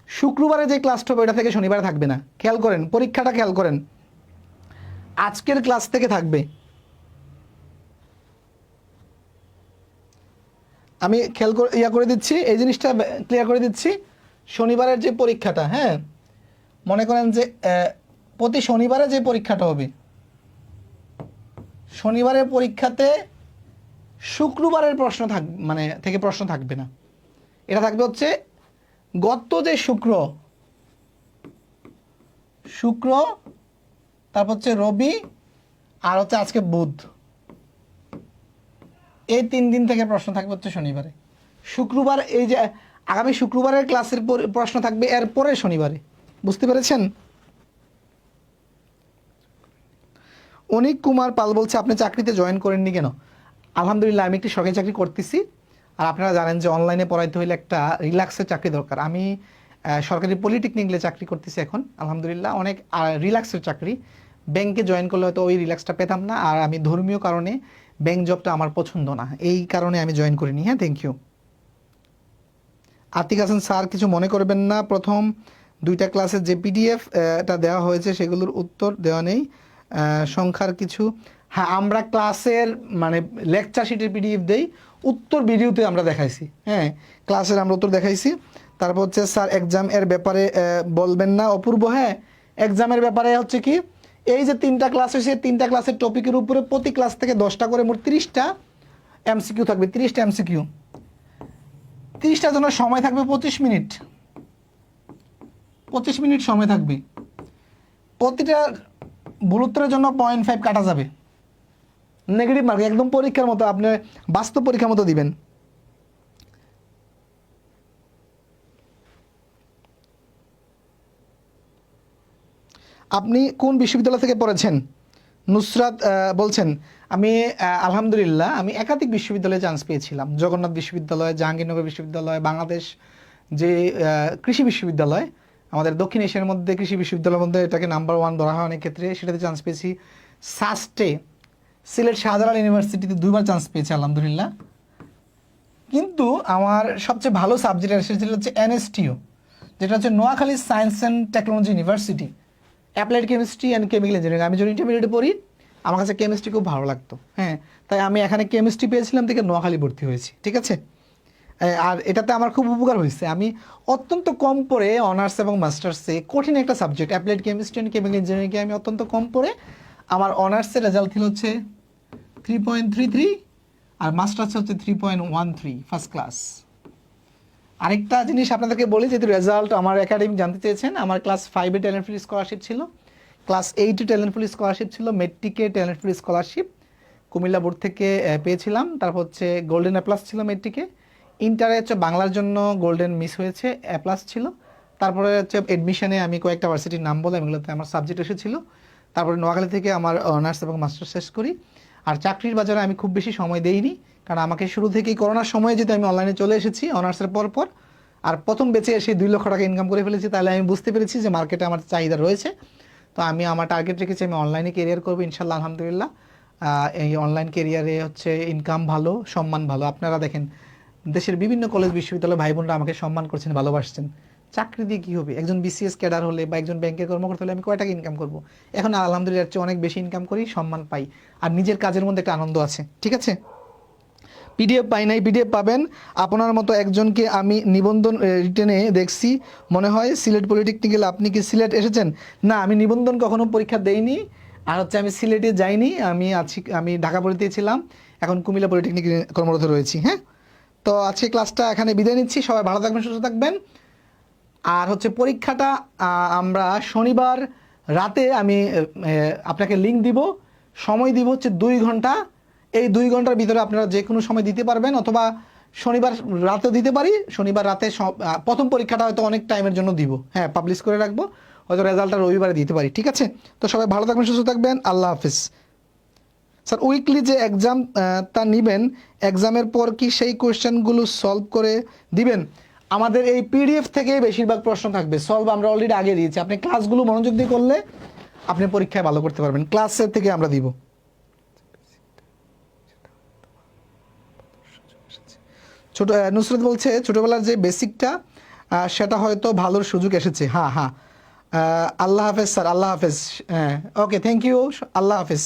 শুক্রবারে যে ক্লাসটা হবে ওটা থেকে শনিবারে থাকবে না, খেয়াল করেন, পরীক্ষাটা খেয়াল করেন, আজকের ক্লাস থেকে থাকবে। আমি খেয়াল করে দিচ্ছি, এই জিনিসটা ক্লিয়ার করে দিচ্ছি। শনিবারের যে পরীক্ষাটা, হ্যাঁ, মনে করেন যে প্রতি শনিবারে যে পরীক্ষাটা হবে, শনিবারের পরীক্ষাতে শুক্রবারের প্রশ্ন থেকে প্রশ্ন থাকবে না। এটা থাকবে হচ্ছে গত যে শুক্র, তারপর হচ্ছে রবি, আর হচ্ছে আজকে বুধ, এই 3 দিন থেকে প্রশ্ন থাকবে হচ্ছে শনিবারে। শুক্রবার, এই যে আগামী শুক্রবারের ক্লাসের প্রশ্ন থাকবে এরপরে শনিবারে, বুঝতে পেরেছেন? অনিক কুমার পাল বলছে আপনি চাকরিতে জয়েন করেননি কেন? আলহামদুলিল্লাহ, আমি একটি সরকারি চাকরি করতেছি, আর আপনারা জানেন যে অনলাইনে পড়াইতে হইলে একটা রিল্যাক্সের চাকরি দরকার। আমি সরকারি পলিটেকনিকে চাকরি করতেছি এখন, আলহামদুলিল্লাহ অনেক রিল্যাক্সের চাকরি। ব্যাংকে জয়েন করলে হয়তো ওই রিল্যাক্সটা পেতাম না, আর আমি ধর্মীয় কারণে ব্যাংক জবটা আমার পছন্দ না, এই কারণে আমি জয়েন করিনি। হ্যাঁ, thank you. Atik Hasan, sir কিছু মনে করবেন না, প্রথম 2টা ক্লাসের যে পিডিএফ এটা দেওয়া হয়েছে সেগুলোর উত্তর দেওয়া নেই, সংখ্যার কিছু। হ্যাঁ, আমরা ক্লাসের মানে লেকচার শিটের পিডিএফ দেই, উত্তর ভিডিওতে আমরা দেখাইছি। হ্যাঁ, ক্লাসের আমরা উত্তর দেখাইছি। তারপর হচ্ছে স্যার এক্সাম এর ব্যাপারে বলবেন না? অপূর্ব, হ্যাঁ, এক্সামের ব্যাপারে হচ্ছে কি, এই যে 3টা ক্লাস হয়েছে, 3টা ক্লাসের টপিকের উপরে প্রতি ক্লাস থেকে 10টা করে মোট 30টা এমসিকিউ থাকবে। 30টা এমসিকিউ, 30টার জন্য সময় থাকবে 25 মিনিট। 25 মিনিট সময় থাকবে, প্রতিটা ভুল উত্তরের জন্য 0.5 কাটা যাবে। নেগেটিভ মার্ক, একদম পরীক্ষার মতো, আপনি বাস্তব পরীক্ষার মতো দিবেন। আপনি কোন বিশ্ববিদ্যালয় থেকে পড়েছেন? নুসরাত বলছেন, আমি আলহামদুলিল্লাহ আমি একাধিক বিশ্ববিদ্যালয়ে চান্স পেয়েছিলাম। জগন্নাথ বিশ্ববিদ্যালয়, জাহাঙ্গীরনগর বিশ্ববিদ্যালয়, বাংলাদেশ যে কৃষি বিশ্ববিদ্যালয়, আমাদের দক্ষিণ এশিয়ার মধ্যে কৃষি বিশ্ববিদ্যালয়ের মধ্যে এটাকে নাম্বার 1 ধরা হয় অনেক ক্ষেত্রে, সেটাতে চান্স পেয়েছি। সাস্টে সিলেট শাহজালাল ইউনিভার্সিটিতে 2বার চান্স পেয়েছি আলহামদুলিল্লাহ। কিন্তু আমার সবচেয়ে ভালো সাবজেক্ট এসেছিল হচ্ছে এনএসটিও, যেটা হচ্ছে Noakhali science and technology university, applied chemistry and chemical engineering. আমি যখন ইন্টারমিডিয়েটে পড়ি আমার কাছে কেমিস্ট্রি খুব ভালো লাগতো, হ্যাঁ, তাই আমি এখানে কেমিস্ট্রি পেয়েছিলাম থেকে নোয়াখালী ভর্তি হয়েছি, ঠিক আছে। আর এটাতে আমার খুব উপকার হয়েছে, আমি অত্যন্ত কম পড়ে অনার্স এবং মাস্টার্সে কঠিন একটা subject applied chemistry and chemical ইঞ্জিনিয়ারিংকে আমি অত্যন্ত কম পড়ে আমার অনার্সের রেজাল্ট ছিল হচ্ছে 3.33 আর মাস্টার্স হচ্ছে 3.13 ফার্স্ট ক্লাস। আরেকটা জিনিস আপনাদেরকে বলি, যেহেতু রেজাল্ট আমার একাডেমিক জানতে চেয়েছেন, আমার ক্লাস 5-এ ট্যালেন্টফুল স্কলারশিপ ছিল, ক্লাস 8-এ ট্যালেন্টফুল স্কলারশিপ ছিল, মেট্রিকে ট্যালেন্টফুল স্কলারশিপ কুমিল্লা বোর্ড থেকে পেয়েছিলাম, তারপর হচ্ছে গোল্ডেন এ প্লাস ছিল মেট্রিকে, ইন্টারে হচ্ছে বাংলার জন্য গোল্ডেন মিস হয়েছে, এ প্লাস ছিল, তারপরে হচ্ছে এডমিশনে আমি কয়েকটা ভার্সিটির নাম বললাম, এগুলোতে আমার সাবজেক্ট এসেছিলো, তারপরে নোয়াখালী থেকে আমার অনার্স এবং মাস্টার্স শেষ করি। আর চাকরির বাজারে আমি খুব বেশি সময় দেইনি, কারণ আমাকে শুরু থেকেই করোনার সময় যেহেতু আমি অনলাইনে চলে এসেছি অনার্সের পর আর প্রথম বেচে এসে 2 লক্ষ টাকা ইনকাম করে ফেলেছি, তাহলে আমি বুঝতে পেরেছি যে মার্কেটে আমার চাহিদা রয়েছে। তো আমি আমার টার্গেট রেখেছি আমি অনলাইনে কেরিয়ার করবো ইনশাল্লাহ, আলহামদুলিল্লাহ। এই অনলাইন কেরিয়ারে হচ্ছে ইনকাম ভালো, সম্মান ভালো। আপনারা দেখেন দেশের বিভিন্ন কলেজ বিশ্ববিদ্যালয় ভাই বোনরা আমাকে সম্মান করছেন, ভালোবাসছেন। চাকরি দিয়ে কী হবে? একজন বিসিএস ক্যাডার হলে বা একজন ব্যাংকের কর্মকর্তা হলে আমি কয় টাকা ইনকাম করবো? এখন আলহামদুলিল্লাহ চেয়ে অনেক বেশি ইনকাম করি, সম্মান পাই, আর নিজের কাজের মধ্যে একটা আনন্দ আছে, ঠিক আছে। পিডিএফ পাই নাই, পিডিএফ পাবেন। আপনার মতো একজনকে আমি নিবন্ধন রিটেনে দেখছি, মনে হয় সিলেট পলিটেকনিক্যাল। আপনি কি সিলেট এসেছেন? না, আমি নিবন্ধন কখনো পরীক্ষা দেইনি, আর হচ্ছে আমি সিলেটে যাইনি, আমি ঢাকা পলিতে ছিলাম, এখন কুমিল্লা পলিটেকনিক কর্মরত রয়েছি। হ্যাঁ, তো আজকে ক্লাসটা এখানে বিদায় নিচ্ছি, সবাই ভালো থাকবেন, সুস্থ থাকবেন। আর হচ্ছে পরীক্ষাটা আমরা শনিবার রাতে আমি আপনাকে লিঙ্ক দিব, সময় দিব হচ্ছে 2 ঘন্টা। এই 2 ঘন্টার ভিতরে আপনারা যে কোনো সময় দিতে পারবেন, অথবা শনিবার রাতেও দিতে পারি। শনিবার রাতে প্রথম পরীক্ষাটা হয়তো অনেক টাইমের জন্য দিব, হ্যাঁ, পাবলিশ করে রাখবো, হয়তো রেজাল্টটা রবিবারে দিতে পারি, ঠিক আছে। তো সবাই ভালো থাকবেন, সুস্থ থাকবেন, আল্লাহ হাফিজ। স্যার, উইকলি যে এক্সাম তা নেবেন, এক্সামের পর কি সেই কোয়েশ্চেনগুলো সলভ করে দিবেন? আমাদের এই পিডিএফ থেকেই বেশিরভাগ প্রশ্ন থাকবে, সলভ আমরা অলরেডি আগে দিয়েছি। আপনি ক্লাসগুলো মনোযোগ দিয়ে করলে আপনি পরীক্ষায় ভালো করতে পারবেন, ক্লাসের থেকে আমরা দিব। ছোট নুসরত বলছে ছোটোবেলার যে বেসিকটা সেটা হয়তো ভালোর সুযোগ এসেছে। হ্যাঁ হ্যাঁ, আল্লাহ হাফেজ স্যার, আল্লাহ হাফেজ। হ্যাঁ, ওকে, থ্যাংক ইউ, আল্লাহ হাফেজ।